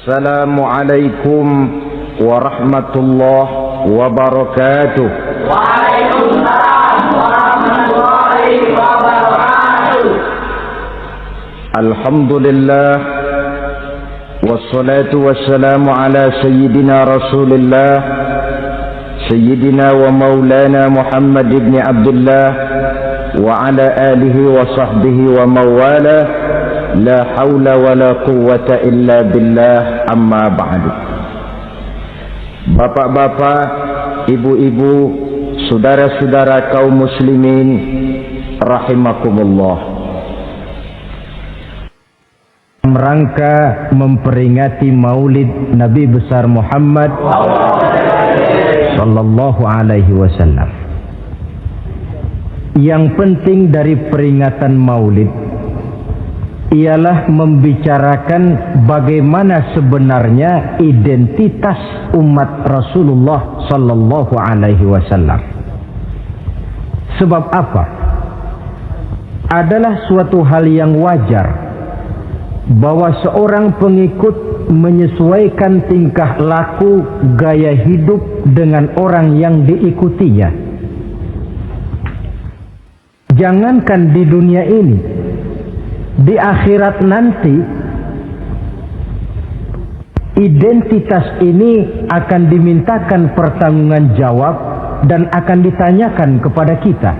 Assalamualaikum warahmatullahi wabarakatuh. Waalaikumsalam warahmatullahi wabarakatuh. Alhamdulillah wassalatu wassalamu ala sayyidina Rasulillah sayyidina wa maulana Muhammad ibn Abdullah wa ala alihi wa sahbihi wa mawala. La haula wa la quwwata illa billah, amma ba'du. Bapak-bapak, ibu-ibu, saudara-saudara kaum muslimin rahimakumullah. Rangka memperingati Maulid Nabi besar Muhammad sallallahu alaihi wasallam. Yang penting dari peringatan Maulid ialah membicarakan bagaimana sebenarnya identitas umat Rasulullah sallallahu alaihi wasallam. Sebab apa? Adalah suatu hal yang wajar bahwa seorang pengikut menyesuaikan tingkah laku, gaya hidup dengan orang yang diikutinya. Jangankan di dunia ini, di akhirat nanti identitas ini akan dimintakan pertanggungjawaban jawab dan akan ditanyakan kepada kita.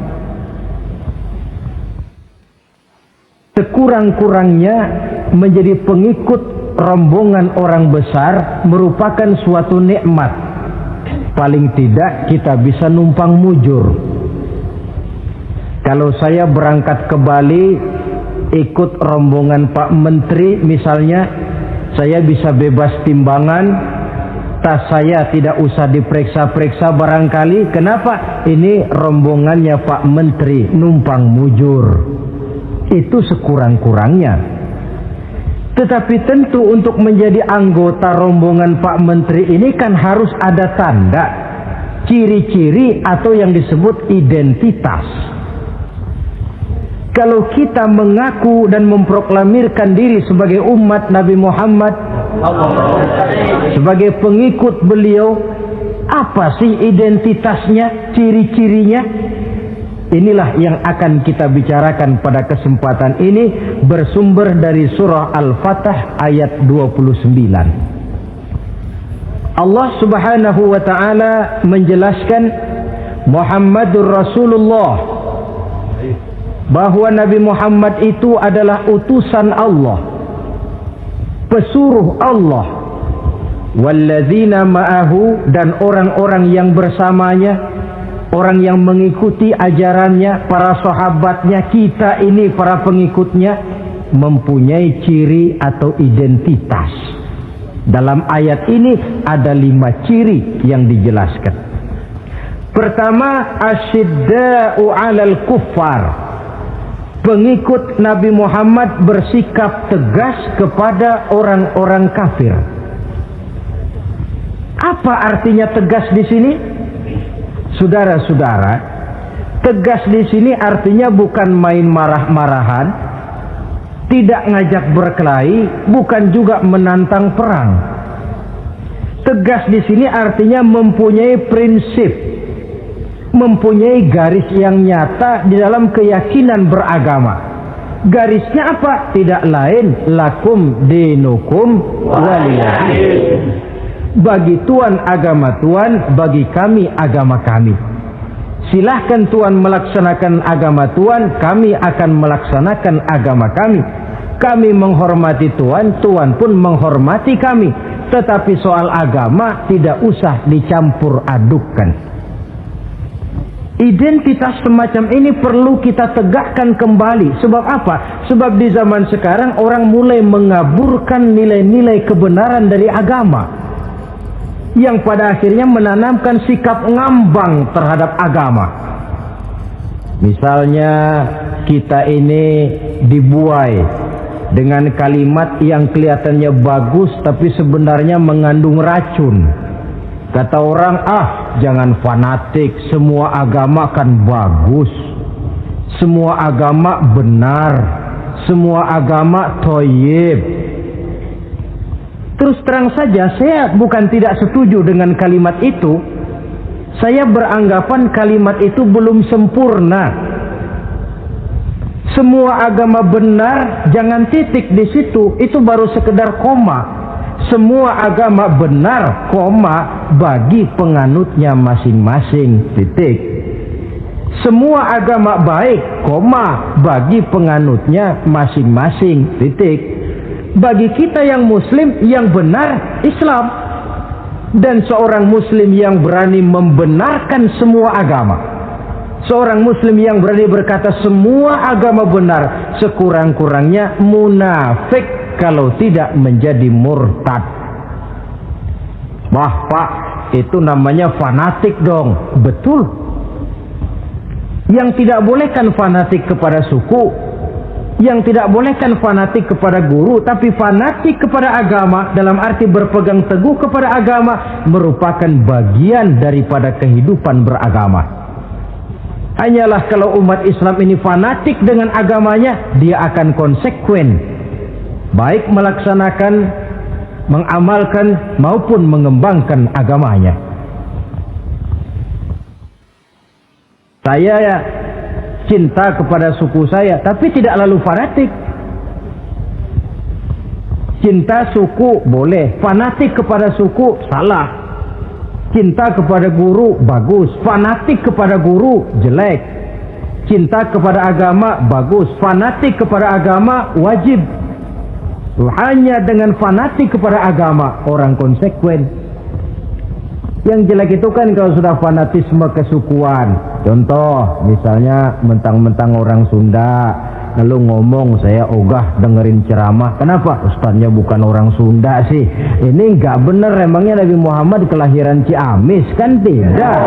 Sekurang-kurangnya menjadi pengikut rombongan orang besar merupakan suatu nikmat. Paling tidak kita bisa numpang mujur. Kalau saya berangkat ke Bali ikut rombongan Pak Menteri misalnya, saya bisa bebas timbangan, tas saya tidak usah diperiksa-periksa barangkali. Kenapa? Ini rombongannya Pak Menteri, numpang mujur. Itu sekurang-kurangnya. Tetapi tentu untuk menjadi anggota rombongan Pak Menteri ini kan harus ada tanda, ciri-ciri atau yang disebut identitas. Kalau kita mengaku dan memproklamirkan diri sebagai umat Nabi Muhammad, sebagai pengikut beliau, apa sih identitasnya, ciri-cirinya? Inilah yang akan kita bicarakan pada kesempatan ini, bersumber dari surah Al-Fatah ayat 29. Allah Subhanahu wa ta'ala menjelaskan Muhammadur Rasulullah, bahwa Nabi Muhammad itu adalah utusan Allah, pesuruh Allah. Walladzina ma'ahu, dan orang-orang yang bersamanya, orang yang mengikuti ajarannya, para sahabatnya, kita ini para pengikutnya, mempunyai ciri atau identitas. Dalam ayat ini ada 5 ciri yang dijelaskan. Pertama, asyidda'u 'alal kuffar. Pengikut Nabi Muhammad bersikap tegas kepada orang-orang kafir. Apa artinya tegas di sini? Saudara-saudara, tegas di sini artinya bukan main marah-marahan, tidak ngajak berkelahi, bukan juga menantang perang. Tegas di sini artinya mempunyai prinsip, mempunyai garis yang nyata di dalam keyakinan beragama. Garisnya apa? Tidak lain, lakum dinukum waliyadin. Bagi Tuhan agama Tuhan, bagi kami agama kami. Silahkan Tuhan melaksanakan agama Tuhan, kami akan melaksanakan agama kami. Kami menghormati Tuhan, Tuhan pun menghormati kami. Tetapi soal agama tidak usah dicampur adukkan. Identitas semacam ini perlu kita tegakkan kembali. Sebab apa? Sebab di zaman sekarang orang mulai mengaburkan nilai-nilai kebenaran dari agama, yang pada akhirnya menanamkan sikap ngambang terhadap agama. Misalnya kita ini dibuai dengan kalimat yang kelihatannya bagus tapi sebenarnya mengandung racun. Kata orang, jangan fanatik, semua agama kan bagus, semua agama benar, semua agama thayyib. Terus terang saja, saya bukan tidak setuju dengan kalimat itu. Saya beranggapan kalimat itu belum sempurna. Semua agama benar, jangan titik di situ, itu baru sekedar koma. Semua agama benar, koma, bagi penganutnya masing-masing, titik. Semua agama baik, koma, bagi penganutnya masing-masing, titik. Bagi kita yang muslim, yang benar Islam. Dan seorang muslim yang berani membenarkan semua agama, seorang muslim yang berani berkata semua agama benar, sekurang-kurangnya munafik kalau tidak menjadi murtad. Wah Pak, itu namanya fanatik dong. Betul. Yang tidak boleh kan fanatik kepada suku, yang tidak boleh kan fanatik kepada guru, tapi fanatik kepada agama dalam arti berpegang teguh kepada agama merupakan bagian daripada kehidupan beragama. Hanyalah kalau umat Islam ini fanatik dengan agamanya, dia akan konsekuen, baik melaksanakan, mengamalkan maupun mengembangkan agamanya. Saya cinta kepada suku saya, tapi tidak lalu fanatik. Cinta suku boleh, fanatik kepada suku salah. Cinta kepada guru bagus, fanatik kepada guru jelek. Cinta kepada agama bagus, fanatik kepada agama wajib. Hanya dengan fanatik kepada agama orang konsekuen. Yang jelek itu kan kalau sudah fanatisme kesukuan. Contoh, misalnya mentang-mentang orang Sunda, lalu ngomong saya ogah dengerin ceramah. Kenapa? Ustaznya bukan orang Sunda sih. Ini nggak bener, emangnya Nabi Muhammad kelahiran Ciamis? Kan tidak.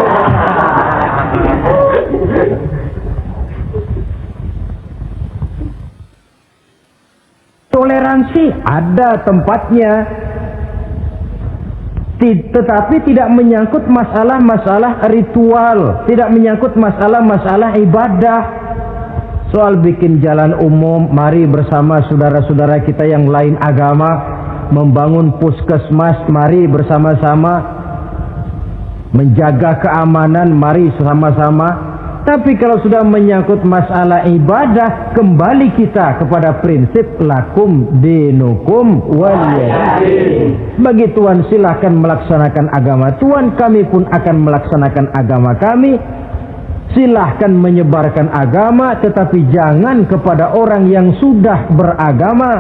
Toleransi ada tempatnya, tetapi tidak menyangkut masalah-masalah ritual, tidak menyangkut masalah-masalah ibadah. Soal bikin jalan umum, mari bersama saudara-saudara kita yang lain agama membangun puskesmas, mari bersama-sama menjaga keamanan, mari sama-sama. Tapi kalau sudah menyangkut masalah ibadah, kembali kita kepada prinsip lakum dinukum waliyadin. Bagi Tuhan silakan melaksanakan agama Tuhan, kami pun akan melaksanakan agama kami. Silahkan menyebarkan agama, tetapi jangan kepada orang yang sudah beragama.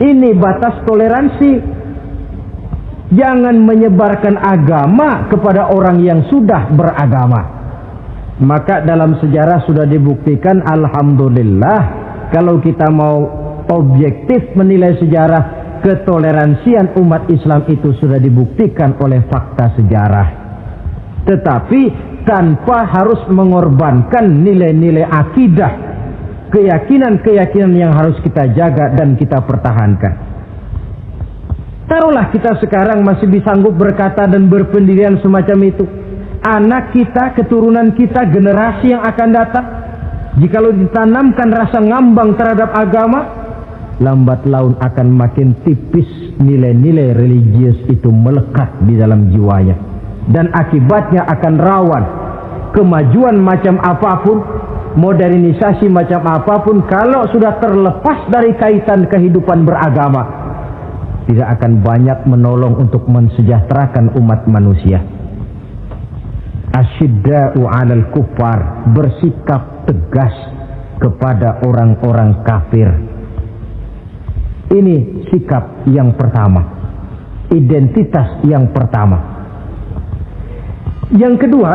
Ini batas toleransi. Jangan menyebarkan agama kepada orang yang sudah beragama. Maka dalam sejarah sudah dibuktikan, alhamdulillah, kalau kita mau objektif menilai sejarah, ketoleransian umat Islam itu sudah dibuktikan oleh fakta sejarah. Tetapi tanpa harus mengorbankan nilai-nilai akidah, keyakinan-keyakinan yang harus kita jaga dan kita pertahankan. Taruhlah kita sekarang masih disanggup berkata dan berpendirian semacam itu. Anak kita, keturunan kita, generasi yang akan datang, jikalau ditanamkan rasa ngambang terhadap agama, lambat laun akan makin tipis nilai-nilai religius itu melekat di dalam jiwanya. Dan akibatnya akan rawan kemajuan macam apapun, modernisasi macam apapun, kalau sudah terlepas dari kaitan kehidupan beragama, tidak akan banyak menolong untuk mensejahterakan umat manusia. Asyidda'u 'alal kufar, bersikap tegas kepada orang-orang kafir. Ini sikap yang pertama, identitas yang pertama. Yang kedua,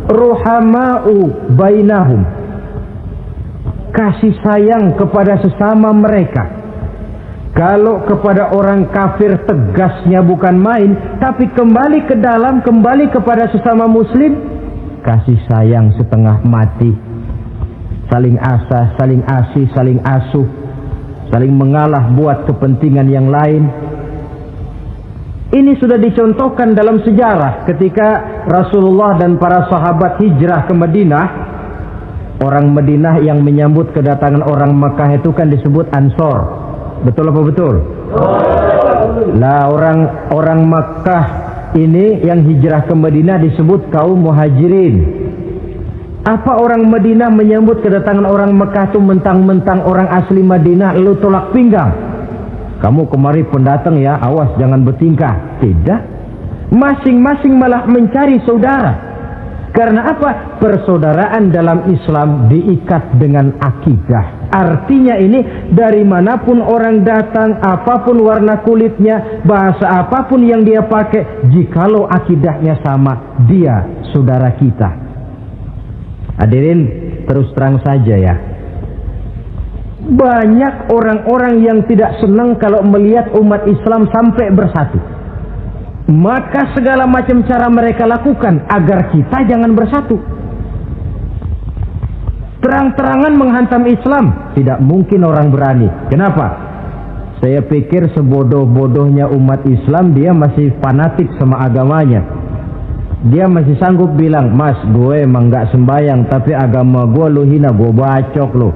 ruhama'u bainahum, kasih sayang kepada sesama mereka. Kalau kepada orang kafir tegasnya bukan main, tapi kembali ke dalam, kembali kepada sesama muslim, kasih sayang setengah mati. Saling asah, saling asih, saling asuh, saling mengalah buat kepentingan yang lain. Ini sudah dicontohkan dalam sejarah ketika Rasulullah dan para sahabat hijrah ke Madinah. Orang Madinah yang menyambut kedatangan orang Mekah itu kan disebut Ansor. Betul apa betul? Lah orang Makkah ini yang hijrah ke Madinah disebut kaum muhajirin. Apa orang Madinah menyambut kedatangan orang Mekah itu mentang-mentang orang asli Madinah lalu tolak pinggang? Kamu kemari pendatang ya, awas jangan bertingkah. Tidak. Masing-masing malah mencari saudara. Karena apa? Persaudaraan dalam Islam diikat dengan akidah. Artinya ini dari manapun orang datang, apapun warna kulitnya, bahasa apapun yang dia pakai, jikalau akidahnya sama, dia saudara kita. Hadirin, terus terang saja ya. Banyak orang-orang yang tidak senang kalau melihat umat Islam sampai bersatu. Maka segala macam cara mereka lakukan agar kita jangan bersatu. Terang-terangan menghantam Islam, tidak mungkin orang berani. Kenapa? Saya pikir sebodoh-bodohnya umat Islam dia masih fanatik sama agamanya. Dia masih sanggup bilang, mas gue emang gak sembayang, tapi agama gue lu hina, gue bacok lu.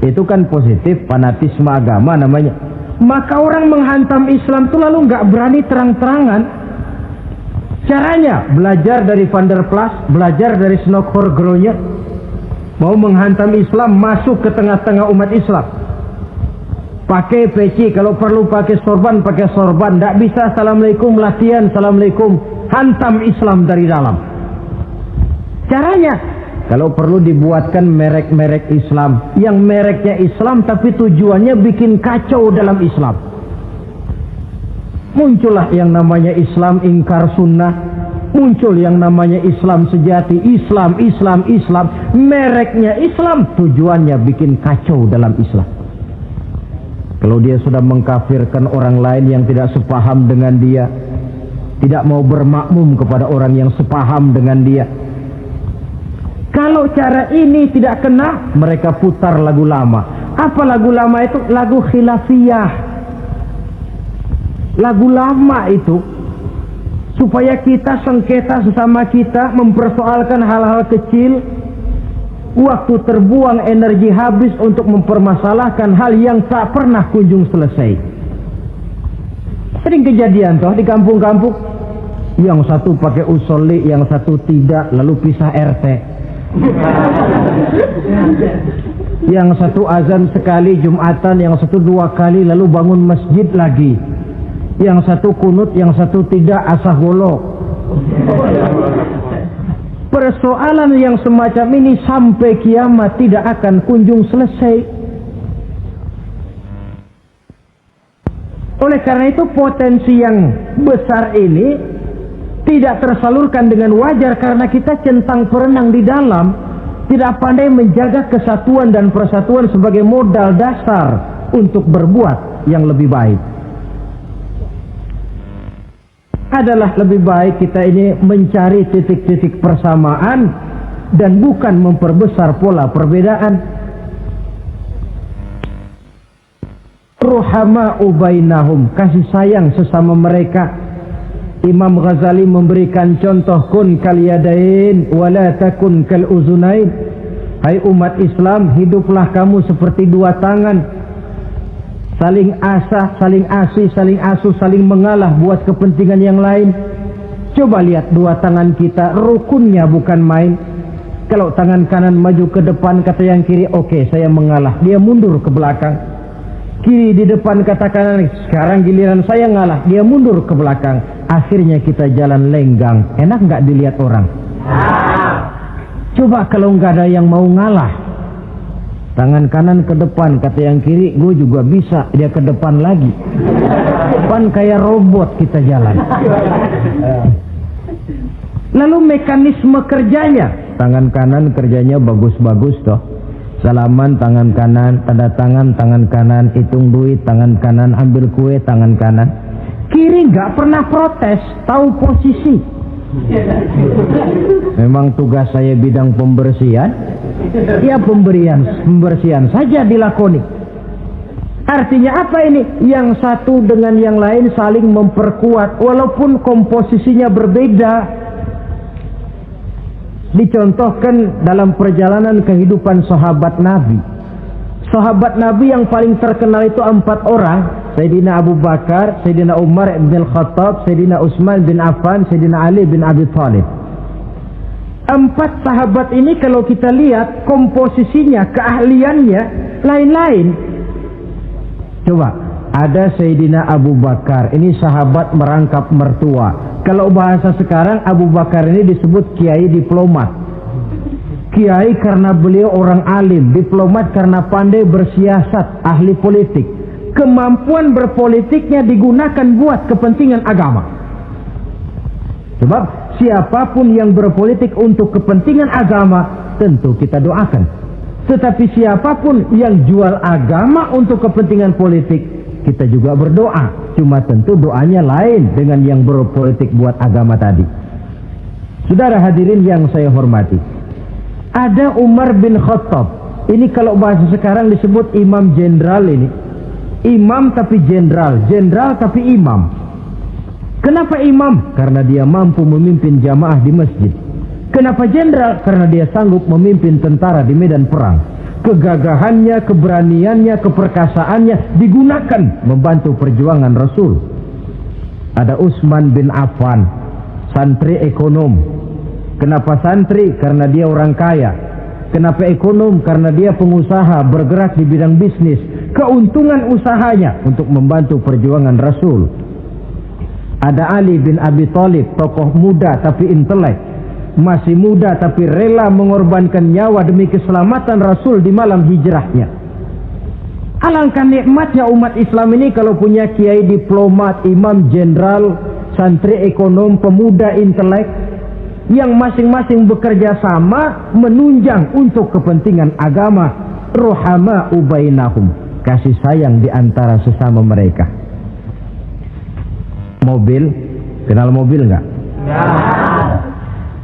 Itu kan positif, fanatisme agama namanya. Maka orang menghantam Islam itu lalu gak berani terang-terangan. Caranya, belajar dari Van der Plas, belajar dari Snokkhorgronya. Mau menghantam Islam, masuk ke tengah-tengah umat Islam. Pakai peci, kalau perlu pakai sorban, pakai sorban. Tidak bisa assalamualaikum, latihan assalamualaikum, hantam Islam dari dalam. Caranya, kalau perlu dibuatkan merek-merek Islam, yang mereknya Islam tapi tujuannya bikin kacau dalam Islam. Muncullah yang namanya Islam ingkar sunnah, muncul yang namanya Islam sejati, Islam, mereknya Islam, tujuannya bikin kacau dalam Islam. Kalau dia sudah mengkafirkan orang lain yang tidak sepaham dengan dia, tidak mau bermakmum kepada orang yang sepaham dengan dia. Kalau cara ini tidak kena, mereka putar lagu lama. Apa lagu lama itu? Lagu khilafiyah. Lagu lama itu supaya kita sengketa sesama kita, mempersoalkan hal-hal kecil. Waktu terbuang, energi habis untuk mempermasalahkan hal yang tak pernah kunjung selesai. Sering kejadian toh di kampung-kampung. Yang satu pakai usolli, yang satu tidak, lalu pisah RT. Yang satu azan sekali Jumatan, yang satu 2 kali, lalu bangun masjid lagi. Yang satu kunut, yang satu tidak, asah golok. Persoalan yang semacam ini sampai kiamat tidak akan kunjung selesai. Oleh karena itu potensi yang besar ini tidak tersalurkan dengan wajar karena kita centang perenang di dalam, tidak pandai menjaga kesatuan dan persatuan sebagai modal dasar untuk berbuat yang lebih baik. Adalah lebih baik kita ini mencari titik-titik persamaan dan bukan memperbesar pola perbedaan. Ruhama'u bainahum, kasih sayang sesama mereka. Imam Ghazali memberikan contoh kun kal yadain wala takun kal uzunain. Hai umat Islam, hiduplah kamu seperti 2 tangan. Saling asah, saling asih, saling asuh, saling mengalah buat kepentingan yang lain. Coba lihat 2 tangan kita, rukunnya bukan main. Kalau tangan kanan maju ke depan, kata yang kiri, oke, saya mengalah. Dia mundur ke belakang. Kiri di depan, kata kanan, sekarang giliran saya ngalah. Dia mundur ke belakang. Akhirnya kita jalan lenggang. Enak nggak dilihat orang? Coba kalau nggak ada yang mau ngalah. Tangan kanan ke depan, kata yang kiri, gue juga bisa, dia ke depan lagi. Depan kayak robot kita jalan. Lalu mekanisme kerjanya, tangan kanan kerjanya bagus-bagus toh. Salaman tangan kanan, tanda tangan tangan kanan, hitung duit tangan kanan, ambil kue tangan kanan. Kiri nggak pernah protes, tahu posisi. Memang tugas saya bidang pembersihan. Ya pembersihan saja dilakoni. Artinya apa ini? Yang satu dengan yang lain saling memperkuat walaupun komposisinya berbeda. Dicontohkan dalam perjalanan kehidupan sahabat Nabi. Sahabat Nabi yang paling terkenal itu 4 orang. Sayyidina Abu Bakar, Sayyidina Umar bin Khattab, Sayyidina Utsman bin Affan, Sayyidina Ali bin Abi Thalib. 4 sahabat ini kalau kita lihat komposisinya, keahliannya lain-lain. Coba, ada Sayyidina Abu Bakar, ini sahabat merangkap mertua. Kalau bahasa sekarang, Abu Bakar ini disebut kiai diplomat. Kiai karena beliau orang alim, diplomat karena pandai bersiasat, ahli politik. Kemampuan berpolitiknya digunakan buat kepentingan agama. Sebab siapapun yang berpolitik untuk kepentingan agama, tentu kita doakan. Tetapi siapapun yang jual agama untuk kepentingan politik, kita juga berdoa. Cuma tentu doanya lain dengan yang berpolitik buat agama tadi. Saudara hadirin yang saya hormati, ada Umar bin Khattab. Ini kalau bahasa sekarang disebut imam jenderal ini. Imam tapi jenderal, jenderal tapi imam. Kenapa imam? Karena dia mampu memimpin jamaah di masjid. Kenapa jenderal? Karena dia sanggup memimpin tentara di medan perang. Kegagahannya, keberaniannya, keperkasaannya digunakan membantu perjuangan Rasul. Ada Utsman bin Affan, santri ekonom. Kenapa santri? Karena dia orang kaya. Kenapa ekonom? Karena dia pengusaha bergerak di bidang bisnis. Keuntungan usahanya untuk membantu perjuangan Rasul. Ada Ali bin Abi Thalib, tokoh muda tapi intelek. Masih muda tapi rela mengorbankan nyawa demi keselamatan Rasul di malam hijrahnya. Alangkah nikmatnya umat Islam ini kalau punya kiai diplomat, imam jenderal, santri ekonom, pemuda intelek yang masing-masing bekerja sama menunjang untuk kepentingan agama. Ruhama ubainahum, kasih sayang di antara sesama mereka. Mobil, kenal mobil nggak? Ya.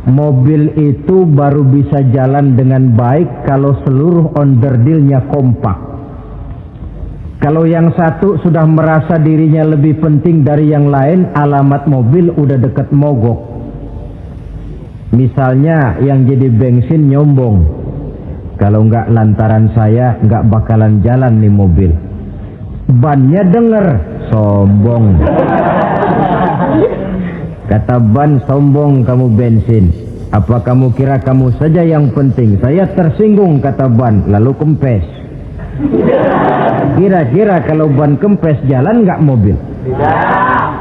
Mobil itu baru bisa jalan dengan baik kalau seluruh onderdilnya kompak. Kalau yang satu sudah merasa dirinya lebih penting dari yang lain, alamat mobil udah deket mogok. Misalnya yang jadi bensin nyombong, kalau nggak lantaran saya nggak bakalan jalan nih mobil. Bannya denger, sombong. Kata ban, sombong kamu bensin. Apa kamu kira kamu saja yang penting? Saya tersinggung, kata ban, lalu kempes. Kira-kira kalau ban kempes jalan nggak mobil?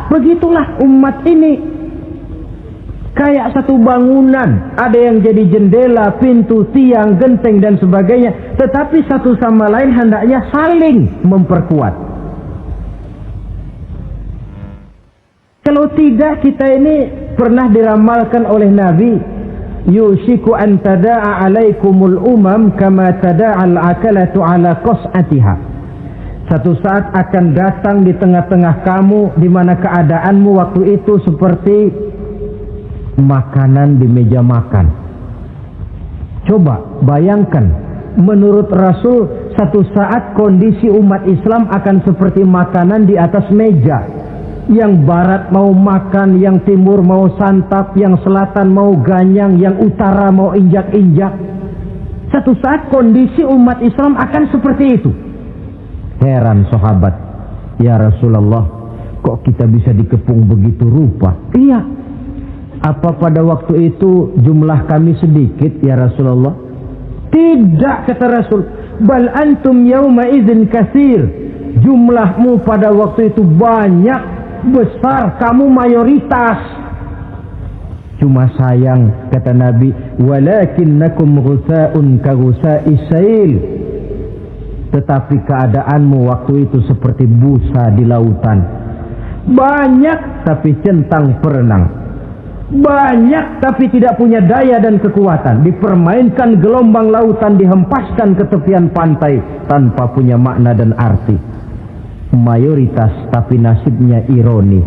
Begitulah umat ini. Kayak satu bangunan, ada yang jadi jendela, pintu, tiang, genteng dan sebagainya. Tetapi satu sama lain hendaknya saling memperkuat. Kalau tidak, kita ini pernah diramalkan oleh Nabi, yushiku an tada'a alaikumul umam kama tada'al akalatu ala qas'atiha. Satu saat akan datang di tengah-tengah kamu di mana keadaanmu waktu itu seperti makanan di meja makan. Coba bayangkan, menurut Rasul satu saat kondisi umat Islam akan seperti makanan di atas meja. Yang barat mau makan, yang timur mau santap, yang selatan mau ganyang, yang utara mau injak-injak. Satu saat kondisi umat Islam akan seperti itu. Heran sahabat, ya Rasulullah, kok kita bisa dikepung begitu rupa? Iya. Apa pada waktu itu jumlah kami sedikit ya Rasulullah? Tidak, kata Rasul. Bal antum yawma idzin katsir. Jumlahmu pada waktu itu banyak, besar, kamu mayoritas. Cuma sayang, kata Nabi, walakinnakum ghusaa'un ka ghusaa'is sail. Tetapi keadaanmu waktu itu seperti busa di lautan. Banyak tapi centang perenang. Banyak tapi tidak punya daya dan kekuatan. Dipermainkan gelombang lautan, dihempaskan ke tepian pantai tanpa punya makna dan arti. Mayoritas tapi nasibnya ironi.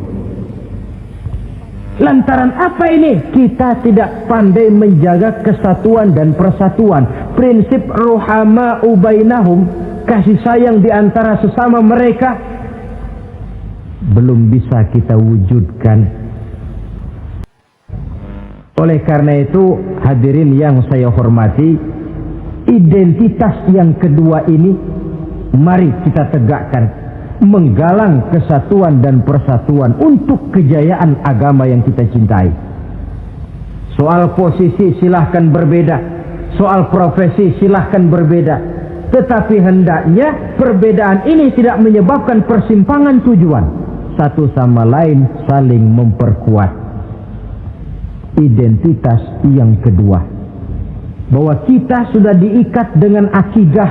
Lantaran apa ini? Kita tidak pandai menjaga kesatuan dan persatuan. Prinsip ruhama ubainahum, kasih sayang di antara sesama mereka, belum bisa kita wujudkan. Oleh karena itu, hadirin yang saya hormati, identitas yang kedua ini Mari kita tegakkan, menggalang kesatuan dan persatuan untuk kejayaan agama yang kita cintai. Soal posisi silahkan berbeda, soal profesi silahkan berbeda, tetapi hendaknya perbedaan ini tidak menyebabkan persimpangan tujuan. Satu sama lain saling memperkuat. Identitas yang kedua, bahwa kita sudah diikat dengan akidah,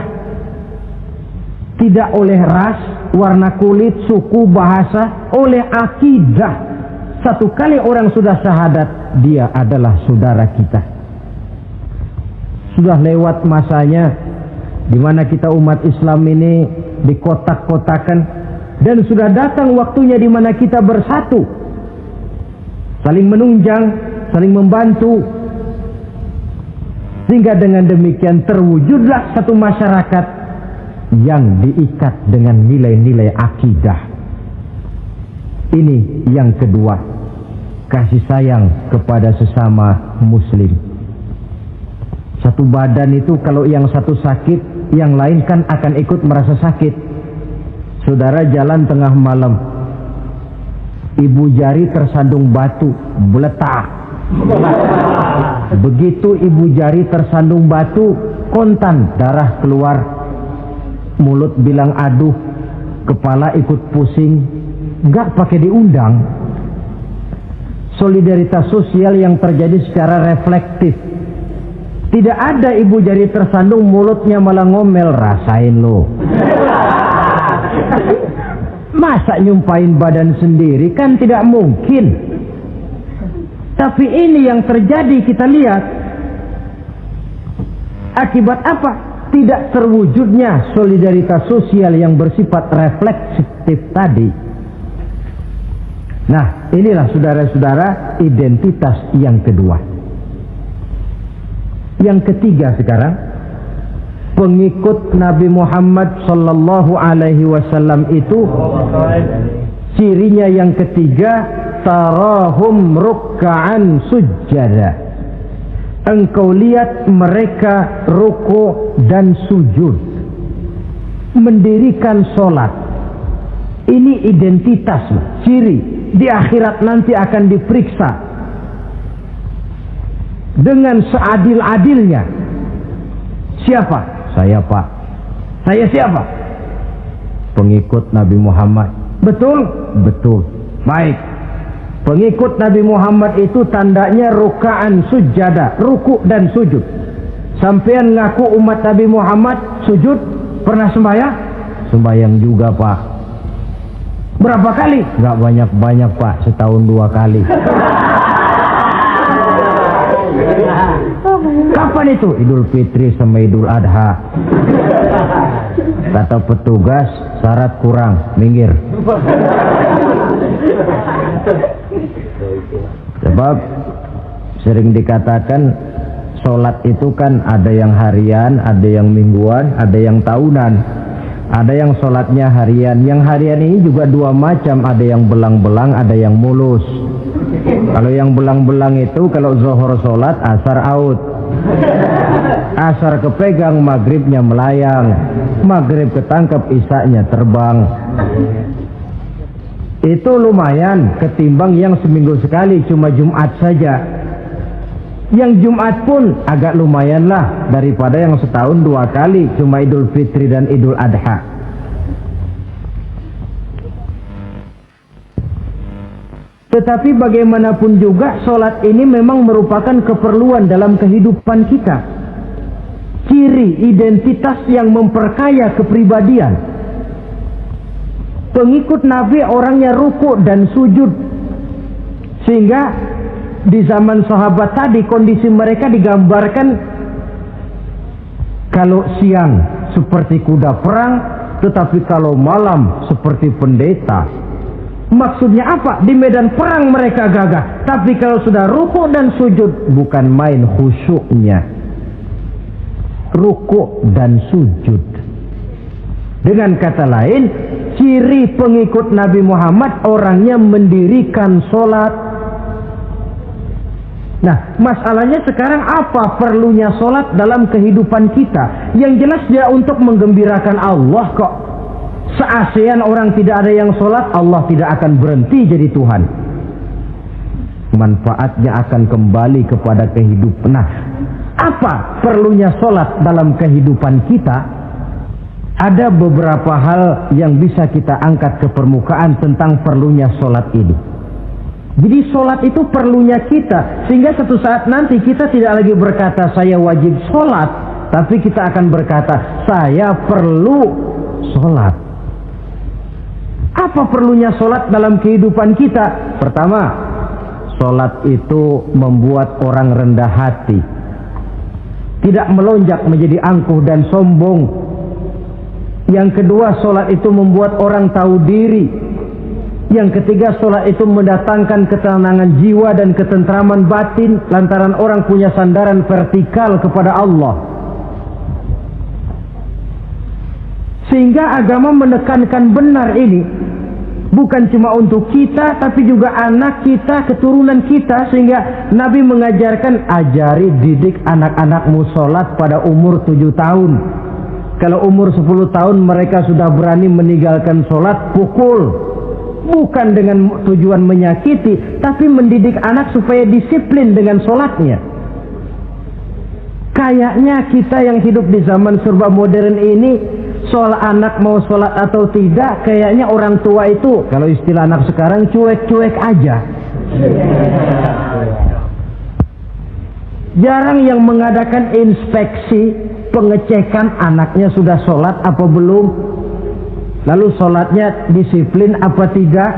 tidak oleh ras, warna kulit, suku, bahasa, oleh akidah. Satu kali orang sudah syahadat, dia adalah saudara kita. Sudah lewat masanya di mana kita umat Islam ini dikotak-kotakan, dan sudah datang waktunya di mana kita bersatu, saling menunjang, saling membantu, sehingga dengan demikian terwujudlah satu masyarakat yang diikat dengan nilai-nilai akidah. Ini yang kedua, kasih sayang kepada sesama muslim. Satu badan itu kalau yang satu sakit, yang lain kan akan ikut merasa sakit. Saudara jalan tengah malam, ibu jari tersandung batu, meletak. Begitu ibu jari tersandung batu, kontan, darah keluar, mulut bilang aduh, kepala ikut pusing. Enggak pakai diundang. Solidaritas sosial yang terjadi secara reflektif. Tidak ada ibu jari tersandung mulutnya malah ngomel, rasain lo. Masa nyumpain badan sendiri, kan tidak mungkin. Tapi ini yang terjadi, kita lihat. Akibat apa? Tidak terwujudnya solidaritas sosial yang bersifat refleksif tadi. Nah, inilah saudara-saudara identitas yang kedua. Yang ketiga sekarang, pengikut Nabi Muhammad sallallahu alaihi wasallam itu cirinya yang ketiga, tarahum ruk'an sujjada. Engkau lihat mereka ruku' dan sujud, mendirikan solat. Ini identitas, ciri. Di akhirat nanti akan diperiksa dengan seadil-adilnya. Siapa? Saya, Pak. Saya siapa? Pengikut Nabi Muhammad. Betul? Betul. Baik. Pengikut Nabi Muhammad itu tandanya ruka'an sujada, ruku' dan sujud. Sampean ngaku umat Nabi Muhammad, sujud, pernah sembahyang? Sembahyang juga, Pak. Berapa kali? Enggak banyak-banyak, Pak, setahun 2 kali. Kapan itu? Idul Fitri sama Idul Adha. Kata petugas, syarat kurang, minggir. Sebab sering dikatakan sholat itu kan ada yang harian, ada yang mingguan, ada yang tahunan. Ada yang sholatnya harian. Yang harian ini juga 2 macam. Ada yang belang-belang, ada yang mulus. Kalau yang belang-belang itu kalau zuhur sholat, asar out. Asar kepegang, maghribnya melayang. Maghrib ketangkep, isaknya terbang. Itu lumayan ketimbang yang seminggu sekali, cuma Jumat saja. Yang Jumat pun agak lumayan lah daripada yang setahun 2 kali, cuma Idul Fitri dan Idul Adha. Tetapi bagaimanapun juga sholat ini memang merupakan keperluan dalam kehidupan kita. Ciri identitas yang memperkaya kepribadian. Pengikut Nabi orangnya ruku' dan sujud. Sehingga di zaman sahabat tadi kondisi mereka digambarkan kalau siang seperti kuda perang, tetapi kalau malam seperti pendeta. Maksudnya apa? Di medan perang mereka gagah, tapi kalau sudah ruku' dan sujud bukan main khusyuknya. Ruku' dan sujud. Dengan kata lain, ciri pengikut Nabi Muhammad orangnya mendirikan sholat, Nah, masalahnya sekarang apa perlunya sholat dalam kehidupan kita? Yang jelas dia untuk menggembirakan Allah kok. Se-ASEAN orang tidak ada yang sholat, Allah tidak akan berhenti jadi Tuhan. Manfaatnya akan kembali kepada kehidupan. Nah, apa perlunya sholat dalam kehidupan kita? Ada beberapa hal yang bisa kita angkat ke permukaan tentang perlunya sholat ini. Jadi sholat itu perlunya kita, sehingga suatu saat nanti kita tidak lagi berkata saya wajib sholat, tapi kita akan berkata saya perlu sholat. Apa perlunya sholat dalam kehidupan kita? Pertama, sholat itu membuat orang rendah hati, tidak melonjak menjadi angkuh dan sombong. Yang kedua, sholat itu membuat orang tahu diri. Yang ketiga, sholat itu mendatangkan ketenangan jiwa dan ketentraman batin lantaran orang punya sandaran vertikal kepada Allah. Sehingga agama menekankan benar ini bukan cuma untuk kita, tapi juga anak kita, keturunan kita. Sehingga Nabi mengajarkan, ajari didik anak-anakmu sholat pada umur 7 tahun. Kalau umur 10 tahun mereka sudah berani meninggalkan sholat, pukul. Bukan dengan tujuan menyakiti, tapi mendidik anak supaya disiplin dengan sholatnya. Kayaknya kita yang hidup di zaman serba modern ini, soal anak mau sholat atau tidak, kayaknya orang tua itu, kalau istilah anak sekarang, cuek-cuek aja. Jarang yang mengadakan inspeksi, pengecekan anaknya sudah sholat apa belum, lalu sholatnya disiplin apa tidak.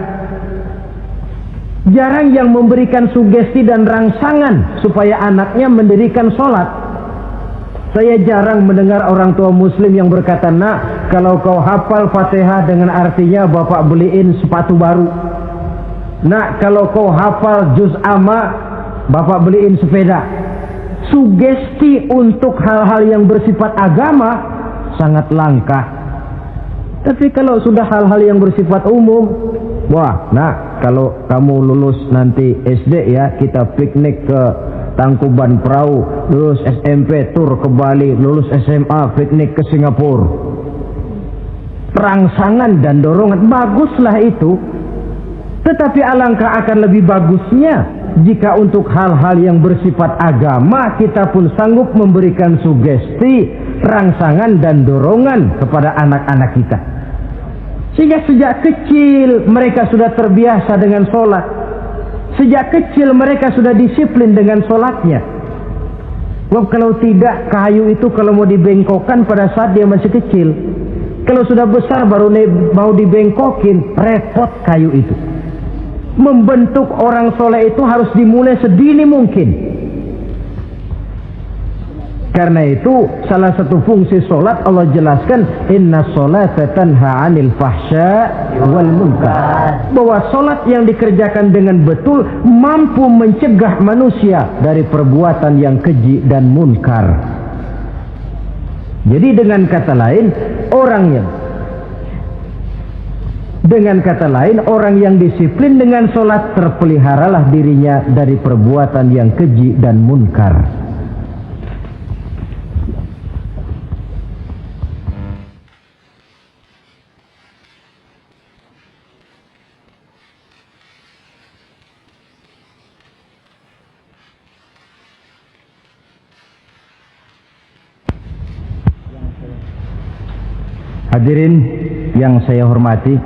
Jarang yang memberikan sugesti dan rangsangan supaya anaknya mendirikan sholat. Saya jarang mendengar orang tua muslim yang berkata, nak, kalau kau hafal Fatihah dengan artinya bapak beliin sepatu baru. Nak, kalau kau hafal juz amma, bapak beliin sepeda. Sugesti untuk hal-hal yang bersifat agama sangat langka. Tapi kalau sudah hal-hal yang bersifat umum, wah, nah, kalau kamu lulus nanti SD ya, kita piknik ke Tangkuban Perahu, lulus SMP tur ke Bali, lulus SMA piknik ke Singapura. Rangsangan dan dorongan, baguslah itu. Tetapi alangkah akan lebih bagusnya jika untuk hal-hal yang bersifat agama kita pun sanggup memberikan sugesti, rangsangan dan dorongan kepada anak-anak kita. Sehingga sejak kecil mereka sudah terbiasa dengan sholat. Sejak kecil mereka sudah disiplin dengan sholatnya. Sebab kalau tidak, kayu itu kalau mau dibengkokkan pada saat dia masih kecil. Kalau sudah besar baru mau dibengkokin, repot kayu itu. Membentuk orang soleh itu harus dimulai sedini mungkin. Karena itu salah satu fungsi solat Allah jelaskan, inna sholata tanha 'anil fahsya wal munkar. Bahwa solat yang dikerjakan dengan betul mampu mencegah manusia dari perbuatan yang keji dan munkar. Jadi dengan kata lain orang yang disiplin dengan solat terpeliharalah dirinya dari perbuatan yang keji dan munkar. Hadirin yang saya hormati,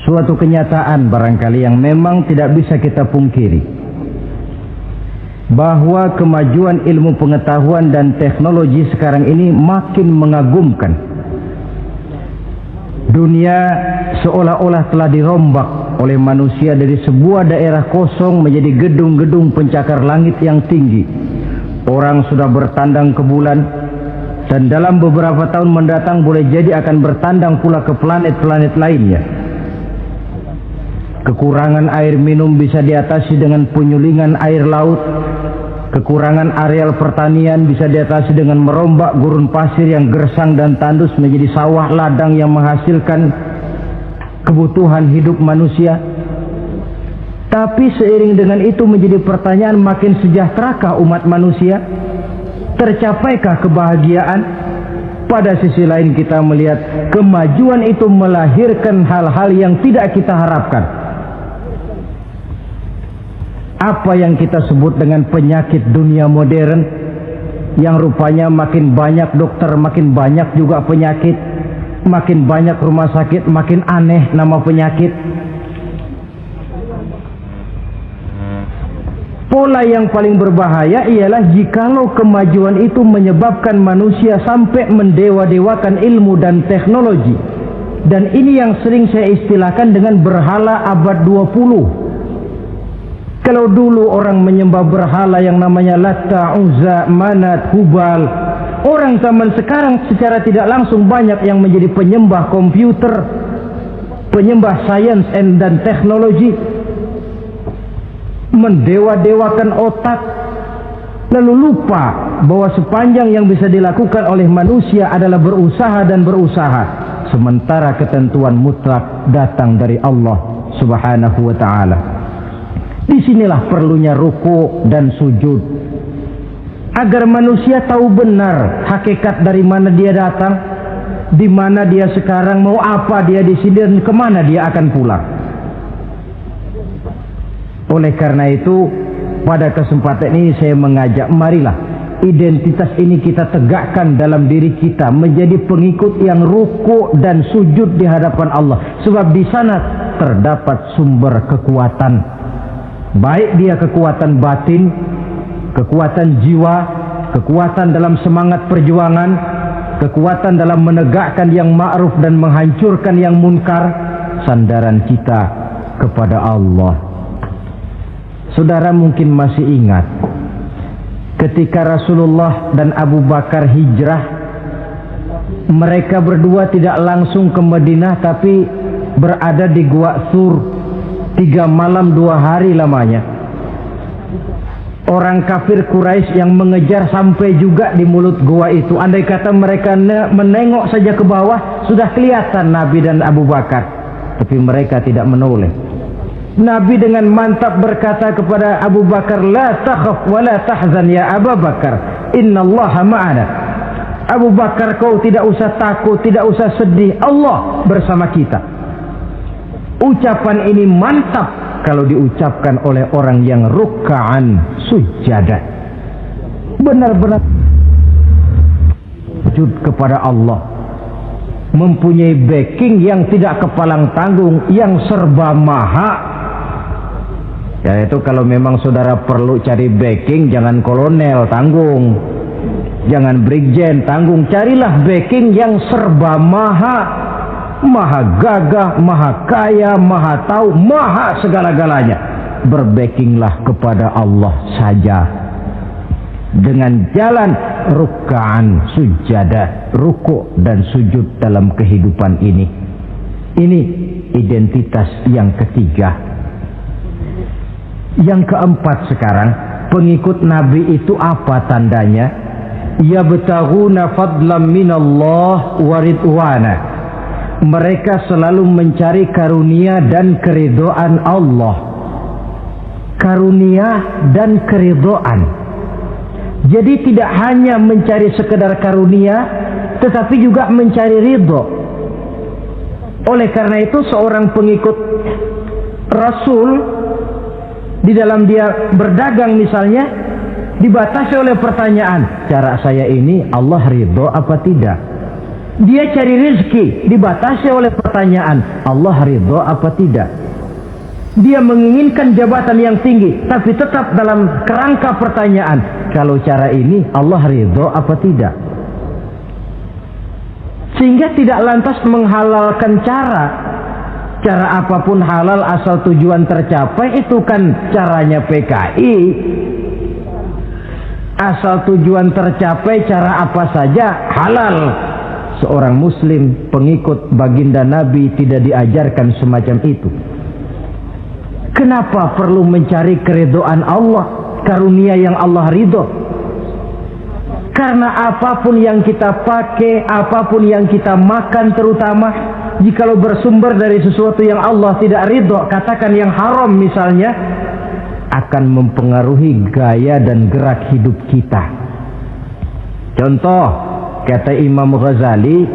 suatu kenyataan barangkali yang memang tidak bisa kita pungkiri, bahwa kemajuan ilmu pengetahuan dan teknologi sekarang ini makin mengagumkan. Dunia seolah-olah telah dirombak oleh manusia dari sebuah daerah kosong menjadi gedung-gedung pencakar langit yang tinggi. Orang sudah bertandang ke bulan, dan dalam beberapa tahun mendatang boleh jadi akan bertandang pula ke planet-planet lainnya. Kekurangan air minum bisa diatasi dengan penyulingan air laut. Kekurangan areal pertanian bisa diatasi dengan merombak gurun pasir yang gersang dan tandus menjadi sawah ladang yang menghasilkan kebutuhan hidup manusia. Tapi seiring dengan itu menjadi pertanyaan, makin sejahterakah umat manusia? Tercapaikah kebahagiaan? Pada sisi lain kita melihat kemajuan itu melahirkan hal-hal yang tidak kita harapkan. Apa yang kita sebut dengan penyakit dunia modern, yang rupanya makin banyak dokter, makin banyak juga penyakit, makin banyak rumah sakit, makin aneh nama penyakit. Pola yang paling berbahaya ialah jikalau kemajuan itu menyebabkan manusia sampai mendewa-dewakan ilmu dan teknologi. Dan ini yang sering saya istilahkan dengan berhala abad 20. Kalau dulu orang menyembah berhala yang namanya Latta, Uzza, Manat, Hubal, orang zaman sekarang secara tidak langsung banyak yang menjadi penyembah komputer, penyembah sains dan teknologi, mendewa-dewakan otak, lalu lupa bahwa sepanjang yang bisa dilakukan oleh manusia adalah berusaha dan berusaha, sementara ketentuan mutlak datang dari Allah Subhanahu wa ta'ala. Disinilah perlunya ruku dan sujud, agar manusia tahu benar hakikat dari mana dia datang, di mana dia sekarang, mau apa dia di sini, dan kemana dia akan pulang. Oleh karena itu, pada kesempatan ini saya mengajak, marilah identitas ini kita tegakkan dalam diri kita, menjadi pengikut yang ruku dan sujud di hadapan Allah. Sebab di sana terdapat sumber kekuatan, baik dia kekuatan batin, kekuatan jiwa, kekuatan dalam semangat perjuangan, kekuatan dalam menegakkan yang ma'ruf dan menghancurkan yang munkar. Sandaran kita kepada Allah. Saudara mungkin masih ingat ketika Rasulullah dan Abu Bakar hijrah, mereka berdua tidak langsung ke Madinah tapi berada di Gua Sur 3 malam 2 hari lamanya. Orang kafir Quraisy yang mengejar sampai juga di mulut gua itu. Andai kata mereka menengok saja ke bawah, sudah kelihatan Nabi dan Abu Bakar, tapi mereka tidak menoleh. Nabi dengan mantap berkata kepada Abu Bakar, la takhaf wa la tahzan ya Abu Bakar, innallaha ma'ana. Abu Bakar, kau tidak usah takut, tidak usah sedih, Allah bersama kita. Ucapan ini mantap kalau diucapkan oleh orang yang ruk'an sujada, benar-benar sujud kepada Allah, mempunyai backing yang tidak kepalang tanggung, yang serba maha. Ya, itu kalau memang saudara perlu cari backing, jangan kolonel tanggung, jangan brigjen tanggung, carilah backing yang serba maha, maha gagah, maha kaya, maha tahu, maha segala-galanya. Berbackinglah kepada Allah saja dengan jalan ruk'an sujada, ruku' dan sujud dalam kehidupan ini. Ini identitas yang ketiga. Yang keempat sekarang, pengikut Nabi itu apa tandanya? Yabtaghuna fadlan minallah wa ridwana. Mereka selalu mencari karunia dan keridhaan Allah. Karunia dan keridhaan. Jadi tidak hanya mencari sekedar karunia, tetapi juga mencari ridho. Oleh karena itu seorang pengikut Rasul, di dalam dia berdagang misalnya, dibatasi oleh pertanyaan, cara saya ini Allah ridho apa tidak? Dia cari rezeki, dibatasi oleh pertanyaan, Allah ridho apa tidak? Dia menginginkan jabatan yang tinggi, tapi tetap dalam kerangka pertanyaan, kalau cara ini Allah ridho apa tidak? Sehingga tidak lantas menghalalkan cara apapun halal asal tujuan tercapai, itu kan caranya PKI. Asal tujuan tercapai, cara apa saja halal. Seorang muslim pengikut baginda Nabi tidak diajarkan semacam itu. Kenapa perlu mencari keridhaan Allah, karunia yang Allah ridho? Karena apapun yang kita pakai, apapun yang kita makan terutama, jikalau bersumber dari sesuatu yang Allah tidak ridho, katakan yang haram misalnya, akan mempengaruhi gaya dan gerak hidup kita. Contoh, kata Imam Ghazali,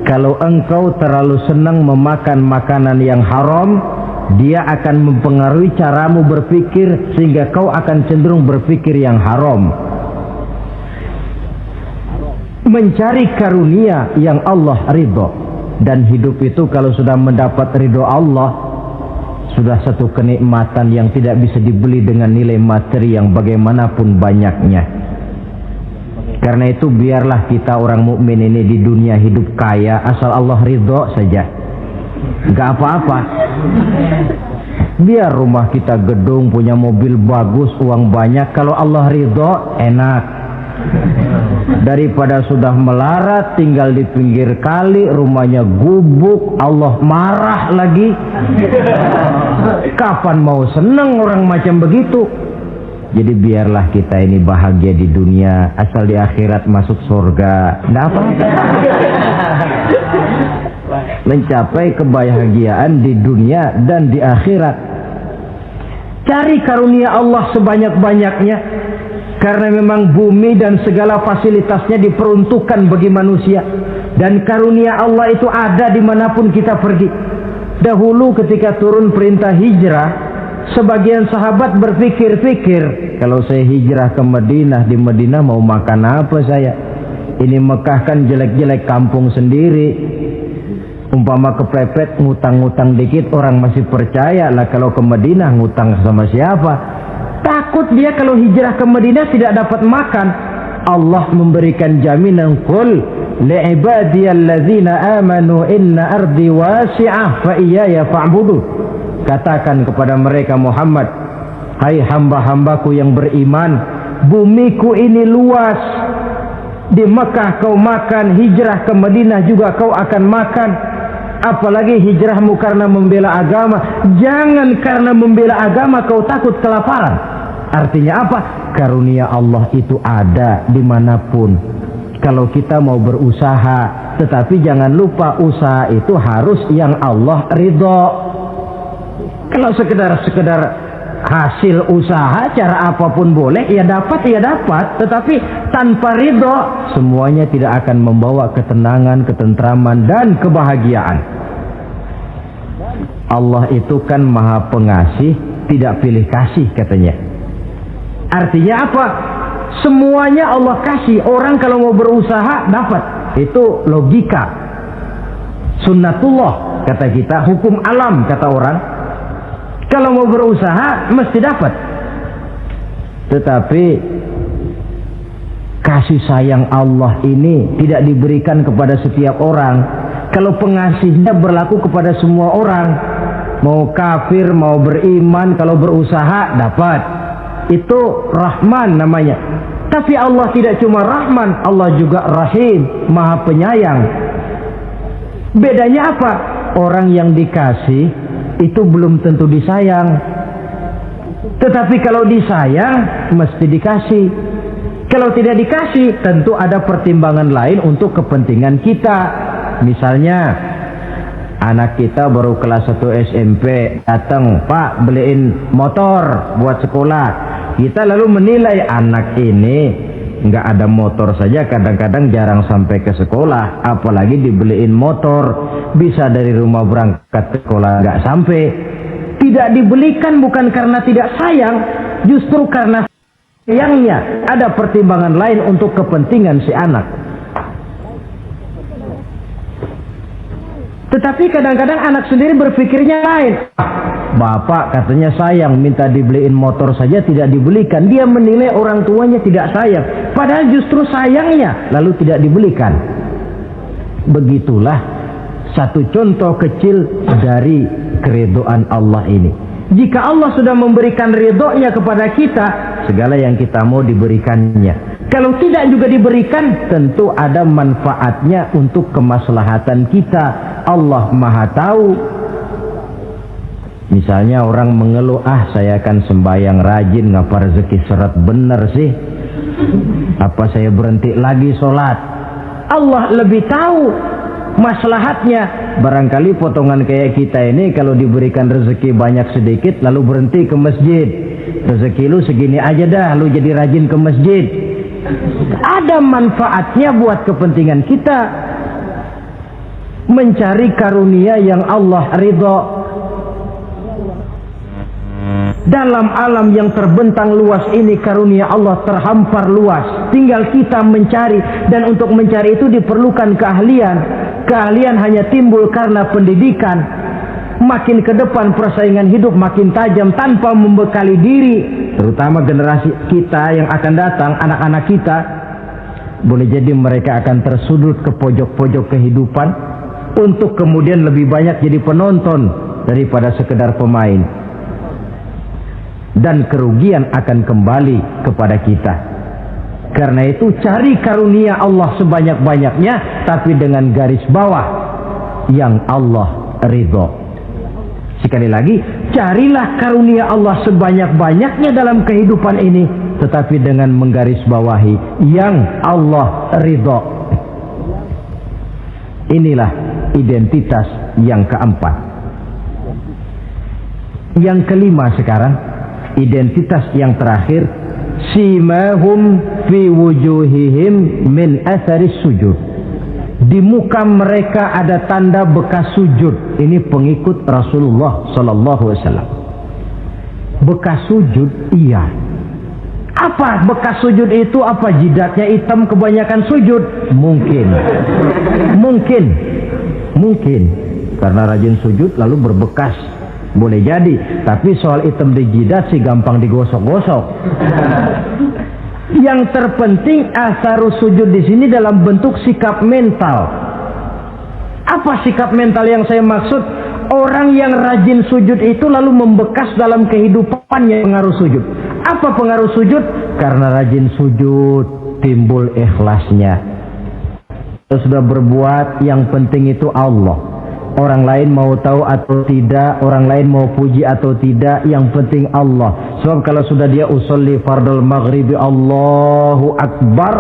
kalau engkau terlalu senang memakan makanan yang haram, dia akan mempengaruhi caramu berpikir sehingga kau akan cenderung berpikir yang haram. Mencari karunia yang Allah ridho, dan hidup itu kalau sudah mendapat ridho Allah, sudah satu kenikmatan yang tidak bisa dibeli dengan nilai materi yang bagaimanapun banyaknya. Karena itu biarlah kita orang mukmin ini di dunia hidup kaya asal Allah ridho saja, nggak apa-apa. Biar rumah kita gedung, punya mobil bagus, uang banyak, kalau Allah ridho enak. Daripada sudah melarat tinggal di pinggir kali, rumahnya gubuk, Allah marah lagi. Kapan mau senang orang macam begitu? Jadi biarlah kita ini bahagia di dunia, asal di akhirat masuk surga, nggak apa-apa. Mencapai kebahagiaan di dunia dan di akhirat. Cari karunia Allah sebanyak-banyaknya. Karena memang bumi dan segala fasilitasnya diperuntukkan bagi manusia. Dan karunia Allah itu ada dimanapun kita pergi. Dahulu ketika turun perintah hijrah, sebagian sahabat berpikir-pikir, kalau saya hijrah ke Madinah, di Madinah mau makan apa saya? Ini Mekah kan jelek-jelek, kampung sendiri. Umpama kepepet ngutang-ngutang dikit orang masih percaya lah, kalau ke Madinah ngutang sama siapa? Takut dia kalau hijrah ke Madinah tidak dapat makan. Allah memberikan jaminan, qul li'ibadiyallazina amanu inna ardi wasi'ah fa iyaya fa'budu. Katakan kepada mereka Muhammad, hai hamba-hambaku yang beriman, bumiku ini luas. Di Mekah kau makan, hijrah ke Madinah juga kau akan makan. Apalagi hijrahmu karena membela agama. Jangan karena membela agama kau takut kelaparan. Artinya apa? Karunia Allah itu ada dimanapun. Kalau kita mau berusaha, tetapi jangan lupa usaha itu harus yang Allah ridho. Kalau sekedar hasil usaha cara apapun boleh, ya dapat. Tetapi tanpa ridho, semuanya tidak akan membawa ketenangan, ketentraman, dan kebahagiaan. Allah itu kan maha pengasih, tidak pilih kasih katanya. Artinya apa? Semuanya Allah kasih. Orang kalau mau berusaha dapat. Itu logika. Sunnatullah kata kita, hukum alam kata orang. Kalau mau berusaha mesti dapat. Tetapi kasih sayang Allah ini tidak diberikan kepada setiap orang. Kalau pengasihnya berlaku kepada semua orang, mau kafir mau beriman, kalau berusaha dapat. Itu Rahman namanya. Tapi Allah tidak cuma Rahman, Allah juga Rahim, Maha Penyayang. Bedanya apa? Orang yang dikasih itu belum tentu disayang. Tetapi kalau disayang mesti dikasih. Kalau tidak dikasih tentu ada pertimbangan lain untuk kepentingan kita. Misalnya anak kita baru kelas 1 SMP datang, Pak beliin motor buat sekolah. Kita lalu menilai anak ini nggak ada motor saja kadang-kadang jarang sampai ke sekolah, apalagi dibeliin motor, bisa dari rumah berangkat ke sekolah nggak sampai. Tidak dibelikan bukan karena tidak sayang, justru karena sayangnya ada pertimbangan lain untuk kepentingan si anak. Tetapi kadang-kadang anak sendiri berpikirnya lain. Bapak katanya sayang, minta dibeliin motor saja tidak dibelikan. Dia menilai orang tuanya tidak sayang, padahal justru sayangnya lalu tidak dibelikan. Begitulah satu contoh kecil dari keridhaan Allah ini. Jika Allah sudah memberikan ridhonya kepada kita, segala yang kita mau diberikannya. Kalau tidak juga diberikan, tentu ada manfaatnya untuk kemaslahatan kita. Allah Maha Tahu. Misalnya orang mengeluh, saya kan sembahyang rajin, ngapa rezeki seret bener sih? Apa saya berhenti lagi sholat? Allah lebih tahu maslahatnya. Barangkali potongan kayak kita ini kalau diberikan rezeki banyak sedikit lalu berhenti ke masjid. Rezeki lu segini aja dah, lu jadi rajin ke masjid. Ada manfaatnya buat kepentingan kita mencari karunia yang Allah ridho. Dalam alam yang terbentang luas ini karunia Allah terhampar luas. Tinggal kita mencari, dan untuk mencari itu diperlukan keahlian. Keahlian hanya timbul karena pendidikan. Makin ke depan persaingan hidup makin tajam tanpa membekali diri. Terutama generasi kita yang akan datang, anak-anak kita. Boleh jadi mereka akan tersudut ke pojok-pojok kehidupan untuk kemudian lebih banyak jadi penonton daripada sekedar pemain. Dan kerugian akan kembali kepada kita. Karena itu cari karunia Allah sebanyak-banyaknya, tapi dengan garis bawah yang Allah ridho. Sekali lagi, carilah karunia Allah sebanyak-banyaknya dalam kehidupan ini, tetapi dengan menggarisbawahi yang Allah ridho. Inilah identitas yang keempat. Yang kelima sekarang, identitas yang terakhir, simahum fi wujuhihim min atharis sujud. Di muka mereka ada tanda bekas sujud. Ini pengikut Rasulullah sallallahu alaihi wasallam. Bekas sujud, iya. Apa bekas sujud itu? Apa jidatnya hitam kebanyakan sujud? Mungkin karena rajin sujud lalu berbekas. Boleh jadi, tapi soal hitam di jidat sih gampang digosok-gosok. Yang terpenting asarus sujud di sini dalam bentuk sikap mental. Apa sikap mental yang saya maksud? Orang yang rajin sujud itu lalu membekas dalam kehidupannya pengaruh sujud. Apa pengaruh sujud? Karena rajin sujud timbul ikhlasnya. Kalau sudah berbuat, yang penting itu Allah. Orang lain mau tahu atau tidak, orang lain mau puji atau tidak, yang penting Allah. Sebab kalau sudah dia usolli fardal maghribi Allahu Akbar,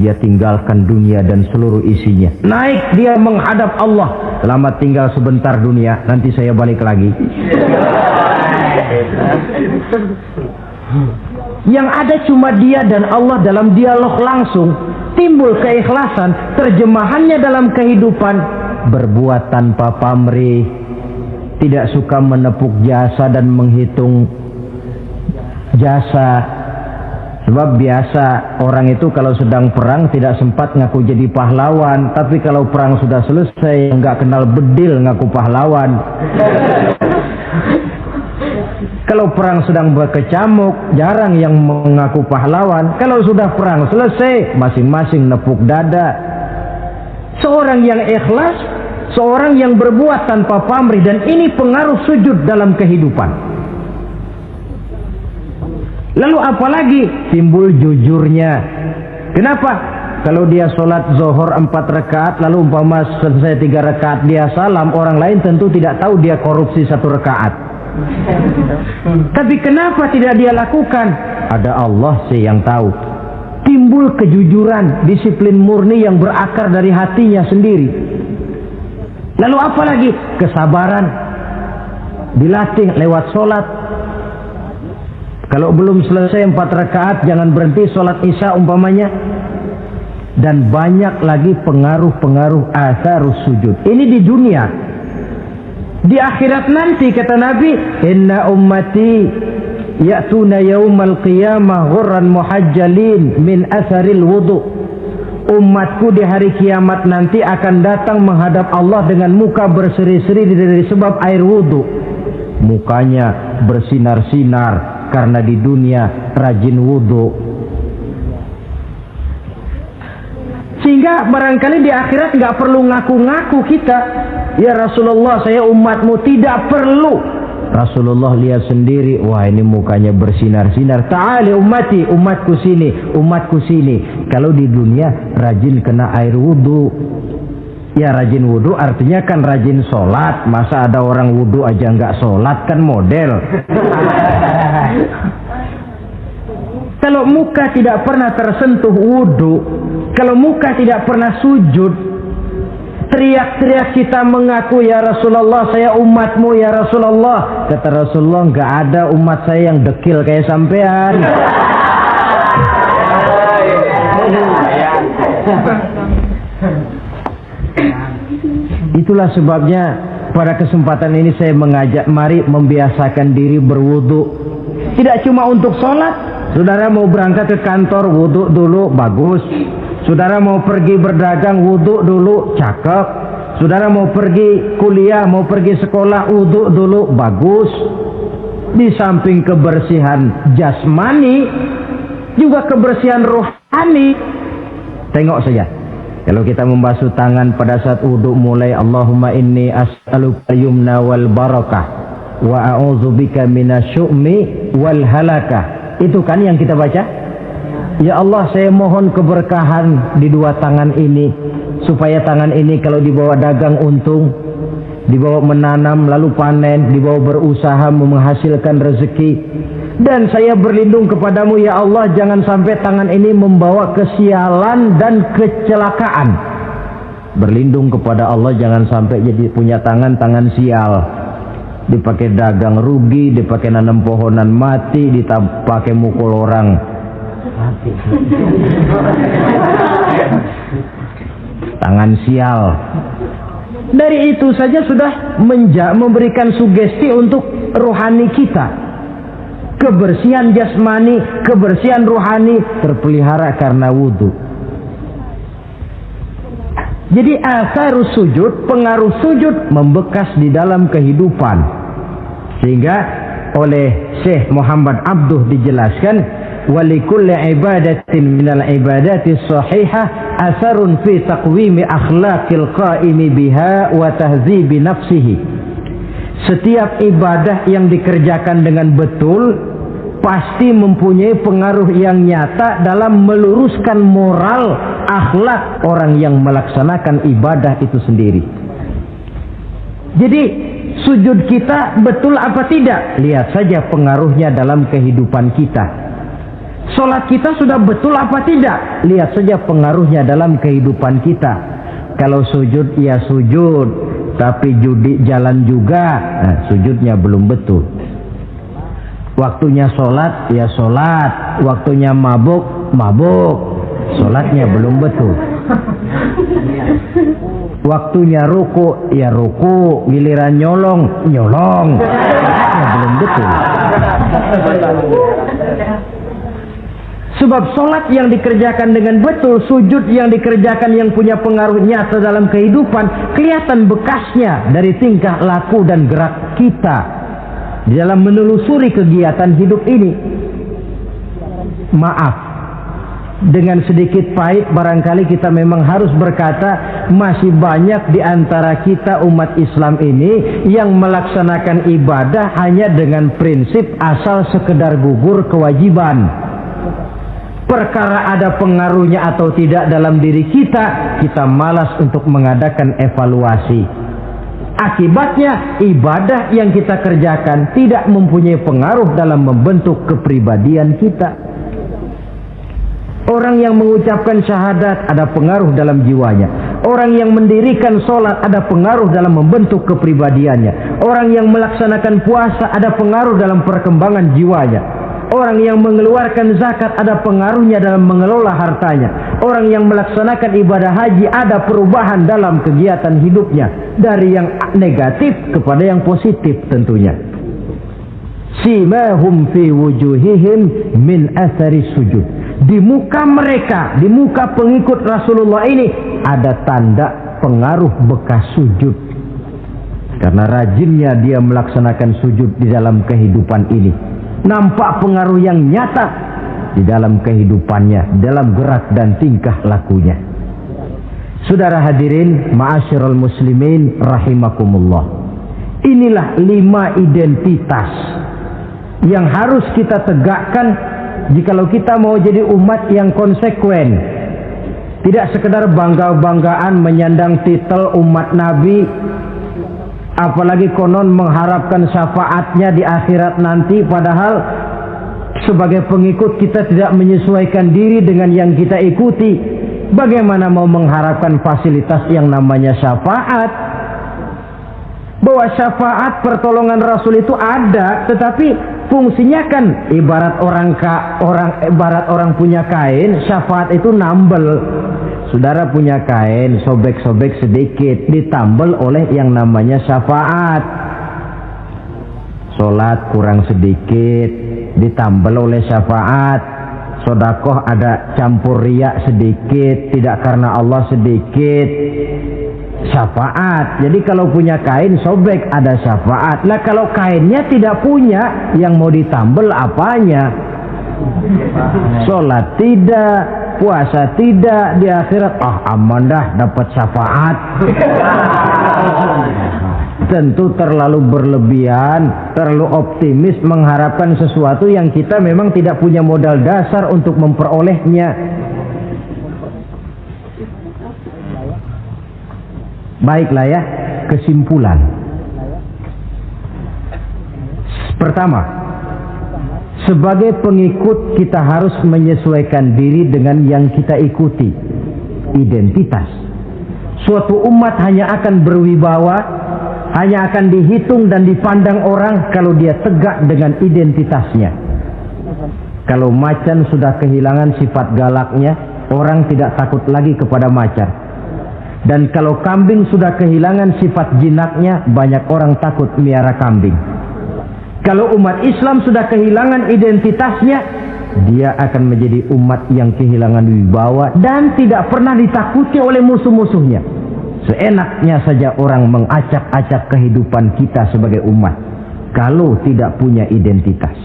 dia tinggalkan dunia dan seluruh isinya. Naik dia menghadap Allah. Selamat tinggal sebentar dunia, nanti saya balik lagi. Yang ada cuma dia dan Allah dalam dialog langsung. Timbul keikhlasan, terjemahannya dalam kehidupan. Berbuat tanpa pamrih, tidak suka menepuk jasa dan menghitung jasa. Sebab biasa orang itu kalau sedang perang tidak sempat ngaku jadi pahlawan, tapi kalau perang sudah selesai nggak kenal bedil ngaku pahlawan. Kalau perang sedang berkecamuk, jarang yang mengaku pahlawan. Kalau sudah perang selesai, masing-masing nepuk dada. Seorang yang ikhlas, seorang yang berbuat tanpa pamrih, dan ini pengaruh sujud dalam kehidupan. Lalu apalagi timbul jujurnya. Kenapa? Kalau dia sholat zuhur 4 rakaat, lalu umpama selesai 3 rakaat dia salam, orang lain tentu tidak tahu dia korupsi 1 rakaat. Tapi kenapa tidak dia lakukan? Ada Allah sih yang tahu. Timbul kejujuran, disiplin murni yang berakar dari hatinya sendiri. Lalu apa lagi? Kesabaran. Dilatih lewat sholat. Kalau belum selesai 4 rakaat, jangan berhenti sholat isya umpamanya. Dan banyak lagi pengaruh-pengaruh asarus sujud. Ini di dunia. Di akhirat nanti kata Nabi, inna ummati ya'tuna yaumal qiyamah ghurran muhajjalin min asaril wudu. Umatku di hari kiamat nanti akan datang menghadap Allah dengan muka berseri-seri dari sebab air wudu. Mukanya bersinar-sinar karena di dunia rajin wudu. Sehingga barangkali di akhirat nggak perlu ngaku-ngaku kita. Ya Rasulullah, saya umatmu, tidak perlu. Rasulullah lihat sendiri, wah ini mukanya bersinar-sinar. Ta'ali ummati, umatku sini, umatku sini. Kalau di dunia rajin kena air wudu. Ya rajin wudu artinya kan rajin sholat. Masa ada orang wudu aja nggak sholat, kan model. Kalau muka tidak pernah tersentuh wudu, kalau muka tidak pernah sujud, teriak-teriak kita mengaku, ya Rasulullah saya umatmu ya Rasulullah. Kata Rasulullah, nggak ada umat saya yang dekil kayak sampean. Itulah sebabnya pada kesempatan ini saya mengajak mari membiasakan diri berwudu. Tidak cuma untuk sholat. Saudara mau berangkat ke kantor, wudu dulu, bagus. Saudara mau pergi berdagang, wudu dulu, cakep. Saudara mau pergi kuliah, mau pergi sekolah, wudu dulu, bagus. Di samping kebersihan jasmani, juga kebersihan rohani. Tengok saja. Kalau kita membasuh tangan pada saat wudu mulai Allahumma inni as'aluka yumna wal barakah wa a'udzubika minasyu'mi wal halakah. Itu kan yang kita baca. Ya Allah, saya mohon keberkahan di dua tangan ini, supaya tangan ini kalau dibawa dagang untung, dibawa menanam lalu panen, dibawa berusaha menghasilkan rezeki. Dan saya berlindung kepadamu ya Allah, jangan sampai tangan ini membawa kesialan dan kecelakaan. Berlindung kepada Allah jangan sampai jadi punya tangan sial. Dipakai dagang rugi, dipakai nanam pohonan mati, dipakai mukul orang mati. Tangan sial. Dari itu saja sudah memberikan sugesti untuk rohani kita. Kebersihan jasmani, kebersihan rohani terpelihara karena wudu. Jadi asarus sujud, pengaruh sujud membekas di dalam kehidupan. Sehingga oleh Syekh Muhammad Abduh dijelaskan, walikulli ibadatin minal ibadati sahihah asarun fi taqwimi akhlaqil qaimi biha wa tahzibi nafsihi. Setiap ibadah yang dikerjakan dengan betul pasti mempunyai pengaruh yang nyata dalam meluruskan moral akhlak orang yang melaksanakan ibadah itu sendiri. Jadi sujud kita betul apa tidak? Lihat saja pengaruhnya dalam kehidupan kita. Sholat kita sudah betul apa tidak? Lihat saja pengaruhnya dalam kehidupan kita. Kalau sujud ya sujud, tapi judi jalan juga, nah, sujudnya belum betul. Waktunya sholat ya sholat, waktunya mabuk, sholatnya belum betul. Waktunya ruku ya ruku, giliran nyolong, sholatnya belum betul. Sebab sholat yang dikerjakan dengan betul, sujud yang dikerjakan yang punya pengaruh nyata dalam kehidupan, kelihatan bekasnya dari tingkah laku dan gerak kita di dalam menelusuri kegiatan hidup ini. Maaf, dengan sedikit pahit barangkali kita memang harus berkata, masih banyak di antara kita umat Islam ini yang melaksanakan ibadah hanya dengan prinsip asal sekedar gugur kewajiban. Perkara ada pengaruhnya atau tidak dalam diri kita, kita malas untuk mengadakan evaluasi. Akibatnya ibadah yang kita kerjakan tidak mempunyai pengaruh dalam membentuk kepribadian kita. Orang yang mengucapkan syahadat ada pengaruh dalam jiwanya. Orang yang mendirikan sholat ada pengaruh dalam membentuk kepribadiannya. Orang yang melaksanakan puasa ada pengaruh dalam perkembangan jiwanya. Orang yang mengeluarkan zakat ada pengaruhnya dalam mengelola hartanya. Orang yang melaksanakan ibadah haji ada perubahan dalam kegiatan hidupnya. Dari yang negatif kepada yang positif tentunya. Simahum fi wujuhihim min athari sujud. Di muka mereka, di muka pengikut Rasulullah ini ada tanda pengaruh bekas sujud. Karena rajinnya dia melaksanakan sujud di dalam kehidupan ini. Nampak pengaruh yang nyata di dalam kehidupannya, dalam gerak dan tingkah lakunya. Saudara hadirin, ma'asyiral muslimin rahimakumullah. Inilah 5 identitas yang harus kita tegakkan jikalau kita mau jadi umat yang konsekuen. Tidak sekedar bangga-banggaan menyandang titel umat Nabi, apalagi konon mengharapkan syafaatnya di akhirat nanti, padahal sebagai pengikut kita tidak menyesuaikan diri dengan yang kita ikuti, bagaimana mau mengharapkan fasilitas yang namanya syafaat? Bahwa syafaat pertolongan Rasul itu ada, tetapi fungsinya kan ibarat orang punya kain, syafaat itu nambel. Saudara punya kain, sobek-sobek sedikit, ditambel oleh yang namanya syafaat. Sholat kurang sedikit, ditambel oleh syafaat. Sodakoh ada campur riak sedikit, tidak karena Allah sedikit, syafaat. Jadi kalau punya kain sobek ada syafaat. Lah kalau kainnya tidak punya, yang mau ditambel apanya? Sholat tidak, puasa tidak, di akhirat aman dah dapat syafaat. Tentu terlalu berlebihan, terlalu optimis mengharapkan sesuatu yang kita memang tidak punya modal dasar untuk memperolehnya. Baiklah ya, kesimpulan. Pertama, sebagai pengikut kita harus menyesuaikan diri dengan yang kita ikuti. Identitas. Suatu umat hanya akan berwibawa, hanya akan dihitung dan dipandang orang kalau dia tegak dengan identitasnya. Kalau macan sudah kehilangan sifat galaknya, orang tidak takut lagi kepada macan. Dan kalau kambing sudah kehilangan sifat jinaknya, banyak orang takut miara kambing. Kalau umat Islam sudah kehilangan identitasnya, dia akan menjadi umat yang kehilangan wibawa dan tidak pernah ditakuti oleh musuh-musuhnya. Seenaknya saja orang mengacak-acak kehidupan kita sebagai umat kalau tidak punya identitas.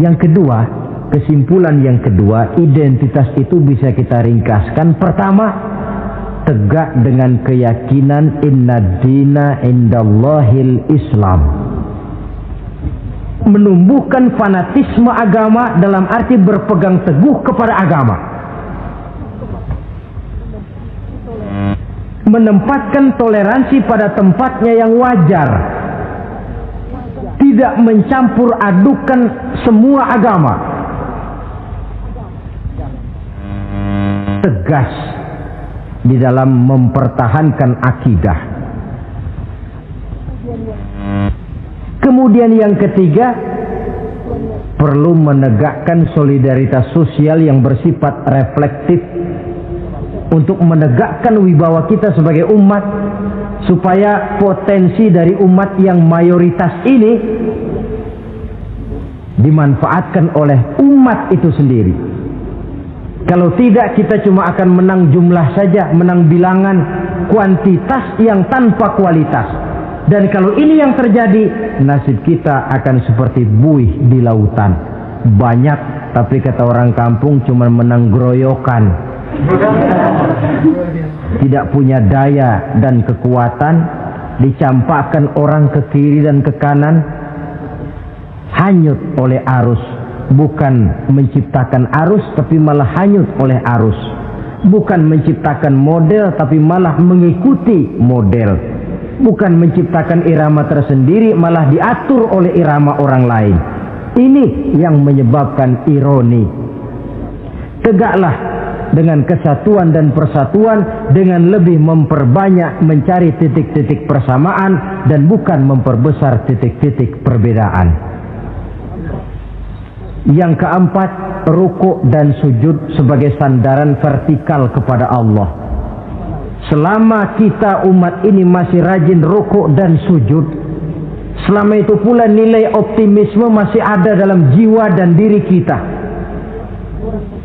Yang kedua, kesimpulan yang kedua, identitas itu bisa kita ringkaskan. Pertama, tegak dengan keyakinan inna dina indallahil Islam. Menumbuhkan fanatisme agama dalam arti berpegang teguh kepada agama. Menempatkan toleransi pada tempatnya yang wajar. Tidak mencampur adukan semua agama. Tegas di dalam mempertahankan akidah. Kemudian yang ketiga, perlu menegakkan solidaritas sosial yang bersifat reflektif untuk menegakkan wibawa kita sebagai umat, supaya potensi dari umat yang mayoritas ini dimanfaatkan oleh umat itu sendiri. Kalau tidak, kita cuma akan menang jumlah saja, menang bilangan, kuantitas yang tanpa kualitas. Dan kalau ini yang terjadi, nasib kita akan seperti buih di lautan. Banyak, tapi kata orang kampung cuma menang groyokan. Tidak punya daya dan kekuatan, dicampakkan orang ke kiri dan ke kanan, hanyut oleh arus. Bukan menciptakan arus, tapi malah hanyut oleh arus. Bukan menciptakan model, tapi malah mengikuti model. Bukan menciptakan irama tersendiri, malah diatur oleh irama orang lain. Ini yang menyebabkan ironi. Tegaklah dengan kesatuan dan persatuan, dengan lebih memperbanyak mencari titik-titik persamaan dan bukan memperbesar titik-titik perbedaan. Yang keempat, rukuk dan sujud sebagai sandaran vertikal kepada Allah. Selama kita umat ini masih rajin rukuk dan sujud, selama itu pula nilai optimisme masih ada dalam jiwa dan diri kita.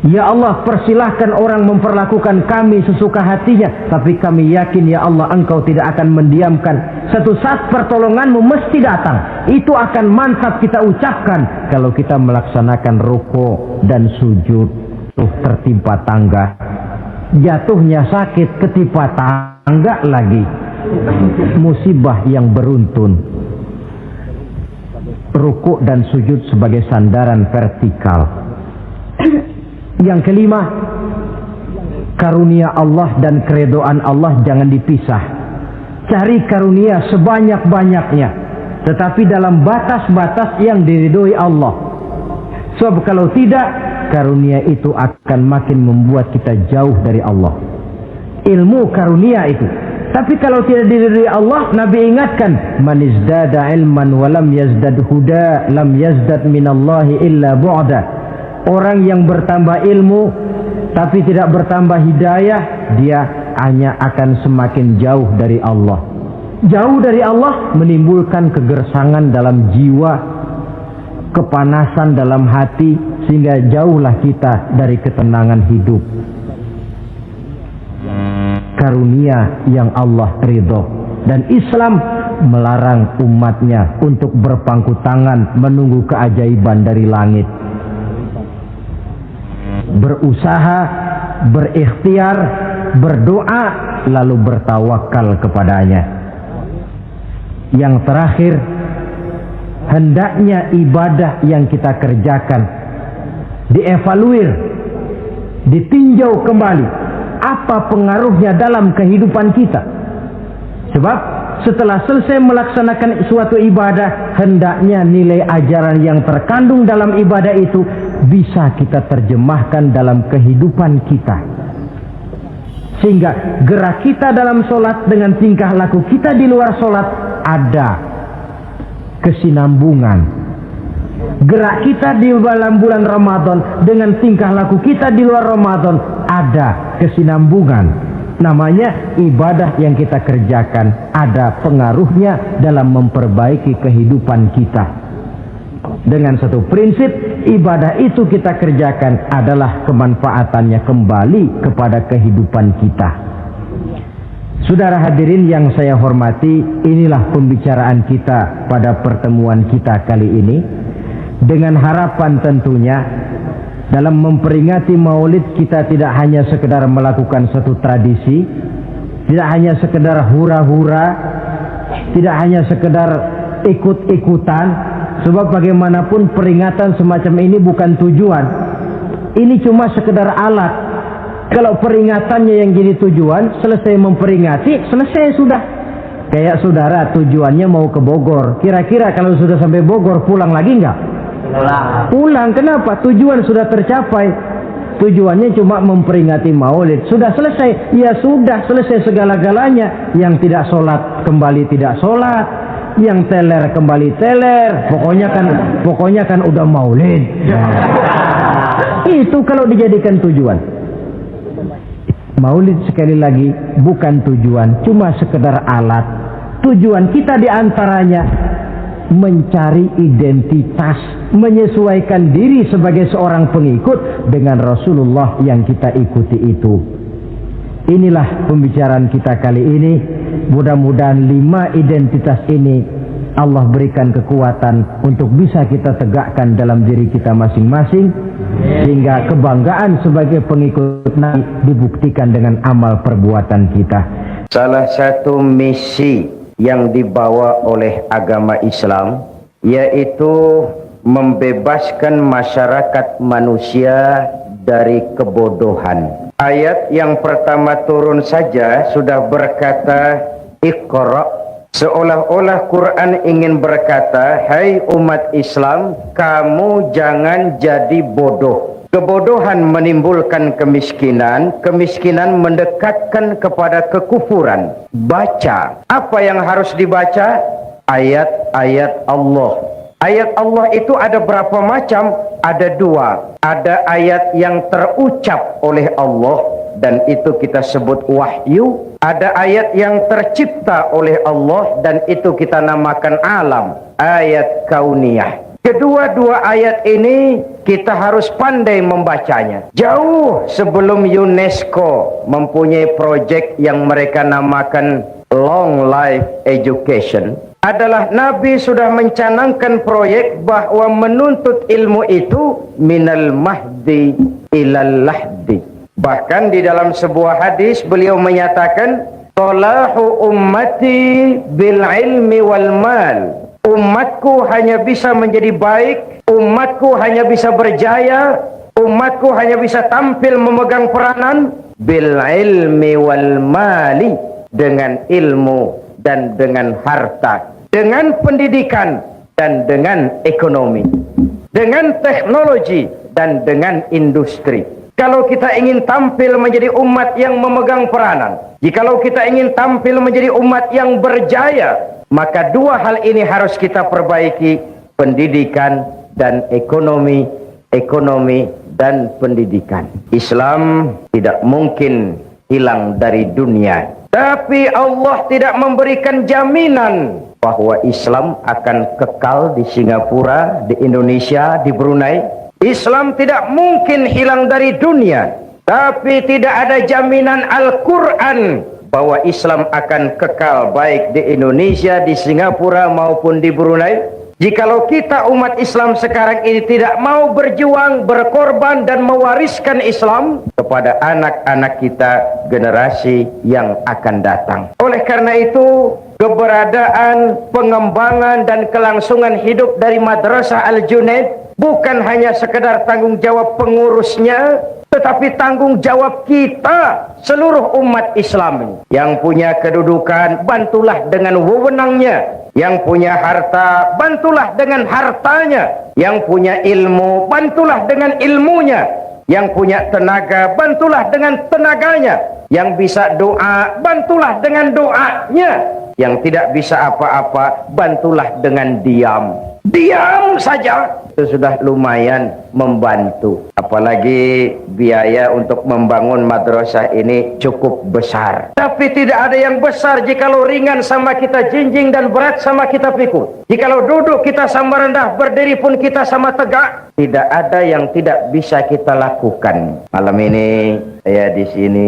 Ya Allah, persilahkan orang memperlakukan kami sesuka hatinya, tapi kami yakin ya Allah, Engkau tidak akan mendiamkan. Satu saat pertolonganmu mesti datang. Itu akan mantap kita ucapkan kalau kita melaksanakan rukuk dan sujud. Tertimpa tangga, jatuhnya sakit, ketimpa tangga lagi, musibah yang beruntun. Rukuk dan sujud sebagai sandaran vertikal. Yang kelima, karunia Allah dan keredoan Allah jangan dipisah. Cari karunia sebanyak-banyaknya. tetapi dalam batas-batas yang diridhoi Allah. Sebab kalau tidak, karunia itu akan makin membuat kita jauh dari Allah. Ilmu karunia itu. Tapi kalau tidak diridhoi Allah, Nabi ingatkan, man izdada ilman wa lam yazdad huda lam yazdad minallahi illa bu'da. Orang yang bertambah ilmu tapi tidak bertambah hidayah, dia hanya akan semakin jauh dari Allah. Jauh dari Allah menimbulkan kegersangan dalam jiwa, kepanasan dalam hati, sehingga jauhlah kita dari ketenangan hidup. Karunia yang Allah ridho, dan Islam melarang umatnya untuk berpangku tangan menunggu keajaiban dari langit. Berusaha, berikhtiar, berdoa, lalu bertawakal kepadanya. Yang terakhir, hendaknya ibadah yang kita kerjakan dievaluir, ditinjau kembali apa pengaruhnya dalam kehidupan kita. Sebab setelah selesai melaksanakan suatu ibadah, hendaknya nilai ajaran yang terkandung dalam ibadah itu bisa kita terjemahkan dalam kehidupan kita, sehingga gerak kita dalam sholat dengan tingkah laku kita di luar sholat ada kesinambungan. Gerak kita di dalam bulan Ramadan dengan tingkah laku kita di luar Ramadan ada kesinambungan. Namanya ibadah yang kita kerjakan ada pengaruhnya dalam memperbaiki kehidupan kita. Dengan satu prinsip, ibadah itu kita kerjakan adalah kemanfaatannya kembali kepada kehidupan kita. Saudara hadirin yang saya hormati, inilah pembicaraan kita pada pertemuan kita kali ini, dengan harapan tentunya dalam memperingati Maulid kita tidak hanya sekedar melakukan satu tradisi, tidak hanya sekedar hura-hura, tidak hanya sekedar ikut-ikutan, sebab bagaimanapun peringatan semacam ini bukan tujuan. Ini cuma sekedar alat. Kalau peringatannya yang jadi tujuan, selesai memperingati, selesai sudah. Kayak saudara tujuannya mau ke Bogor, kira-kira kalau sudah sampai Bogor pulang lagi enggak? Pulang. Kenapa? Tujuan sudah tercapai. Tujuannya cuma memperingati Maulid. Sudah selesai. Ya sudah selesai segala-galanya. Yang tidak sholat kembali tidak sholat, yang teler kembali teler. Pokoknya kan udah Maulid. Itu kalau dijadikan tujuan. Maulid sekali lagi bukan tujuan, cuma sekedar alat. Tujuan kita diantaranya mencari identitas, menyesuaikan diri sebagai seorang pengikut dengan Rasulullah yang kita ikuti itu. Inilah pembicaraan kita kali ini. Mudah-mudahan 5 identitas ini Allah berikan kekuatan untuk bisa kita tegakkan dalam diri kita masing-masing, sehingga kebanggaan sebagai pengikut Nabi dibuktikan dengan amal perbuatan kita. Salah satu misi yang dibawa oleh agama Islam yaitu membebaskan masyarakat manusia dari kebodohan. Ayat yang pertama turun saja sudah berkata Iqra. Seolah-olah Quran ingin berkata, hai umat Islam, kamu jangan jadi bodoh. Kebodohan menimbulkan kemiskinan, kemiskinan mendekatkan kepada kekufuran. Baca. Apa yang harus dibaca? Ayat-ayat Allah. Ayat Allah itu ada berapa macam? Ada 2. Ada ayat yang terucap oleh Allah, dan itu kita sebut wahyu. Ada ayat yang tercipta oleh Allah, dan itu kita namakan alam, ayat kauniyah. Kedua-dua ayat ini kita harus pandai membacanya. Jauh sebelum UNESCO mempunyai proyek yang mereka namakan Long Life Education, adalah Nabi sudah mencanangkan proyek bahwa menuntut ilmu itu minal mahdi ilal lahdi. Bahkan di dalam sebuah hadis beliau menyatakan, "Salahu ummati bil ilmi wal mal." Umatku hanya bisa menjadi baik, umatku hanya bisa berjaya, umatku hanya bisa tampil memegang peranan bil ilmi wal mali, dengan ilmu dan dengan harta. dengan pendidikan dan dengan ekonomi, dengan teknologi dan dengan industri. Kalau kita ingin tampil menjadi umat yang memegang peranan, jikalau kita ingin tampil menjadi umat yang berjaya, maka dua hal ini harus kita perbaiki: pendidikan dan ekonomi, ekonomi dan pendidikan. Islam tidak mungkin hilang dari dunia, tapi Allah tidak memberikan jaminan bahwa Islam akan kekal di Singapura, di Indonesia, di Brunei. Islam tidak mungkin hilang dari dunia, tapi tidak ada jaminan Al-Quran bahwa Islam akan kekal baik di Indonesia, di Singapura maupun di Brunei. Jikalau kita umat Islam sekarang ini tidak mau berjuang, berkorban dan mewariskan Islam kepada anak-anak kita, generasi yang akan datang. Oleh karena itu, keberadaan, pengembangan dan kelangsungan hidup dari Madrasah Al-Junaid bukan hanya sekedar tanggung jawab pengurusnya, tetapi tanggung jawab kita, seluruh umat Islam ini. Yang punya kedudukan, bantulah dengan wewenangnya. Yang punya harta, bantulah dengan hartanya. Yang punya ilmu, bantulah dengan ilmunya. Yang punya tenaga, bantulah dengan tenaganya. Yang bisa doa, bantulah dengan doanya. Yang tidak bisa apa-apa, bantulah dengan diam. Diam saja, itu sudah lumayan membantu. Apalagi biaya untuk membangun madrasah ini cukup besar. Tapi tidak ada yang besar jikalau ringan sama kita jinjing dan berat sama kita pikul. Jikalau duduk kita sama rendah, berdiri pun kita sama tegak. Tidak ada yang tidak bisa kita lakukan. Malam ini saya di sini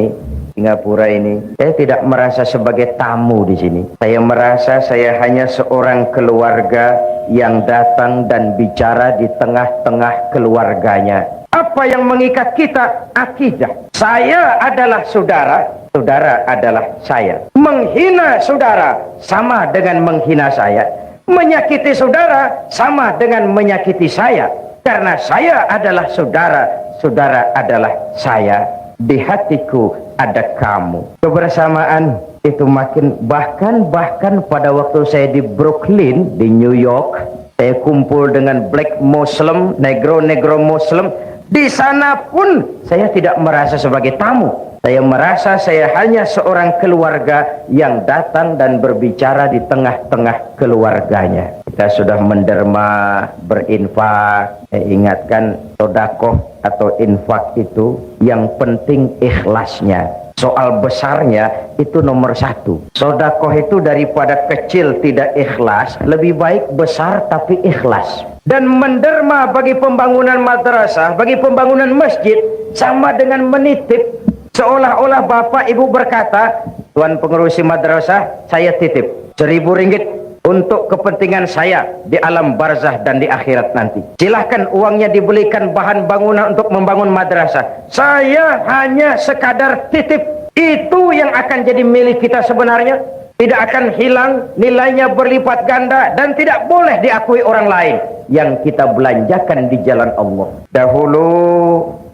Singapura ini, saya tidak merasa sebagai tamu di sini. Saya merasa saya hanya seorang keluarga yang datang dan bicara di tengah-tengah keluarganya. Apa yang mengikat kita? Akidah. Saya adalah saudara, saudara adalah saya. Menghina saudara sama dengan menghina saya. Menyakiti saudara sama dengan menyakiti saya. Karena saya adalah saudara, saudara adalah saya. Di hatiku ada kamu. Kebersamaan itu makin, bahkan pada waktu saya di Brooklyn di New York, saya kumpul dengan black Muslim, negro Muslim. Di sana pun saya tidak merasa sebagai tamu. Saya merasa saya hanya seorang keluarga yang datang dan berbicara di tengah-tengah keluarganya. Kita sudah menderma, berinfak. Saya ingatkan, sedekah atau infak itu yang penting ikhlasnya. Soal besarnya itu nomor satu. Sedekah itu daripada kecil tidak ikhlas, lebih baik besar tapi ikhlas. Dan menderma bagi pembangunan madrasah, bagi pembangunan masjid, sama dengan menitip. Seolah-olah bapak ibu berkata, tuan pengurusi madrasah, saya titip 1.000 ringgit untuk kepentingan saya di alam barzah dan di akhirat nanti. Silahkan uangnya dibelikan bahan bangunan untuk membangun madrasah. Saya hanya sekadar titip. Itu yang akan jadi milik kita sebenarnya. Tidak akan hilang, nilainya berlipat ganda dan tidak boleh diakui orang lain. Yang kita belanjakan di jalan Allah. Dahulu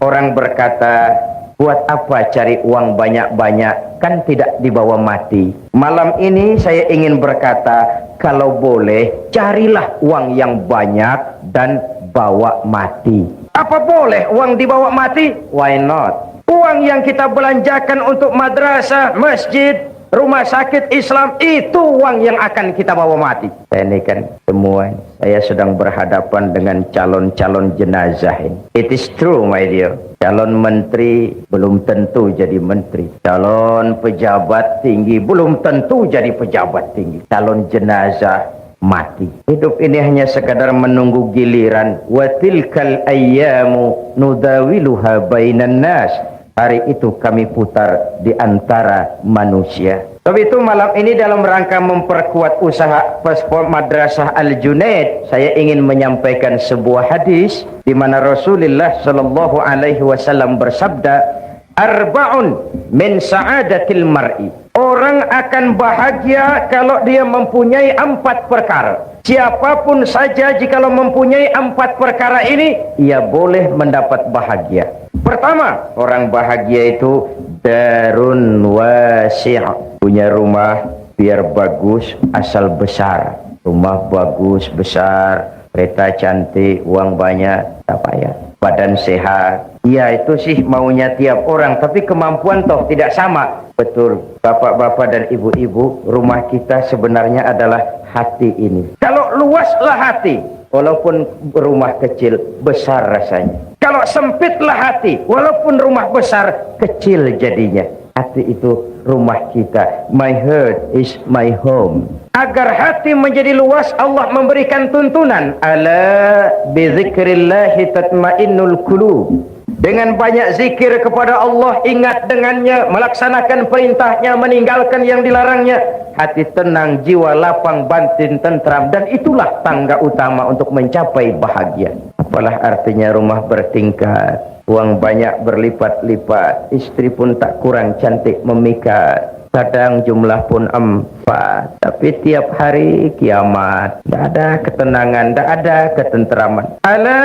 orang berkata, buat apa cari uang banyak-banyak, kan tidak dibawa mati. Malam ini saya ingin berkata, kalau boleh carilah uang yang banyak dan bawa mati. Apa boleh uang dibawa mati? Why not? Uang yang kita belanjakan untuk madrasah, masjid, rumah sakit Islam, itu uang yang akan kita bawa mati. Saya ini kan semua, saya sedang berhadapan dengan calon-calon jenazah ini. It is true, my dear. Calon menteri belum tentu jadi menteri. Calon pejabat tinggi belum tentu jadi pejabat tinggi. Calon jenazah mati. Hidup ini hanya sekadar menunggu giliran. Wa tilkal ayyamu nudawiluha bainan nas. Hari itu kami putar di antara manusia. Sebab itu malam ini dalam rangka memperkuat usaha paspor Madrasah Al-Junaid, saya ingin menyampaikan sebuah hadis di mana Rasulullah sallallahu alaihi wasallam bersabda, arba'un min sa'adatil mar'i. Orang akan bahagia kalau dia mempunyai 4 perkara. Siapapun saja jikalau mempunyai 4 perkara ini, ia boleh mendapat bahagia. Pertama, orang bahagia itu darun wasi', punya rumah biar bagus asal besar. Rumah bagus, besar, kereta cantik, uang banyak, tak payah. Badan sehat. Ya itu sih maunya tiap orang, tapi kemampuan toh tidak sama. Betul, bapak-bapak dan ibu-ibu, rumah kita sebenarnya adalah hati ini. Kalau luaslah hati, walaupun rumah kecil, besar rasanya. Kalau sempitlah hati, walaupun rumah besar, kecil jadinya. Hati itu rumah kita. My heart is my home. Agar hati menjadi luas, Allah memberikan tuntunan. Ala bizikrillahi tatmainnul qulub. Dengan banyak zikir kepada Allah, ingat dengannya, melaksanakan perintahnya, meninggalkan yang dilarangnya, hati tenang, jiwa lapang, batin tentram. Dan itulah tangga utama untuk mencapai bahagia. Apalah artinya rumah bertingkat, uang banyak berlipat-lipat, istri pun tak kurang cantik memikat, kadang jumlah pun 4, tapi tiap hari kiamat. Tak ada ketenangan, tak ada ketenteraman. Ala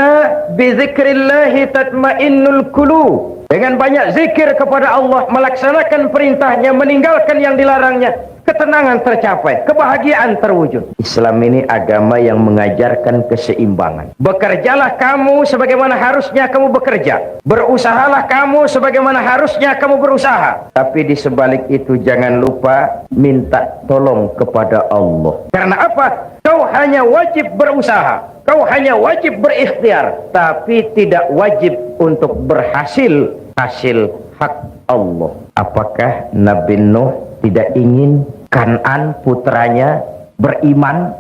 bizikrillahi tatmainnul qulub. Dengan banyak zikir kepada Allah, melaksanakan perintahnya, meninggalkan yang dilarangnya, ketenangan tercapai, kebahagiaan terwujud. Islam ini agama yang mengajarkan keseimbangan. Bekerjalah kamu sebagaimana harusnya kamu bekerja. Berusahalah kamu sebagaimana harusnya kamu berusaha. Tapi di sebalik itu jangan lupa minta tolong kepada Allah. Karena apa? Kau hanya wajib berusaha. Kau hanya wajib berikhtiar, tapi tidak wajib untuk berhasil hasil hak Allah. Apakah Nabi Nuh tidak ingin Kan'an putranya beriman?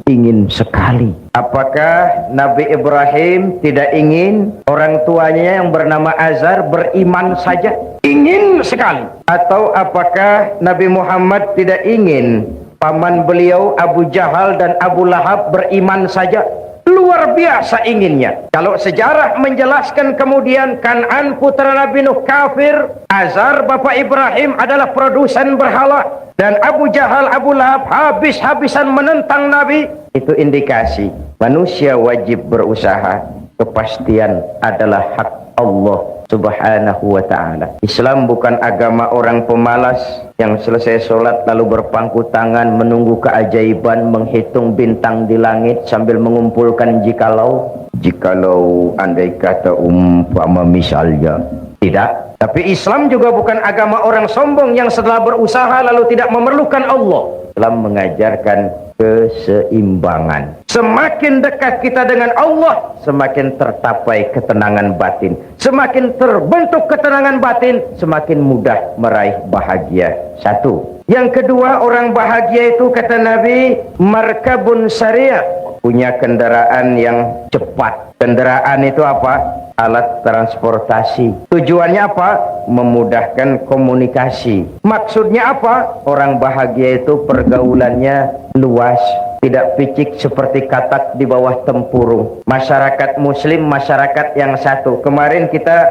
Ingin sekali. Apakah Nabi Ibrahim tidak ingin orang tuanya yang bernama Azar beriman saja? Ingin sekali. Atau apakah Nabi Muhammad tidak ingin paman beliau Abu Jahal dan Abu Lahab beriman saja? Luar biasa inginnya. Kalau sejarah menjelaskan kemudian Kan'an putra Nabi Nuh kafir, Azar bapak Ibrahim adalah produsen berhala, dan Abu Jahal, Abu Lahab habis-habisan menentang Nabi, itu indikasi manusia wajib berusaha. Kepastian adalah hak Allah Subhanahu wa ta'ala. Islam bukan agama orang pemalas yang selesai sholat lalu berpangku tangan menunggu keajaiban, menghitung bintang di langit sambil mengumpulkan jikalau andai kata umpama misalnya. Tidak. Tapi Islam juga bukan agama orang sombong yang setelah berusaha lalu tidak memerlukan Allah. Islam mengajarkan keseimbangan. Semakin dekat kita dengan Allah, semakin tercapai ketenangan batin. Semakin terbentuk ketenangan batin, semakin mudah meraih bahagia. Satu. Yang kedua, orang bahagia itu kata Nabi, markabun syariah, punya kendaraan yang cepat. Kendaraan itu apa? Alat transportasi. Tujuannya apa? Memudahkan komunikasi. Maksudnya apa? Orang bahagia itu pergaulannya luas, tidak picik seperti katak di bawah tempurung. Masyarakat muslim, masyarakat yang satu. Kemarin kita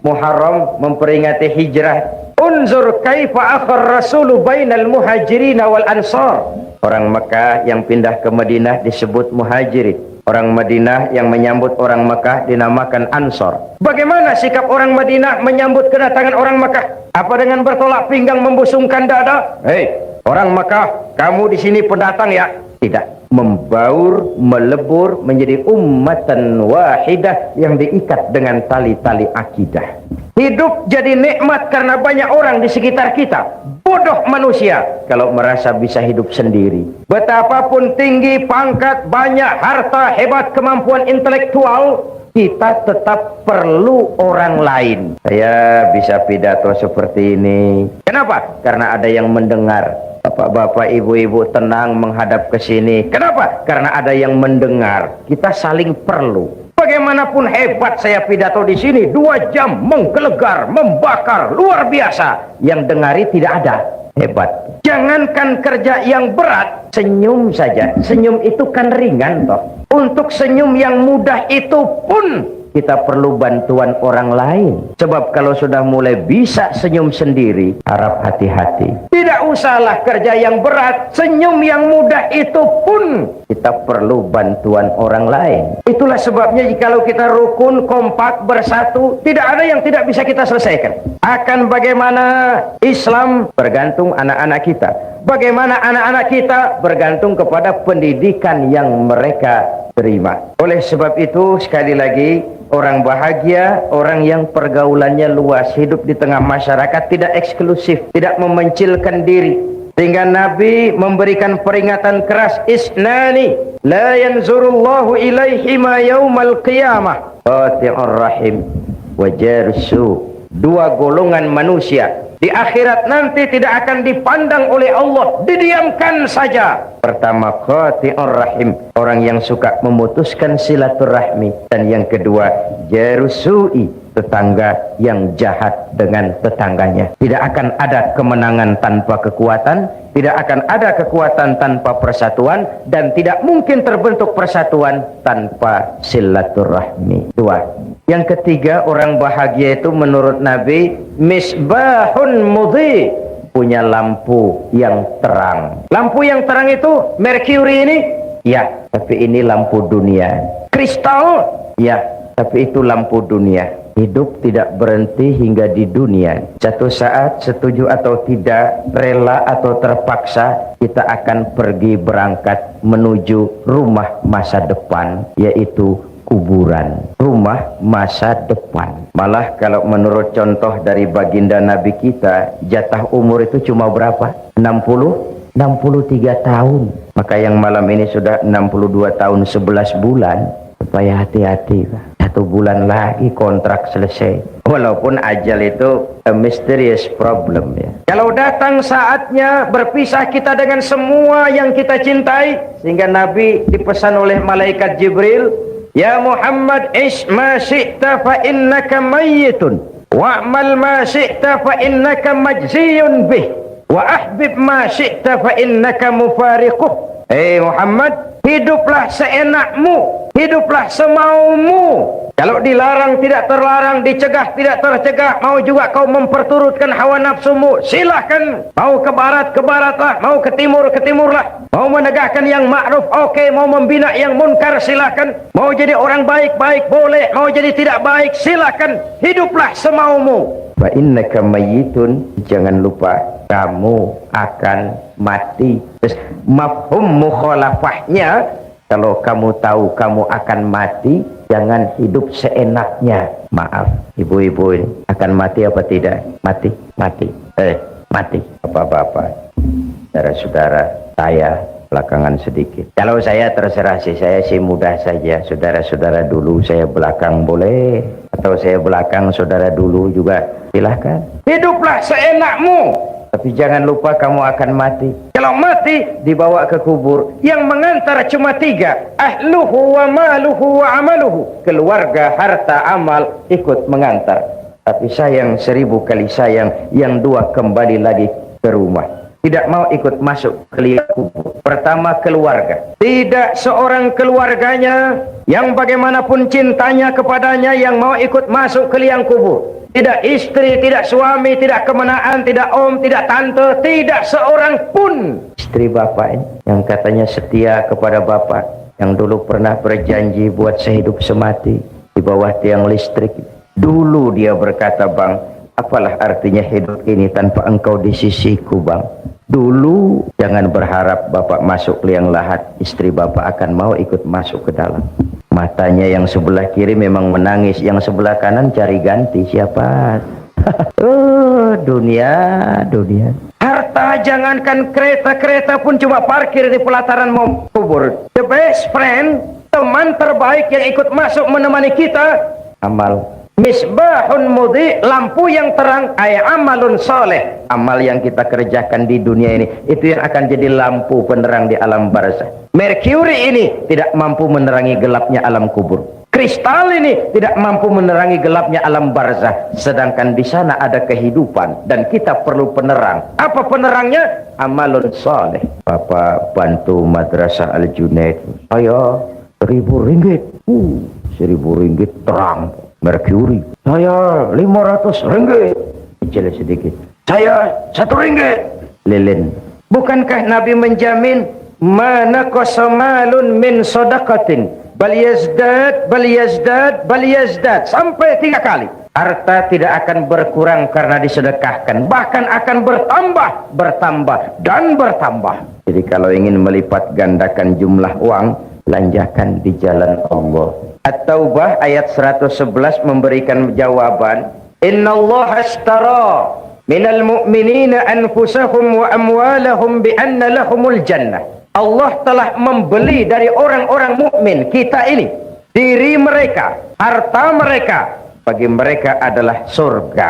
Muharram memperingati hijrah. Unzur kaifa akhar rasulu bainal muhajirin wal ansar. Orang Mekah yang pindah ke Madinah disebut muhajirin. Orang Madinah yang menyambut orang Mekah dinamakan Ansor. Bagaimana sikap orang Madinah menyambut kedatangan orang Mekah? Apa dengan bertolak pinggang membusungkan dada? Hei, orang Mekah, kamu di sini pendatang ya? Tidak. Membaur, melebur menjadi ummatan wahidah yang diikat dengan tali-tali akidah. Hidup jadi nikmat karena banyak orang di sekitar kita. Bodoh manusia kalau merasa bisa hidup sendiri. Betapapun tinggi pangkat, banyak harta, hebat kemampuan intelektual, kita tetap perlu orang lain. Saya bisa pidato seperti ini. Kenapa? Karena ada yang mendengar. Bapak-bapak, ibu-ibu tenang menghadap ke sini. Kenapa? Karena ada yang mendengar. Kita saling perlu. Bagaimanapun hebat saya pidato di sini, 2 jam menggelegar, membakar, luar biasa. Yang dengari tidak ada. Hebat. Jangankan kerja yang berat, senyum saja. Senyum itu kan ringan toh. Untuk senyum yang mudah itu pun kita perlu bantuan orang lain. Sebab kalau sudah mulai bisa senyum sendiri, harap hati-hati. Tidak usahlah kerja yang berat, senyum yang mudah itu pun Kita perlu bantuan orang lain. Itulah sebabnya jikalau kita rukun, kompak, bersatu, tidak ada yang tidak bisa kita selesaikan. Akan bagaimana Islam bergantung anak-anak kita. Bagaimana anak-anak kita bergantung kepada pendidikan yang mereka terima. Oleh sebab itu, sekali lagi, orang bahagia, orang yang pergaulannya luas, hidup di tengah masyarakat, tidak eksklusif, tidak memencilkan diri. Sehingga Nabi memberikan peringatan keras, isnani la yanzurullahu ilaihima yaumal qiyamah qati'ur rahim wa jarsu. Dua golongan manusia di akhirat nanti tidak akan dipandang oleh Allah, didiamkan saja. Pertama, qati'ur rahim, orang yang suka memutuskan silaturahmi. Dan yang kedua, jarusui, tetangga yang jahat dengan tetangganya. Tidak akan ada kemenangan tanpa kekuatan, tidak akan ada kekuatan tanpa persatuan, dan tidak mungkin terbentuk persatuan tanpa silaturahmi. Dua. Yang ketiga, orang bahagia itu menurut Nabi misbahun mudhi, punya lampu yang terang. Lampu yang terang itu merkuri ini, ya, tapi ini lampu dunia. Kristal, ya, tapi itu lampu dunia. Hidup tidak berhenti hingga di dunia. Satu saat, setuju atau tidak, rela atau terpaksa, kita akan pergi berangkat menuju rumah masa depan, yaitu kuburan. Rumah masa depan. Malah kalau menurut contoh dari baginda Nabi kita, jatah umur itu cuma berapa? 63 tahun. Maka yang malam ini sudah 62 tahun 11 bulan. Supaya hati-hati, Pak. 1 bulan lagi kontrak selesai. Walaupun ajal itu a mysterious problem, ya. Kalau datang saatnya berpisah kita dengan semua yang kita cintai, sehingga Nabi dipesan oleh malaikat Jibril, ya Muhammad, ish ma syi'ta fa innaka mayyitun, wa'mal ma syi'ta fa innaka majziyun bih, wa ahbib ma syi'ta fa innaka mufariquh. Muhammad, hiduplah seenakmu, hiduplah semaumu. Kalau dilarang tidak terlarang, dicegah tidak tercegah, mau juga kau memperturutkan hawa nafsumu, silahkan. Mau ke barat, ke baratlah, mau ke timurlah. Mau menegakkan yang ma'ruf, oke. Mau membina yang munkar, silahkan. Mau jadi orang baik-baik, boleh. Mau jadi tidak baik, silahkan. Hiduplah semaumu. Wa innaka mayyitun, jangan lupa kamu akan mati. Terus mafhum mukhalafahnya, kalau kamu tahu kamu akan mati, jangan hidup seenaknya. Maaf, ibu-ibu ini akan mati apa tidak? Mati. Mati. Bapak-bapak, saudara-saudara, saya belakangan sedikit. Kalau saya terserah sih, saya sih mudah saja. Saudara-saudara dulu, saya belakang boleh. Atau saya belakang, saudara dulu juga, silahkan. Hiduplah seenakmu. Tapi jangan lupa kamu akan mati. Kalau mati, dibawa ke kubur. Yang mengantar cuma 3. Ahluhu wa maluhu wa amaluhu. Keluarga, harta, amal ikut mengantar. Tapi sayang, 1000 kali sayang, yang 2 kembali lagi ke rumah. Tidak mau ikut masuk ke liang kubur. Pertama, keluarga. Tidak seorang keluarganya yang bagaimanapun cintanya kepadanya yang mau ikut masuk ke liang kubur. Tidak istri, tidak suami, tidak kemenaan, tidak om, tidak tante, tidak seorang pun. Istri bapak ini yang katanya setia kepada bapak, yang dulu pernah berjanji buat sehidup semati di bawah tiang listrik. Dulu dia berkata, bang, apalah artinya hidup ini tanpa engkau di sisiku, bang. Dulu jangan berharap bapak masuk liang lahat, istri bapak akan mau ikut masuk ke dalam. Matanya yang sebelah kiri memang menangis, yang sebelah kanan cari ganti. Siapa? Dunia. Harta, jangankan kereta pun cuma parkir di pelataran kubur. The best friend, teman terbaik yang ikut masuk menemani kita, amal. Misbahun mudhi, lampu yang terang, ay amalun soleh. Amal yang kita kerjakan di dunia ini, itu yang akan jadi lampu penerang di alam barzah. Merkuri ini tidak mampu menerangi gelapnya alam kubur. Kristal ini tidak mampu menerangi gelapnya alam barzah. Sedangkan di sana ada kehidupan dan kita perlu penerang. Apa penerangnya? Amalun soleh. Bapak bantu madrasah Al-Junaid. Ayo, 1000 ringgit. 1000 ringgit terang. Merkuri. Saya 500 ringgit. Kecil sedikit. Saya 1 ringgit. Lilin. Bukankah Nabi menjamin ma naqasa malun min shadaqatin bal yazdad bal yazdad bal yazdad, sampai 3 kali. Harta tidak akan berkurang karena disedekahkan, bahkan akan bertambah, bertambah dan bertambah. Jadi kalau ingin melipat gandakan jumlah uang, belanjakan di jalan Allah. At-Taubah ayat 111 memberikan jawaban, innallaha ashtara minal mu'minina anfusahum wa amwalahum bi anna lahumul jannah. Allah telah membeli dari orang-orang mukmin kita ini, diri mereka, harta mereka, bagi mereka adalah surga.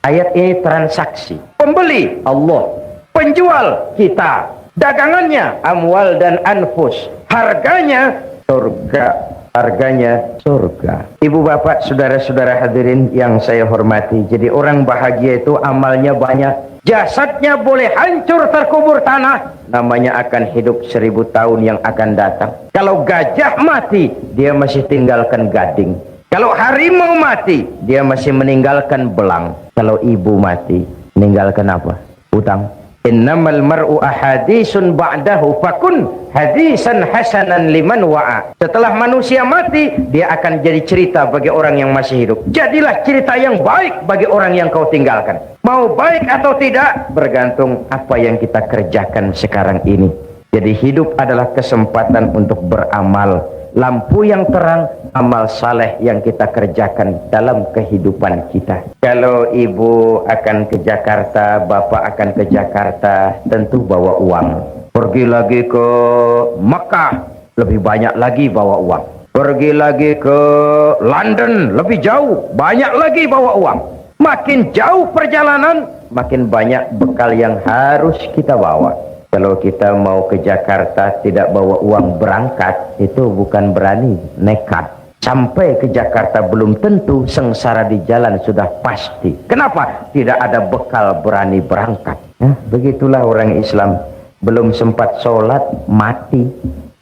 Ayat ini transaksi. Pembeli Allah, penjual kita, dagangannya amwal dan anfus, harganya surga. Harganya surga. Ibu bapak, saudara-saudara hadirin yang saya hormati, jadi orang bahagia itu amalnya banyak, jasadnya boleh hancur terkubur tanah, namanya akan hidup 1000 tahun yang akan datang. Kalau gajah mati, dia masih tinggalkan gading. Kalau harimau mati, dia masih meninggalkan belang. Kalau ibu mati, meninggalkan apa? Hutang. Innamal mar'u ahadisun ba'dahu fakun hadisan hasanan liman wa'a. Setelah manusia mati, dia akan jadi cerita bagi orang yang masih hidup. Jadilah cerita yang baik bagi orang yang kau tinggalkan. Mau baik atau tidak, bergantung apa yang kita kerjakan sekarang ini. Jadi hidup adalah kesempatan untuk beramal. Lampu yang terang, amal saleh yang kita kerjakan dalam kehidupan kita. Kalau ibu akan ke Jakarta, bapak akan ke Jakarta, tentu bawa uang. Pergi lagi ke Makkah, lebih banyak lagi bawa uang. Pergi lagi ke London, lebih jauh, banyak lagi bawa uang. Makin jauh perjalanan, makin banyak bekal yang harus kita bawa. Kalau kita mau ke Jakarta tidak bawa uang berangkat, itu bukan berani, nekat. Sampai ke Jakarta belum tentu, sengsara di jalan sudah pasti. Kenapa? Tidak ada bekal berani berangkat. Begitulah orang Islam. Belum sempat sholat, mati,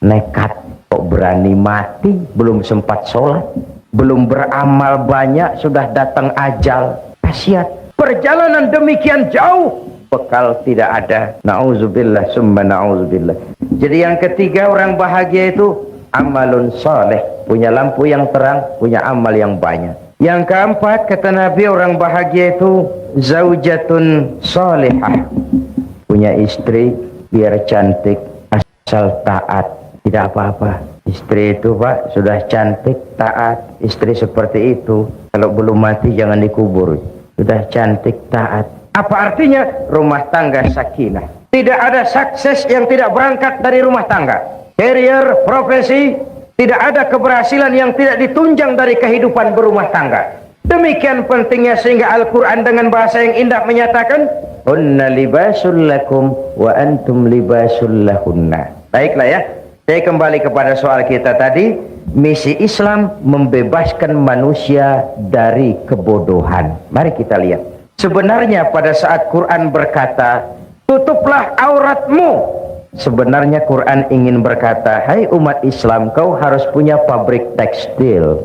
nekat. Kok berani mati, belum sempat sholat. Belum beramal banyak, sudah datang ajal. Kasihan. Perjalanan demikian jauh, bekal tidak ada. Na'udzubillah summa na'udzubillah. Jadi yang ketiga, orang bahagia itu amalun soleh, punya lampu yang terang, punya amal yang banyak. Yang keempat, kata Nabi, orang bahagia itu zaujatun solehah, punya istri biar cantik, asal taat, tidak apa-apa. Istri itu pak sudah cantik, taat, istri seperti itu kalau belum mati jangan dikubur. Sudah cantik, taat. Apa artinya? Rumah tangga sakinah. Tidak ada sukses yang tidak berangkat dari rumah tangga. Career, profesi, tidak ada keberhasilan yang tidak ditunjang dari kehidupan berumah tangga. Demikian pentingnya sehingga Al-Quran dengan bahasa yang indah menyatakan, hunna libasul lakum wa antum libasul lahunna. Baiklah ya, saya kembali kepada soal kita tadi. Misi Islam membebaskan manusia dari kebodohan. Mari kita lihat. Sebenarnya pada saat Quran berkata, tutuplah auratmu, sebenarnya Quran ingin berkata, hai umat Islam, kau harus punya pabrik tekstil.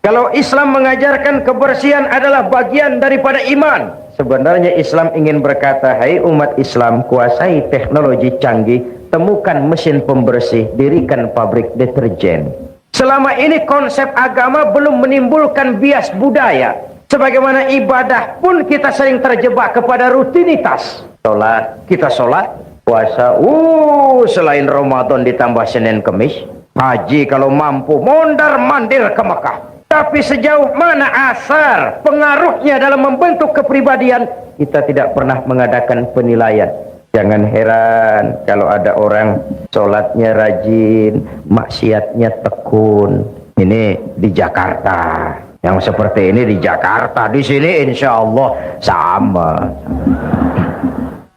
Kalau Islam mengajarkan kebersihan adalah bagian daripada iman, sebenarnya Islam ingin berkata, hai umat Islam, kuasai teknologi canggih, temukan mesin pembersih, dirikan pabrik deterjen. Selama ini konsep agama belum menimbulkan bias budaya. Sebagaimana ibadah pun kita sering terjebak kepada rutinitas. Sholat, kita sholat, puasa, selain Ramadan ditambah Senin Kemis. Haji kalau mampu, mondar-mandir ke Mekah. Tapi sejauh mana asar pengaruhnya dalam membentuk kepribadian, kita tidak pernah mengadakan penilaian. Jangan heran kalau ada orang sholatnya rajin, maksiatnya tekun. Ini di Jakarta. Yang seperti ini di Jakarta. Di sini insya Allah sama.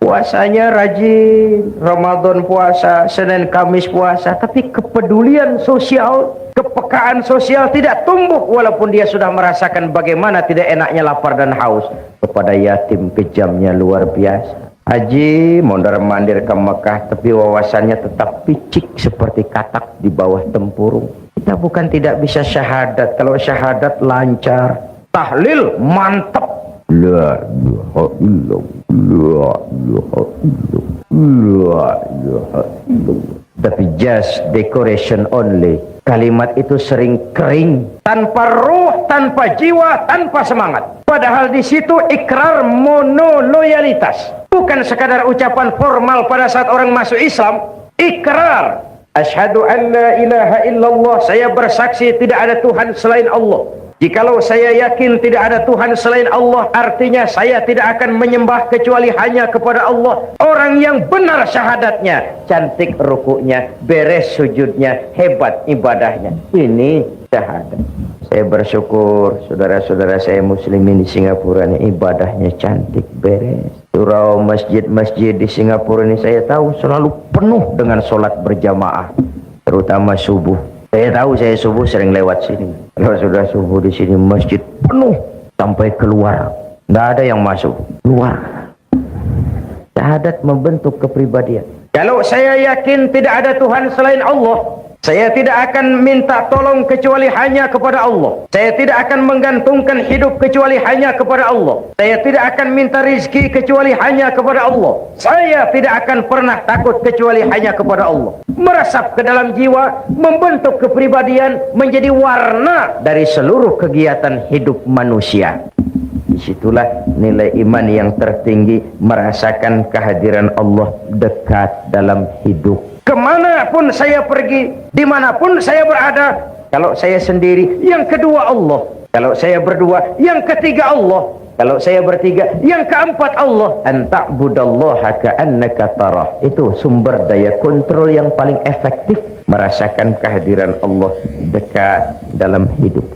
Puasanya rajin, Ramadan puasa, Senin Kamis puasa. Tapi kepedulian sosial, kepekaan sosial tidak tumbuh. Walaupun dia sudah merasakan bagaimana tidak enaknya lapar dan haus. Kepada yatim kejamnya luar biasa. Haji mondar-mandir ke Mekah, tapi wawasannya tetap picik seperti katak di bawah tempurung. Kita bukan tidak bisa syahadat, kalau syahadat lancar, tahlil mantap, La ilaha illallah. La ilaha illallah. La ilaha illallah. Tapi just decoration only. Kalimat itu sering kering, tanpa ruh, tanpa jiwa, tanpa semangat. Padahal di situ ikrar monoloyalitas. Bukan sekadar ucapan formal pada saat orang masuk Islam. Ikrar. Asyhadu an la ilaha illallah. Saya bersaksi tidak ada Tuhan selain Allah. Jikalau saya yakin tidak ada Tuhan selain Allah, artinya saya tidak akan menyembah kecuali hanya kepada Allah. Orang yang benar syahadatnya, cantik rukuknya, beres sujudnya, hebat ibadahnya. Ini syahadat. Saya bersyukur saudara-saudara saya muslimin di Singapura ini ibadahnya cantik, beres. Surau masjid-masjid di Singapura ini saya tahu selalu penuh dengan sholat berjamaah, terutama subuh. Saya tahu, saya subuh sering lewat sini. Kalau sudah subuh di sini masjid penuh sampai keluar, nggak ada yang masuk, keluar. Syahadat membentuk kepribadian. Kalau saya yakin tidak ada Tuhan selain Allah, saya tidak akan minta tolong kecuali hanya kepada Allah. Saya tidak akan menggantungkan hidup kecuali hanya kepada Allah. Saya tidak akan minta rizki kecuali hanya kepada Allah. Saya tidak akan pernah takut kecuali hanya kepada Allah. Meresap ke dalam jiwa, membentuk kepribadian, menjadi warna dari seluruh kegiatan hidup manusia. Disitulah nilai iman yang tertinggi, merasakan kehadiran Allah dekat dalam hidup. Kemanapun saya pergi, dimanapun saya berada, kalau saya sendiri, yang kedua Allah. Kalau saya berdua, yang ketiga Allah. Kalau saya bertiga, yang keempat Allah. An ta'budallaha ka'annaka tarah. Itu sumber daya kontrol yang paling efektif, merasakan kehadiran Allah dekat dalam hidup.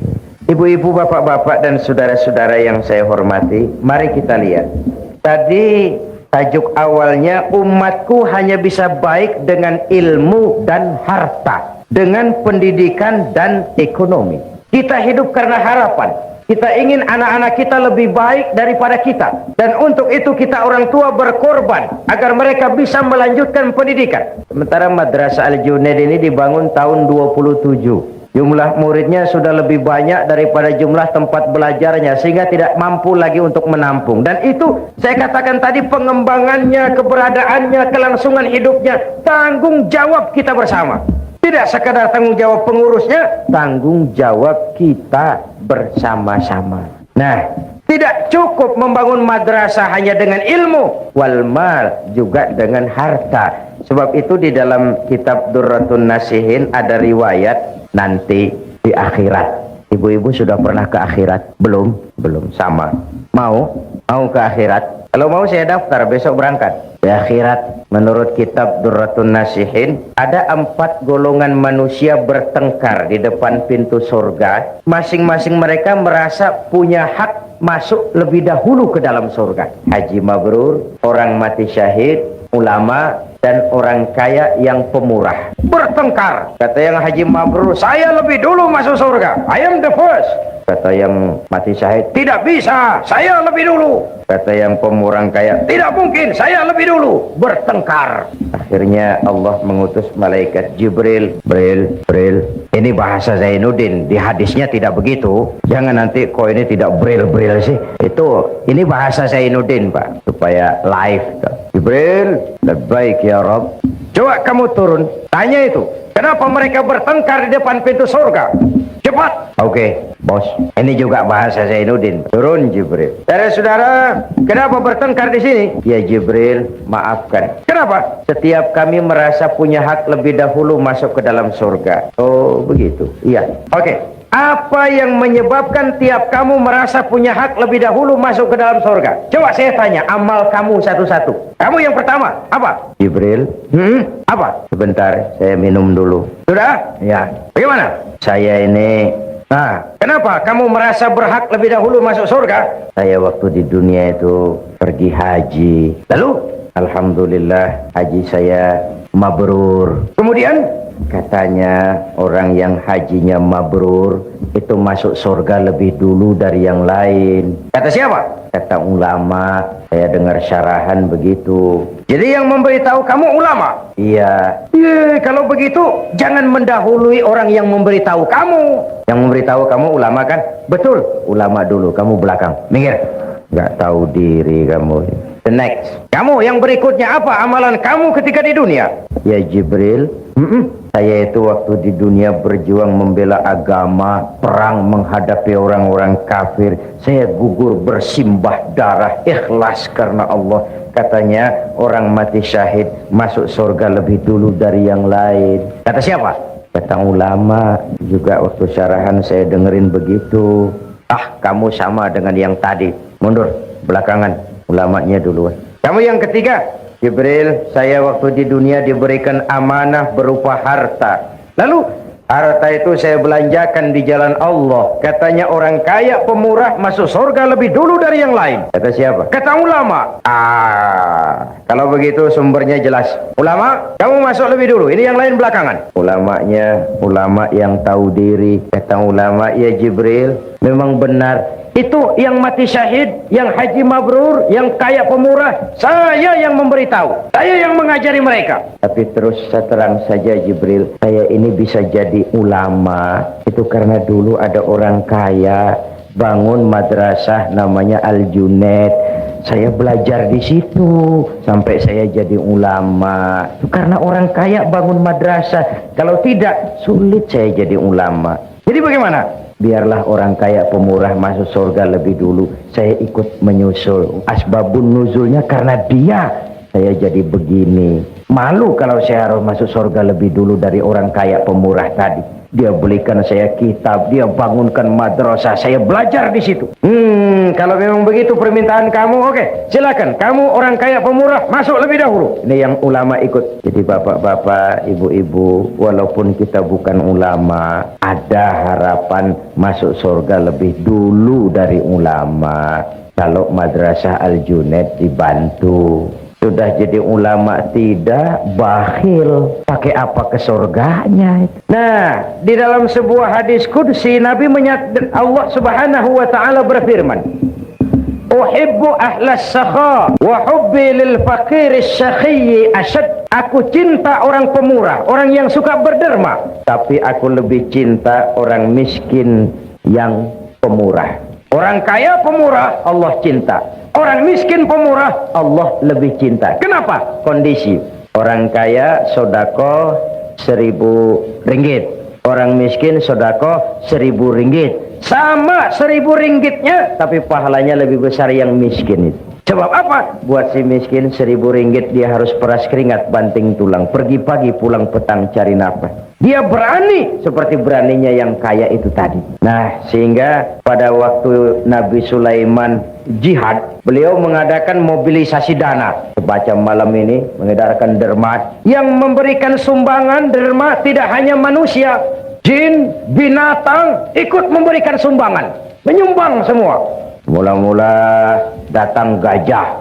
Ibu-ibu, bapak-bapak dan saudara-saudara yang saya hormati, mari kita lihat. Tadi tajuk awalnya, umatku hanya bisa baik dengan ilmu dan harta, dengan pendidikan dan ekonomi. Kita hidup karena harapan. Kita ingin anak-anak kita lebih baik daripada kita. Dan untuk itu kita orang tua berkorban agar mereka bisa melanjutkan pendidikan. Sementara Madrasah Al-Junaid ini dibangun tahun 27. Jumlah muridnya sudah lebih banyak daripada jumlah tempat belajarnya, sehingga tidak mampu lagi untuk menampung. Dan itu saya katakan tadi, pengembangannya, keberadaannya, kelangsungan hidupnya, tanggung jawab kita bersama. Tidak sekadar tanggung jawab pengurusnya, tanggung jawab kita bersama-sama. Nah, tidak cukup membangun madrasah hanya dengan ilmu, wal mal, juga dengan harta. Sebab itu di dalam kitab Durratun Nasihin ada riwayat nanti di akhirat. Ibu-ibu sudah pernah ke akhirat? Belum? Belum. Sama. Mau ke akhirat? Kalau mau saya daftar, besok berangkat. Di akhirat, menurut kitab Durratun Nasihin, ada 4 golongan manusia bertengkar di depan pintu surga. Masing-masing mereka merasa punya hak masuk lebih dahulu ke dalam surga. Haji mabrur, orang mati syahid, ulama, dan orang kaya yang pemurah. Bertengkar. Kata yang haji mabrur, saya lebih dulu masuk surga. I am the first. Kata yang mati syahid, tidak bisa, saya lebih dulu. Kata yang pemurah kaya, tidak mungkin, saya lebih dulu. Bertengkar. Akhirnya Allah mengutus malaikat Jibril. Bril. Ini bahasa Zainuddin, di hadisnya tidak begitu. Jangan nanti kok ini tidak bril sih. Ini bahasa Zainuddin, Pak, supaya live. Jibril, labbaik ya Rabb. Coba kamu turun, tanya itu, kenapa mereka bertengkar di depan pintu surga? Cepat. Oke, bos. Ini juga bahasa Zainuddin. Turun Jibril. Saudara-saudara, kenapa bertengkar di sini? Ya Jibril, maafkan. Kenapa? Setiap kami merasa punya hak lebih dahulu masuk ke dalam surga. Oh, begitu. Iya. Oke. Apa yang menyebabkan tiap kamu merasa punya hak lebih dahulu masuk ke dalam surga? Coba saya tanya, amal kamu satu-satu. Kamu yang pertama, apa? Jibril. Apa? Sebentar, saya minum dulu. Sudah? Ya. Bagaimana? Saya ini... Nah, kenapa kamu merasa berhak lebih dahulu masuk surga? Saya waktu di dunia itu pergi haji. Lalu, alhamdulillah, haji saya mabrur. Kemudian, katanya orang yang hajinya mabrur itu masuk surga lebih dulu dari yang lain. Kata siapa? Kata ulama. Saya dengar syarahan begitu. Jadi yang memberitahu kamu ulama? Iya. Kalau begitu jangan mendahului orang yang memberitahu kamu. Yang memberitahu kamu ulama kan? Betul. Ulama dulu, kamu belakang. Minggir. Nggak tahu diri kamu. The next. Kamu yang berikutnya apa amalan kamu ketika di dunia? Ya Jibril, saya itu waktu di dunia berjuang membela agama, perang menghadapi orang-orang kafir. Saya gugur bersimbah darah, ikhlas karena Allah. Katanya orang mati syahid masuk surga lebih dulu dari yang lain. Kata siapa? Kata ulama. Juga waktu syarahan saya dengerin begitu. Ah, kamu sama dengan yang tadi. Mundur, belakangan. Ulamanya duluan. Kamu yang ketiga. Jibril, saya waktu di dunia diberikan amanah berupa harta. Lalu harta itu saya belanjakan di jalan Allah. Katanya orang kaya pemurah masuk surga lebih dulu dari yang lain. Kata siapa? Kata ulama. Kalau begitu sumbernya jelas. Ulama, kamu masuk lebih dulu. Ini yang lain belakangan. Ulamanya, ulama yang tahu diri. Kata ulama, ya Jibril, memang benar. Itu yang mati syahid, yang haji mabrur, yang kaya pemurah, saya yang memberitahu, saya yang mengajari mereka. Tapi terus terang saja Jibril, saya ini bisa jadi ulama itu karena dulu ada orang kaya bangun madrasah namanya Al-Junaid. Saya belajar di situ sampai saya jadi ulama. Itu karena orang kaya bangun madrasah. Kalau tidak, sulit saya jadi ulama. Jadi bagaimana? Biarlah orang kaya pemurah masuk surga lebih dulu. Saya ikut menyusul. Asbabun nuzulnya karena dia saya jadi begini. Malu kalau saya harus masuk surga lebih dulu dari orang kaya pemurah tadi. Dia belikan saya kitab, dia bangunkan madrasah, saya belajar di situ. Kalau memang begitu permintaan kamu, oke, silakan. Kamu orang kaya pemurah, masuk lebih dahulu. Ini yang ulama ikut. Jadi bapak-bapak, ibu-ibu, walaupun kita bukan ulama, ada harapan masuk surga lebih dulu dari ulama. Kalau madrasah Al-Junaid dibantu. Sudah jadi ulama tidak, bakhil, pakai apa ke surganya? Nah, di dalam sebuah hadis qudsi Nabi Allah Subhanahu wa taala berfirman, "Uhibbu ahlas sakha wa hubbi lil faqiris syaqi ashad." Aku cinta orang pemurah, orang yang suka berderma, tapi aku lebih cinta orang miskin yang pemurah. Orang kaya pemurah Allah cinta. Orang miskin pemurah Allah lebih cinta. Kenapa? Kondisi. Orang kaya sodako 1.000 ringgit. Orang miskin sodako 1.000 ringgit. Sama 1.000 ringgitnya, tapi pahalanya lebih besar yang miskin itu. Sebab apa? Buat si miskin 1.000 ringgit dia harus peras keringat banting tulang. Pergi pagi pulang petang cari nafkah. Dia berani seperti beraninya yang kaya itu tadi. Nah, sehingga pada waktu Nabi Sulaiman jihad, beliau mengadakan mobilisasi dana. Sebaca malam ini mengedarkan derma. Yang memberikan sumbangan derma tidak hanya manusia, jin, binatang ikut memberikan sumbangan. Menyumbang semua. Mula-mula datang gajah.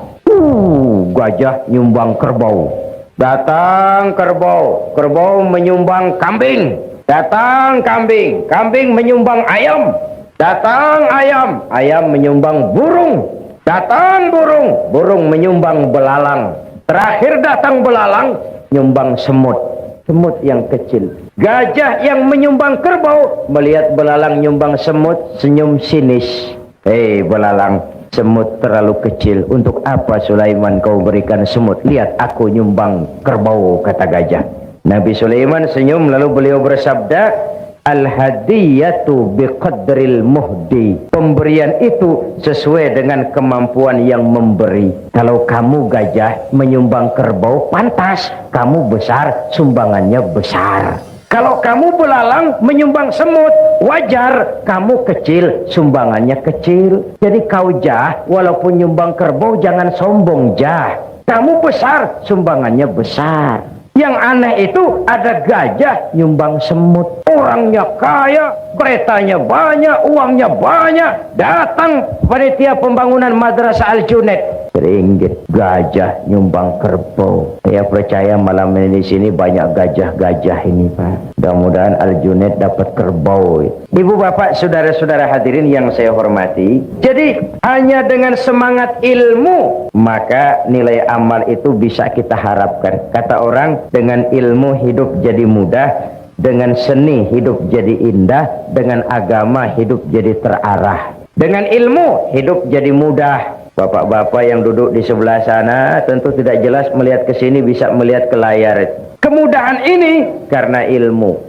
Gajah nyumbang kerbau. Datang kerbau. Kerbau menyumbang kambing. Datang kambing. Kambing menyumbang ayam. Datang ayam. Ayam menyumbang burung. Datang burung. Burung menyumbang belalang. Terakhir datang belalang nyumbang semut. Semut yang kecil. Gajah yang menyumbang kerbau melihat belalang nyumbang semut, senyum sinis. Hei belalang, semut terlalu kecil. Untuk apa Sulaiman kau berikan semut? Lihat aku nyumbang kerbau, kata gajah. Nabi Sulaiman senyum lalu beliau bersabda, Al-hadiyatu biqadril muhdi. Pemberian itu sesuai dengan kemampuan yang memberi. Kalau kamu gajah menyumbang kerbau, pantas. Kamu besar, sumbangannya besar. Kalau kamu belalang menyumbang semut, wajar. Kamu kecil, sumbangannya kecil. Jadi kau jah, walaupun nyumbang kerbau jangan sombong jah. Kamu besar, sumbangannya besar. Yang aneh itu ada gajah nyumbang semut. Orangnya kaya, keretanya banyak, uangnya banyak. Datang panitia pembangunan madrasah Al-Junaid. Ringgit gajah nyumbang kerbau. Saya percaya malam ini di sini banyak gajah-gajah ini Pak. Mudah-mudahan Al-Junaid dapat kerbau. Ibu bapak saudara-saudara hadirin yang saya hormati. Jadi hanya dengan semangat ilmu maka nilai amal itu bisa kita harapkan. Kata orang, dengan ilmu hidup jadi mudah, dengan seni hidup jadi indah, dengan agama hidup jadi terarah. Dengan ilmu hidup jadi mudah, Bapak-bapak yang duduk di sebelah sana tentu tidak jelas melihat ke sini, bisa melihat ke layar. Kemudahan ini karena ilmu.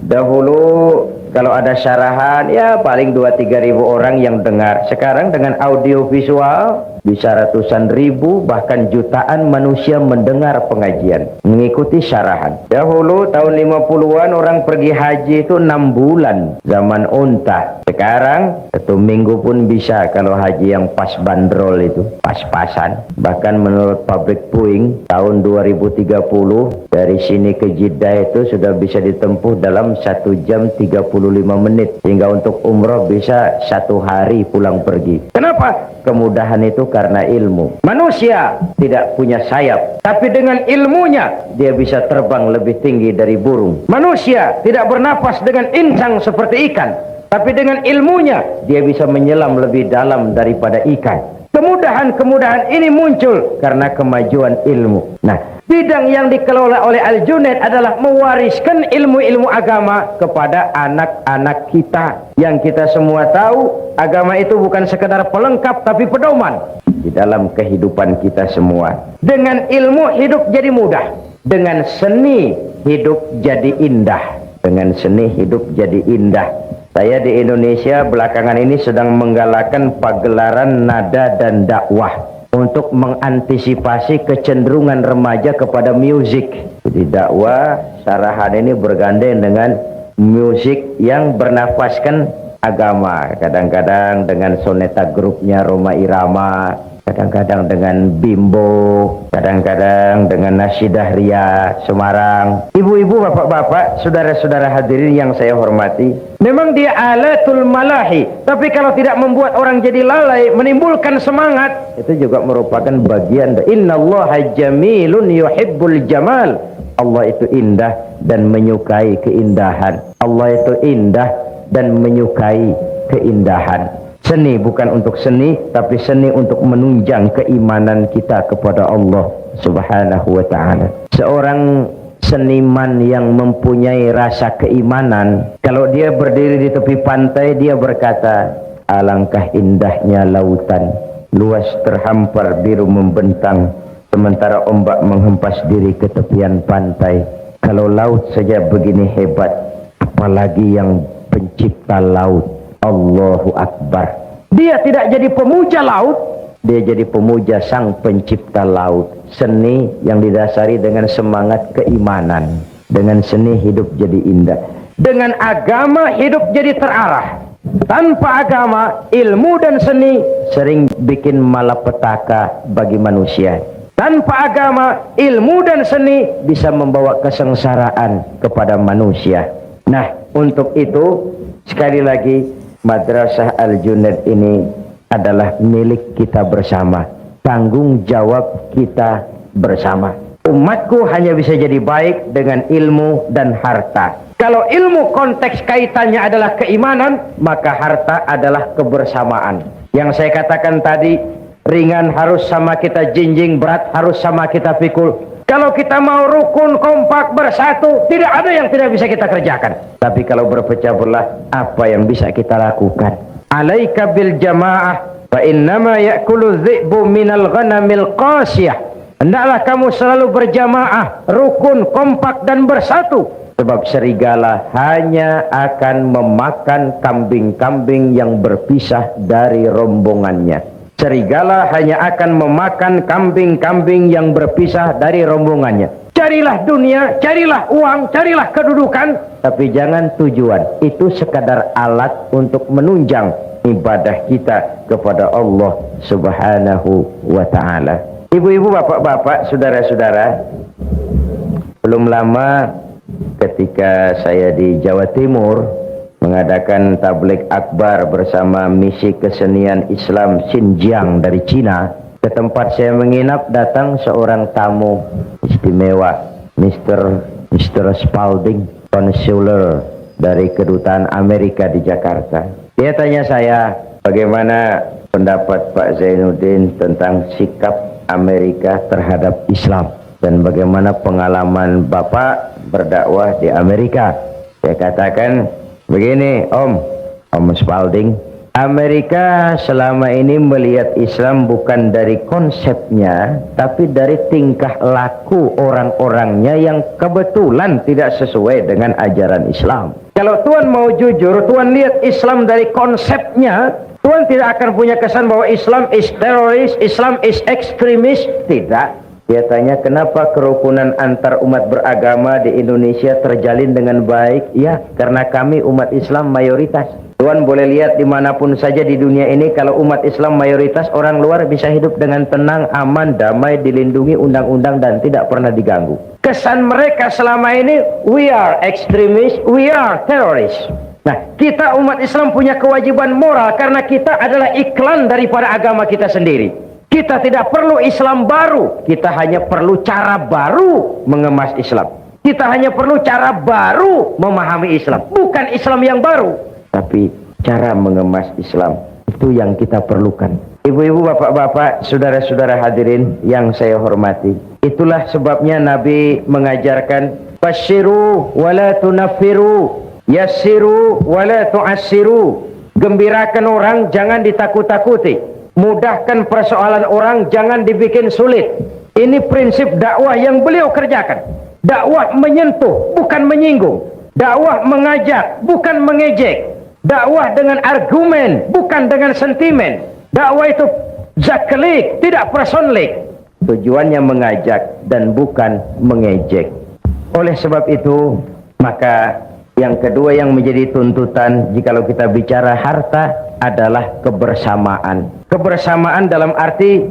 Dahulu kalau ada syarahan ya paling 2-3 ribu orang yang dengar. Sekarang dengan audio visual bisa ratusan ribu bahkan jutaan manusia mendengar pengajian, mengikuti syarahan. Dahulu tahun 50-an orang pergi haji itu 6 bulan zaman unta. Sekarang 1 minggu pun bisa kalau haji yang pas bandrol itu, pas-pasan. Bahkan menurut pabrik puing tahun 2030 dari sini ke Jeddah itu sudah bisa ditempuh dalam 1 jam 35 menit. Sehingga untuk umroh bisa 1 hari pulang pergi. Kenapa? Kemudahan itu karena ilmu. Manusia tidak punya sayap, tapi dengan ilmunya dia bisa terbang lebih tinggi dari burung. Manusia tidak bernapas dengan insang seperti ikan, tapi dengan ilmunya dia bisa menyelam lebih dalam daripada ikan. Kemudahan-kemudahan ini muncul karena kemajuan ilmu. Nah, bidang yang dikelola oleh Al-Junaid adalah mewariskan ilmu-ilmu agama kepada anak-anak kita. Yang kita semua tahu, agama itu bukan sekedar pelengkap tapi pedoman di dalam kehidupan kita semua. Dengan ilmu hidup jadi mudah, dengan seni hidup jadi indah. Dengan seni hidup jadi indah. Saya di Indonesia belakangan ini sedang menggalakkan pagelaran nada dan dakwah untuk mengantisipasi kecenderungan remaja kepada musik. Jadi dakwah syarahan ini bergandeng dengan musik yang bernafaskan agama. Kadang-kadang dengan soneta grupnya Roma Irama, kadang-kadang dengan Bimbo, kadang-kadang dengan Nasyidah Ria Semarang. Ibu-ibu, bapak-bapak, saudara-saudara hadirin yang saya hormati, memang dia alatul malahi, tapi kalau tidak membuat orang jadi lalai, menimbulkan semangat, itu juga merupakan bagian. Innallaha jamilun yuhibbul jamal. Allah itu indah dan menyukai keindahan. Allah itu indah dan menyukai keindahan. Seni bukan untuk seni, tapi seni untuk menunjang keimanan kita kepada Allah Subhanahu wa ta'ala. Seorang seniman yang mempunyai rasa keimanan, kalau dia berdiri di tepi pantai, dia berkata, alangkah indahnya lautan, luas terhampar biru membentang, sementara ombak menghempas diri ke tepian pantai. Kalau laut saja begini hebat, apalagi yang pencipta laut. Allahu Akbar. Dia tidak jadi pemuja laut, dia jadi pemuja sang pencipta laut. Seni yang didasari dengan semangat keimanan. Dengan seni hidup jadi indah. Dengan agama hidup jadi terarah. Tanpa agama, ilmu dan seni sering bikin malapetaka bagi manusia. Tanpa agama, ilmu dan seni bisa membawa kesengsaraan kepada manusia. Nah, untuk itu sekali lagi, Madrasah Al-Junaid ini adalah milik kita bersama. Tanggung jawab kita bersama. Umatku hanya bisa jadi baik dengan ilmu dan harta. Kalau ilmu konteks kaitannya adalah keimanan, maka harta adalah kebersamaan. Yang saya katakan tadi, ringan harus sama kita jinjing, berat harus sama kita pikul. Kalau kita mau rukun, kompak, bersatu, tidak ada yang tidak bisa kita kerjakan. Tapi kalau berpecah belah, apa yang bisa kita lakukan? Alaika bil jamaah, fa innama ya'kulu dhi'bu minal ghanamil qasiyah. Hendaklah kamu selalu berjamaah, rukun, kompak, dan bersatu. Sebab serigala hanya akan memakan kambing-kambing yang berpisah dari rombongannya. Serigala hanya akan memakan kambing-kambing yang berpisah dari rombongannya. Carilah dunia, carilah uang, carilah kedudukan, tapi jangan tujuan. Itu sekadar alat untuk menunjang ibadah kita kepada Allah Subhanahu wa ta'ala. Ibu-ibu, bapak-bapak, saudara-saudara, belum lama ketika saya di Jawa Timur mengadakan tabligh akbar bersama misi kesenian Islam Xinjiang dari Cina, ke tempat saya menginap datang seorang tamu istimewa, Mr. Spalding, konsuler dari kedutaan Amerika di Jakarta. Dia tanya saya, bagaimana pendapat Pak Zainuddin tentang sikap Amerika terhadap Islam dan bagaimana pengalaman Bapak berdakwah di Amerika. Saya katakan, begini Om Spalding, Amerika selama ini melihat Islam bukan dari konsepnya, tapi dari tingkah laku orang-orangnya yang kebetulan tidak sesuai dengan ajaran Islam. Kalau Tuhan mau jujur, Tuhan lihat Islam dari konsepnya, Tuhan tidak akan punya kesan bahwa Islam is teroris, Islam is ekstremis. Tidak. Dia tanya, kenapa kerukunan antar umat beragama di Indonesia terjalin dengan baik? Ya, karena kami umat Islam mayoritas. Tuhan boleh lihat dimanapun saja di dunia ini, kalau umat Islam mayoritas, orang luar bisa hidup dengan tenang, aman, damai, dilindungi undang-undang dan tidak pernah diganggu. Kesan mereka selama ini, we are extremists, we are terrorists. Nah, kita umat Islam punya kewajiban moral karena kita adalah iklan daripada agama kita sendiri. Kita tidak perlu Islam baru, kita hanya perlu cara baru mengemas Islam. Kita hanya perlu cara baru memahami Islam, bukan Islam yang baru, tapi cara mengemas Islam. Itu yang kita perlukan. Ibu-ibu, bapak-bapak, saudara-saudara hadirin yang saya hormati, itulah sebabnya Nabi mengajarkan basyiru wala tunaffiru, yassiru wala tu'assiru. Gembirakan orang, jangan ditakut-takuti. Mudahkan persoalan orang, jangan dibikin sulit. Ini prinsip dakwah yang beliau kerjakan. Dakwah menyentuh, bukan menyinggung. Dakwah mengajak, bukan mengejek. Dakwah dengan argumen, bukan dengan sentimen. Dakwah itu zaklik, tidak personlik. Tujuannya mengajak dan bukan mengejek. Oleh sebab itu, maka yang kedua yang menjadi tuntutan jikalau kita bicara harta adalah kebersamaan. Kebersamaan dalam arti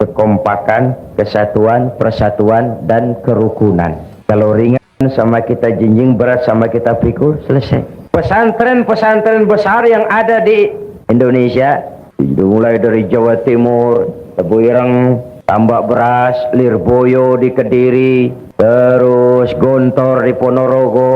kekompakan, kesatuan, persatuan, dan kerukunan. Kalau ringan sama kita jinjing, berat sama kita pikul, selesai. Pesantren-pesantren besar yang ada di Indonesia, mulai dari Jawa Timur, Tebuireng, Tambak Beras, Lirboyo di Kediri, terus Gontor di Ponorogo,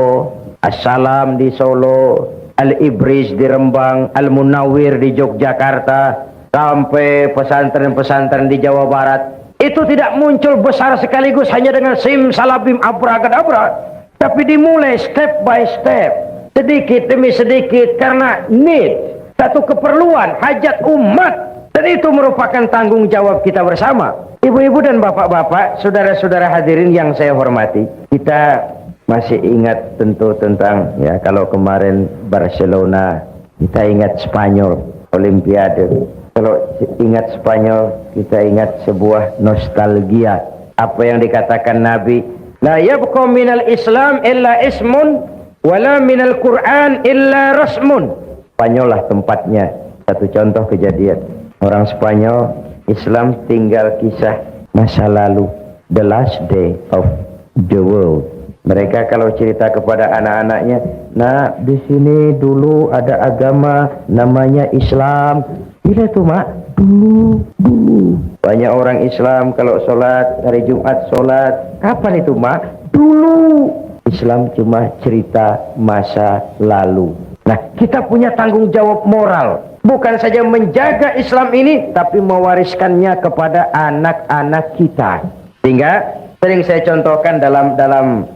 Assalam di Solo, Al-Ibris di Rembang, Al-Munawwir di Yogyakarta, sampai pesantren-pesantren di Jawa Barat. Itu tidak muncul besar sekaligus hanya dengan sim salabim abracadabra, tapi dimulai step by step, sedikit demi sedikit, karena need, satu keperluan, hajat umat, dan itu merupakan tanggung jawab kita bersama. Ibu-ibu dan bapak-bapak, saudara-saudara hadirin yang saya hormati, kita masih ingat tentu tentang, ya, kalau kemarin Barcelona, kita ingat Spanyol, Olimpiade. Kalau ingat Spanyol, kita ingat sebuah nostalgia. Apa yang dikatakan Nabi, la yabqa minal Islam illa ismun, wala minal Quran illa rasmun. Spanyol lah tempatnya. Satu contoh kejadian. Orang Spanyol, Islam tinggal kisah masa lalu, the last day of the world. Mereka kalau cerita kepada anak-anaknya, nah di sini dulu ada agama namanya Islam. Bila tuh mak? Dulu. Banyak orang Islam kalau sholat, hari Jumat sholat. Kapan itu mak? Dulu. Islam cuma cerita masa lalu. Nah, kita punya tanggung jawab moral. Bukan saja menjaga Islam ini, tapi mewariskannya kepada anak-anak kita. Sehingga sering saya contohkan dalam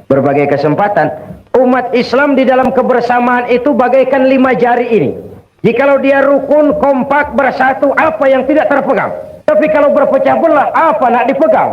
berbagai kesempatan, umat Islam di dalam kebersamaan itu bagaikan 5 jari ini. Jikalau dia rukun, kompak, bersatu, apa yang tidak terpegang. Tapi kalau berpecah belah, apa nak dipegang?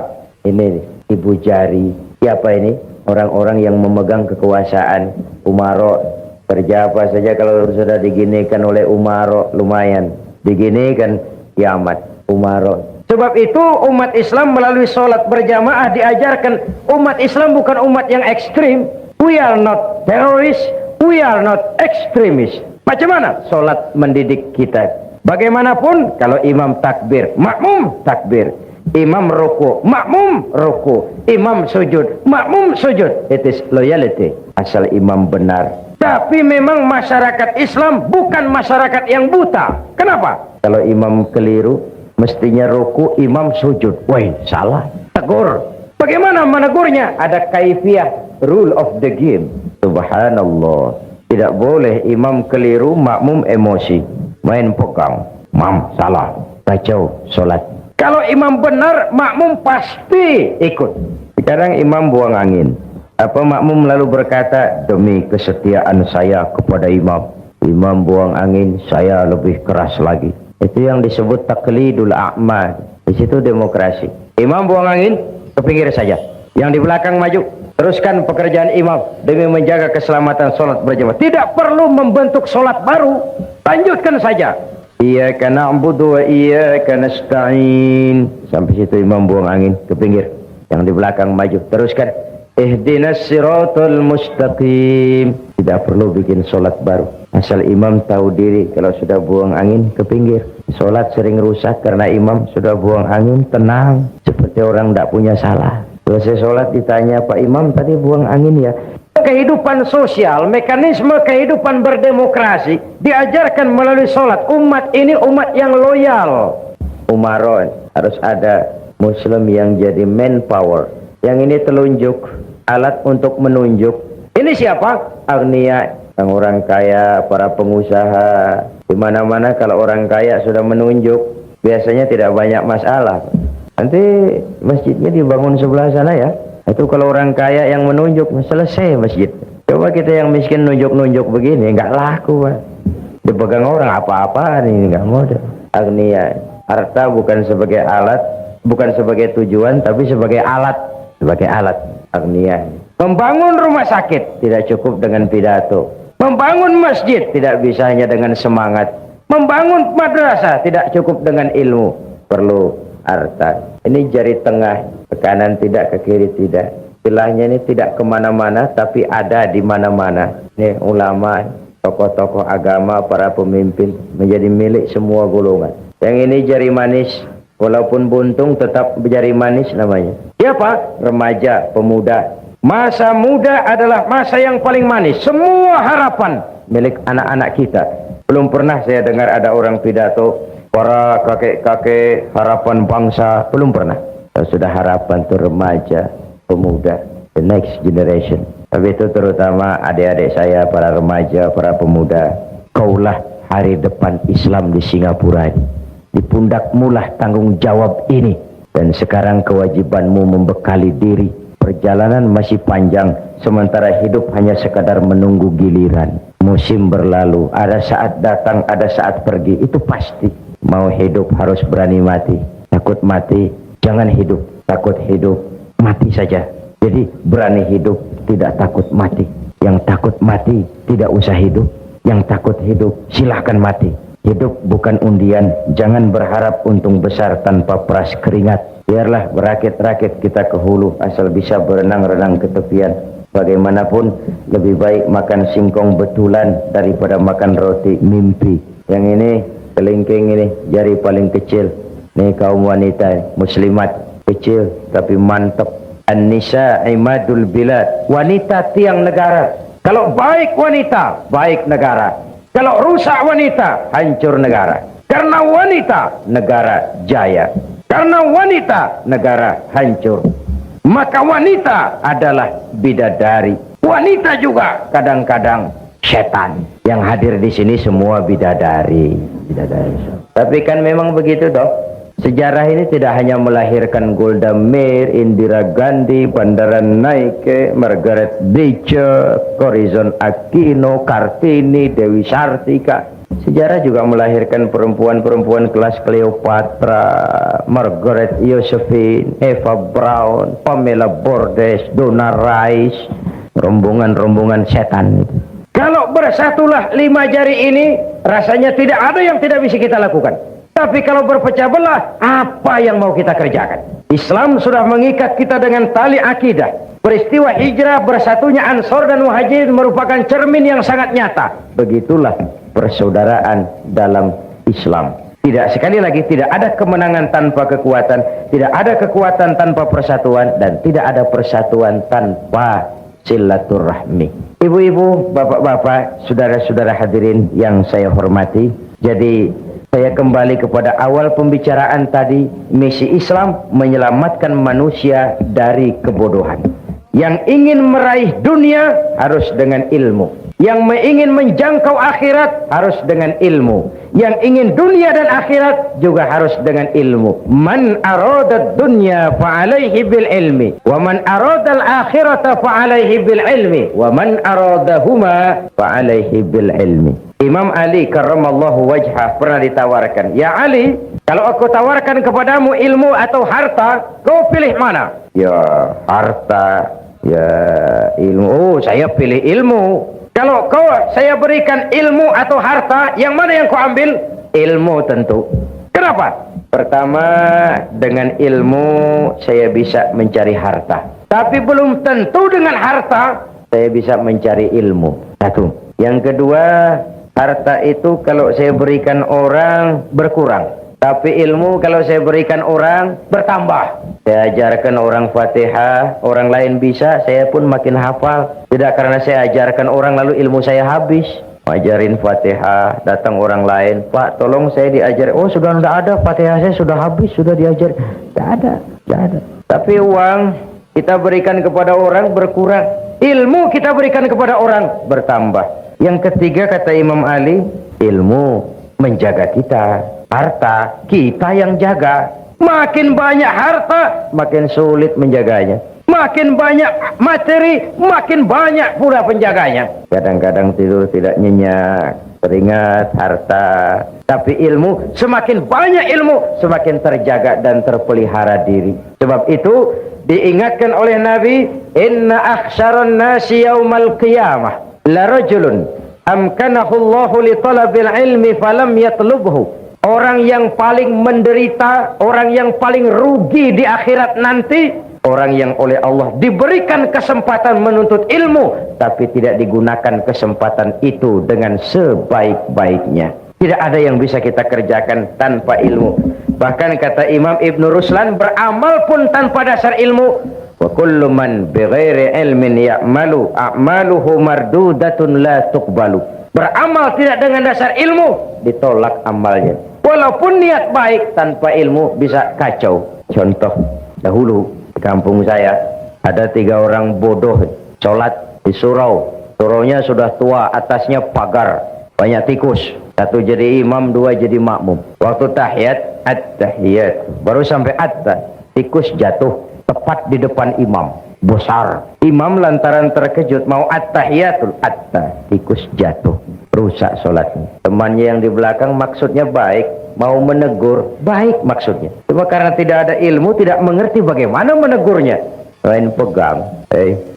Ini ibu jari. Siapa ini? Orang-orang yang memegang kekuasaan. Umaro, kerja apa saja kalau sudah diginikan oleh Umaro, lumayan. Diginikan, kiamat. Umaro. Sebab itu umat Islam melalui sholat berjamaah diajarkan, umat Islam bukan umat yang ekstrim. We are not terrorists, we are not extremists. Macam mana sholat mendidik kita? Bagaimanapun kalau imam takbir, makmum takbir. Imam ruku, makmum ruku. Imam sujud, makmum sujud. It is loyalty. Asal imam benar. Tapi memang masyarakat Islam bukan masyarakat yang buta. Kenapa? Kalau imam keliru, mestinya ruku, imam sujud. Wah, salah. Tegur. Bagaimana menegurnya? Ada kaifiah, rule of the game. Subhanallah. Tidak boleh imam keliru, makmum emosi. Main pegang. Mam, salah. Kacau sholat. Kalau imam benar, makmum pasti ikut. Sekarang imam buang angin. Apa makmum lalu berkata, demi kesetiaan saya kepada imam, Imam buang angin, saya lebih keras lagi. Itu yang disebut taklidul a'ma. Di situ demokrasi. Imam buang angin, ke pinggir saja. Yang di belakang maju, teruskan pekerjaan imam demi menjaga keselamatan sholat berjamaah. Tidak perlu membentuk sholat baru, lanjutkan saja. Iyyaka na'budu wa iyyaka nasta'in. Sampai situ imam buang angin, ke pinggir. Yang di belakang maju, teruskan. Ihdinas siratal mustaqim. Tidak perlu bikin sholat baru. Asal imam tahu diri, kalau sudah buang angin, ke pinggir. Sholat sering rusak karena imam sudah buang angin, tenang. Seperti orang tidak punya salah. Selesai sholat ditanya, Pak Imam tadi buang angin ya? Kehidupan sosial, mekanisme kehidupan berdemokrasi diajarkan melalui sholat. Umat ini umat yang loyal. Umaron, harus ada muslim yang jadi manpower. Yang ini telunjuk, alat untuk menunjuk. Ini siapa? Agniya, orang kaya, para pengusaha. Di mana-mana kalau orang kaya sudah menunjuk, biasanya tidak banyak masalah. Nanti masjidnya dibangun sebelah sana ya. Itu kalau orang kaya yang menunjuk, selesai masjid. Coba kita yang miskin nunjuk-nunjuk begini, nggak laku Pak. Dipegang orang apa-apaan ini, nggak mau deh. Agniya, harta bukan sebagai alat, bukan sebagai tujuan, tapi sebagai alat. Sebagai alat, agniya. Membangun rumah sakit tidak cukup dengan pidato. Membangun masjid tidak bisa hanya dengan semangat. Membangun madrasah tidak cukup dengan ilmu. Perlu harta. Ini jari tengah, ke kanan tidak, ke kiri tidak. Istilahnya ini tidak kemana-mana, tapi ada di mana-mana. Ini ulama, tokoh-tokoh agama, para pemimpin menjadi milik semua golongan. Yang ini jari manis, walaupun buntung tetap jari manis namanya. Siapa? Remaja, pemuda. Masa muda adalah masa yang paling manis. Semua harapan milik anak-anak kita. Belum pernah saya dengar ada orang pidato, para kakek-kakek harapan bangsa, belum pernah. Sudah harapan itu remaja, pemuda, the next generation. Tapi itu terutama adik-adik saya, para remaja, para pemuda. Kaulah hari depan Islam di Singapura ini. Di pundakmulah tanggung jawab ini. Dan sekarang kewajibanmu membekali diri. Perjalanan masih panjang, sementara hidup hanya sekadar menunggu giliran. Musim berlalu, ada saat datang, ada saat pergi, itu pasti. Mau hidup harus berani mati. Takut mati, jangan hidup. Takut hidup, mati saja. Jadi berani hidup, tidak takut mati. Yang takut mati, tidak usah hidup. Yang takut hidup, silahkan mati. Hidup bukan undian, jangan berharap untung besar tanpa peras keringat. Biarlah berakit-rakit kita ke hulu, asal bisa berenang-renang ke tepian. Bagaimanapun, lebih baik makan singkong betulan daripada makan roti mimpi. Yang ini, kelingking ini, jari paling kecil. Ini kaum wanita, muslimat, kecil tapi mantap. An-nisa imadul bilad. Wanita tiang negara. Kalau baik wanita, baik negara. Kalau rusak wanita, hancur negara. Karena wanita, negara jaya. Karena wanita, negara hancur. Maka wanita adalah bidadari. Wanita juga kadang-kadang setan. Yang hadir di sini semua bidadari. Bidadari. Tapi kan memang begitu dok. Sejarah ini tidak hanya melahirkan Golda Meir, Indira Gandhi, Bandaran Naike, Margaret Thatcher, Corazon Aquino, Kartini, Dewi Sartika. Sejarah juga melahirkan perempuan-perempuan kelas Cleopatra, Margaret Josephine, Eva Braun, Pamela Bordes, Donna Rice, rombongan-rombongan setan itu. Kalau bersatulah 5 jari ini, rasanya tidak ada yang tidak bisa kita lakukan. Tapi kalau berpecah belah, apa yang mau kita kerjakan? Islam sudah mengikat kita dengan tali akidah. Peristiwa hijrah bersatunya Ansor dan Muhajirin merupakan cermin yang sangat nyata. Begitulah persaudaraan dalam Islam. Tidak, sekali lagi, tidak ada kemenangan tanpa kekuatan, tidak ada kekuatan tanpa persatuan, dan tidak ada persatuan tanpa silaturahmi. Ibu-ibu, bapak-bapak, saudara-saudara hadirin yang saya hormati, jadi saya kembali kepada awal pembicaraan tadi. Misi Islam menyelamatkan manusia dari kebodohan. Yang ingin meraih dunia harus dengan ilmu. Yang ingin menjangkau akhirat harus dengan ilmu. Yang ingin dunia dan akhirat juga harus dengan ilmu. Man arada dunya fa alaihi bil ilmi, wa man arada al akhirata fa alaihi bil ilmi, wa man aradahuma fa alaihi bil ilmi. Imam Ali karramallahu wajhah pernah ditawarkan, "Ya Ali, kalau aku tawarkan kepadamu ilmu atau harta, kau pilih mana?" "Ya, harta." "Ya, ilmu." "Oh, saya pilih ilmu." "Kalau saya berikan ilmu atau harta, yang mana yang kau ambil?" "Ilmu tentu." "Kenapa?" "Pertama, dengan ilmu saya bisa mencari harta. Tapi belum tentu dengan harta saya bisa mencari ilmu." Satu. Yang kedua, harta itu kalau saya berikan orang berkurang. Tapi ilmu kalau saya berikan orang bertambah. Saya ajarkan orang Fatihah, orang lain bisa, saya pun makin hafal. Tidak karena saya ajarkan orang lalu ilmu saya habis. Ajarin Fatihah, datang orang lain, "Pak, tolong saya diajar." "Oh, sudah tidak ada, Fatihah saya sudah habis, sudah diajar." Tidak ada. Tapi uang kita berikan kepada orang berkurang. Ilmu kita berikan kepada orang bertambah. Yang ketiga kata Imam Ali, ilmu menjaga kita. Harta kita yang jaga. Makin banyak harta, makin sulit menjaganya. Makin banyak materi, makin banyak pula penjaganya. Kadang-kadang tidur tidak nyenyak, teringat harta. Tapi ilmu, semakin banyak ilmu, semakin terjaga dan terpelihara diri. Sebab itu diingatkan oleh Nabi, "Inna akhsyaran nasi yaumal qiyamah la rajulun amkanahu Allahu li talabil ilmi falam yatlubhu." Orang yang paling menderita, orang yang paling rugi di akhirat nanti, orang yang oleh Allah diberikan kesempatan menuntut ilmu, tapi tidak digunakan kesempatan itu dengan sebaik-baiknya. Tidak ada yang bisa kita kerjakan tanpa ilmu. Bahkan kata Imam Ibn Ruslan, beramal pun tanpa dasar ilmu. Wa kullu man bighairi ilmin ya'malu a'maluhu mardudatun la tuqbalu. Beramal tidak dengan dasar ilmu, ditolak amalnya. Walaupun niat baik, tanpa ilmu bisa kacau. Contoh, dahulu di kampung saya ada 3 orang bodoh sholat di surau. Suraunya sudah tua, atasnya pagar, banyak tikus. 1 jadi imam, 2 jadi makmum. Waktu tahiyat, at-tahiyat, baru sampai tikus jatuh tepat di depan imam, besar. Imam lantaran terkejut mau at-tahiyatul, tikus jatuh, rusak sholatnya. Temannya yang di belakang maksudnya baik, mau menegur, baik maksudnya. Cuma karena tidak ada ilmu, tidak mengerti bagaimana menegurnya. Lain pegang,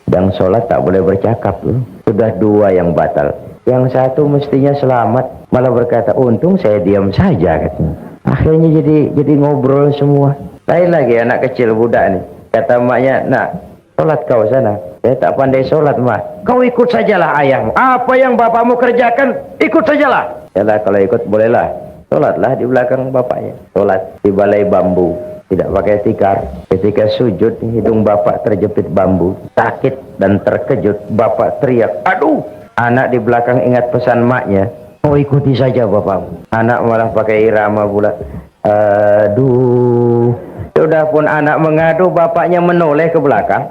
yang sholat tak boleh bercakap loh. Sudah 2 yang batal. Yang 1 mestinya selamat, malah berkata, "Untung saya diam saja," katanya. Akhirnya jadi ngobrol semua. Lain lagi anak kecil budak nih. Kata maknya, "Nak, sholat kau sana." "Saya tak pandai sholat, Mak." "Kau ikut sajalah ayahmu. Apa yang bapakmu kerjakan, ikut sajalah." "Yalah, kalau ikut bolehlah." Sholatlah di belakang bapaknya. Sholat di balai bambu, tidak pakai tikar. Ketika sujud, hidung bapak terjepit bambu. Sakit dan terkejut, bapak teriak, "Aduh!" Anak di belakang ingat pesan maknya, "Oh, ikuti saja bapakmu." Anak malah pakai irama pula, "Aduh." Sudah pun anak mengadu, bapaknya menoleh ke belakang.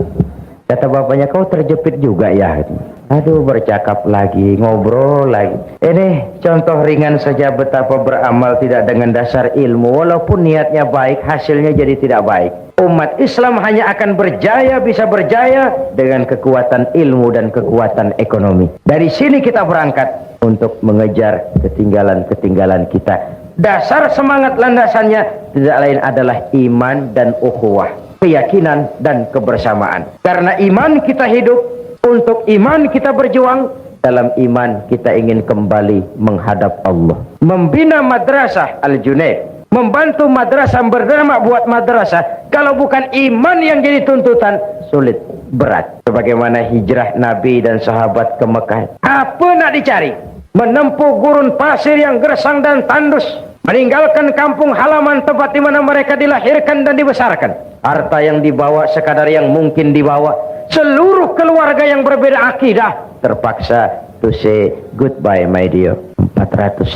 Kata bapaknya, "Kau terjepit juga ya?" Aduh, bercakap lagi, ngobrol lagi. Ini contoh ringan saja betapa beramal tidak dengan dasar ilmu. Walaupun niatnya baik, hasilnya jadi tidak baik. Umat Islam hanya akan berjaya, bisa berjaya dengan kekuatan ilmu dan kekuatan ekonomi. Dari sini kita berangkat untuk mengejar ketinggalan-ketinggalan kita. Dasar semangat landasannya tidak lain adalah iman dan ukhuwah, keyakinan dan kebersamaan. Karena iman kita hidup, untuk iman kita berjuang, dalam iman kita ingin kembali menghadap Allah. Membina madrasah Al-Junaid, membantu madrasah berdampak buat madrasah, kalau bukan iman yang jadi tuntutan, sulit, berat. Sebagaimana hijrah Nabi dan sahabat ke Mekah. Apa nak dicari? Menempuh gurun pasir yang gersang dan tandus, meninggalkan kampung halaman tempat di mana mereka dilahirkan dan dibesarkan. Harta yang dibawa sekadar yang mungkin dibawa. Seluruh keluarga yang berbeda akidah terpaksa to say goodbye, my dear. 450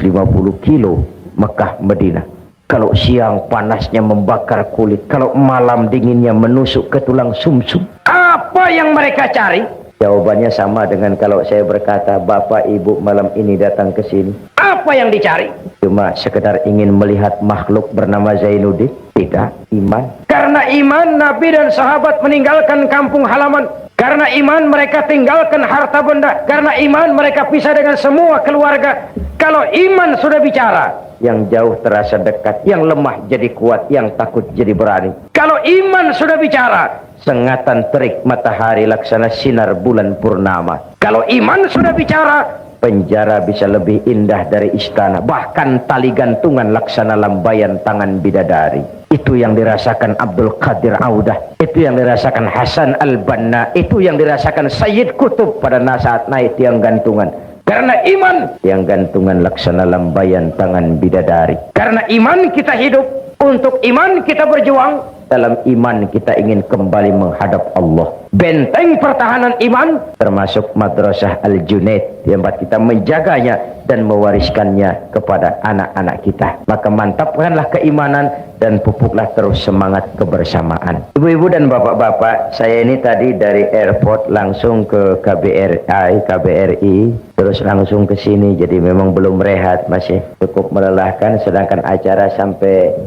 kilo Mekah Madinah. Kalau siang panasnya membakar kulit, kalau malam dinginnya menusuk ke tulang sumsum. Apa yang mereka cari? Jawabannya sama dengan kalau saya berkata, "Bapak Ibu malam ini datang ke sini." Apa Apa yang dicari? Cuma sekedar ingin melihat makhluk bernama Zainuddin? Tidak, iman. Karena iman, Nabi dan sahabat meninggalkan kampung halaman. Karena iman, mereka tinggalkan harta benda. Karena iman, mereka pisah dengan semua keluarga. Kalau iman sudah bicara, yang jauh terasa dekat, yang lemah jadi kuat, yang takut jadi berani. Kalau iman sudah bicara, sengatan terik matahari laksana sinar bulan purnama. Kalau iman sudah bicara, penjara bisa lebih indah dari istana. Bahkan tali gantungan laksana lambayan tangan bidadari. Itu yang dirasakan Abdul Qadir Audah. Itu yang dirasakan Hasan Al-Banna. Itu yang dirasakan Sayyid Qutb pada saat naik tiang gantungan. Karena iman, tiang gantungan laksana lambayan tangan bidadari. Karena iman kita hidup. Untuk iman kita berjuang. Dalam iman kita ingin kembali menghadap Allah. Benteng pertahanan iman termasuk Madrasah Al-Junaid, yang kita menjaganya dan mewariskannya kepada anak-anak kita. Maka mantapkanlah keimanan dan pupuklah terus semangat kebersamaan. Ibu-ibu dan bapak-bapak, saya ini tadi dari airport langsung ke KBRI, terus langsung ke sini. Jadi memang belum rehat, masih cukup melelahkan, sedangkan acara sampai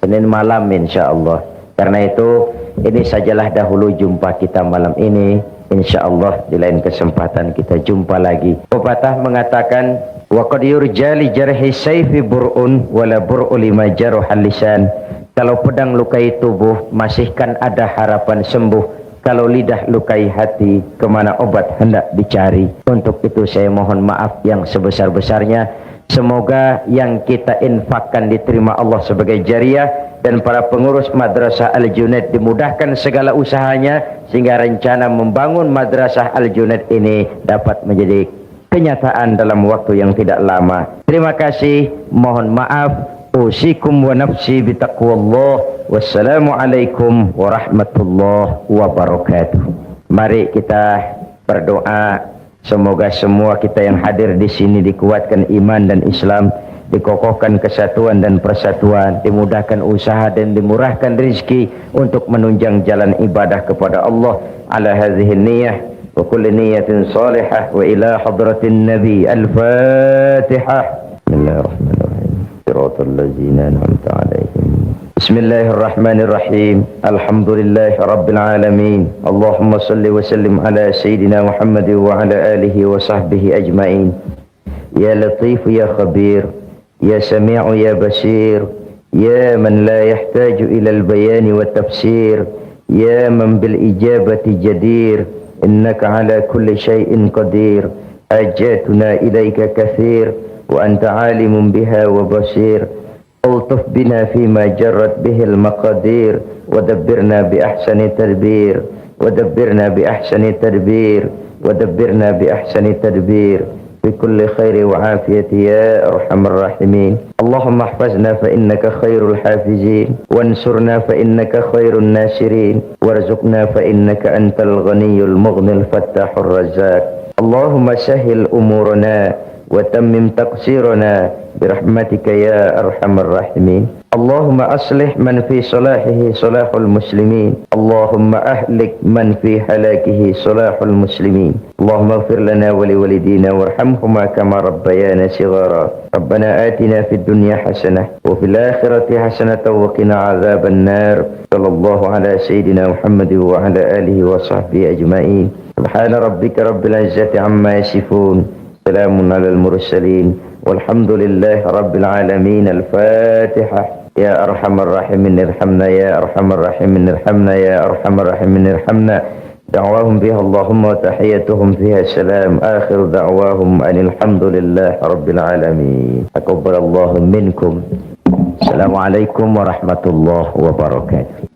Senin malam insya Allah. Karena itu, ini sajalah dahulu jumpa kita malam ini. Insya Allah di lain kesempatan kita jumpa lagi. Pepatah mengatakan, wa qad yurja li jarhi sayfi bur'un wala bur'u lima jaruhal lisan. Kalau pedang lukai tubuh, masihkan ada harapan sembuh. Kalau lidah lukai hati, kemana obat hendak dicari. Untuk itu saya mohon maaf yang sebesar-besarnya. Semoga yang kita infakkan diterima Allah sebagai jariah, dan para pengurus Madrasah Al-Junaid dimudahkan segala usahanya, sehingga rencana membangun Madrasah Al-Junaid ini dapat menjadi kenyataan dalam waktu yang tidak lama. Terima kasih, mohon maaf. Usikum wa nafsi bitaqwallah. Wassalamualaikum warahmatullahi wabarakatuh. Mari kita berdoa. Semoga semua kita yang hadir di sini dikuatkan iman dan Islam, dikokohkan kesatuan dan persatuan, dimudahkan usaha dan dimurahkan rezeki untuk menunjang jalan ibadah kepada Allah. Ala hadhihi niyyah wa kulli niyyatin salihah wa ila hadratin nabi. Al-Fatihah. Bismillahirrahmanirrahim. Shiratal ladzina an'amta 'alaihim. Bismillahirrahmanirrahim. Alhamdulillahi rabbil alamin. Allahumma salli wa sallim ala sayyidina Muhammad wa ala alihi wa sahbihi ajma'in. Ya Latif ya Khabir, ya Sami'u ya Basir, ya man la yahtaju ila al-bayan wa tafsir, ya man bil ijabati jadir, innaka ala kulli shay'in qadir. Hajatuna ilaika kathir wa anta alimun biha wa basir. ألطف بنا فيما جرت به المقادير ودبرنا بأحسن تدبير ودبرنا بأحسن تدبير ودبرنا بأحسن تدبير بكل خير وعافية يا أرحم الراحمين. اللهم احفظنا فإنك خير الحافظين، وانصرنا فإنك خير الناصرين، وارزقنا فإنك أنت الغني المغني الفتاح الرزاق. اللهم سهل أمورنا وتمم تقصيرنا برحمتك يا أرحم الراحمين. اللهم أصلح من في صلاحه صلاح المسلمين، اللهم أهلك من في هلاكه صلاح المسلمين. اللهم اغفر لنا ولوالدينا وارحمهما كما ربيانا صغارا. ربنا آتنا في الدنيا حسنة وفي الآخرة حسنة وقنا عذاب النار. صلى الله على سيدنا محمد وعلى آله وصحبه أجمعين. سبحان ربك رب العزة عما يصفون، سلام على المرسلين، والحمد لله رب العالمين. الفاتحة. يا أرحم الراحمين ارحمنا، يا أرحم الراحمين ارحمنا، يا أرحم الراحمين ارحمنا. دعواهم بها اللهم وتحيتهم فيها السلام. آخر دعواهم أن الحمد لله رب العالمين. تقبل الله منكم. السلام عليكم ورحمة الله وبركاته.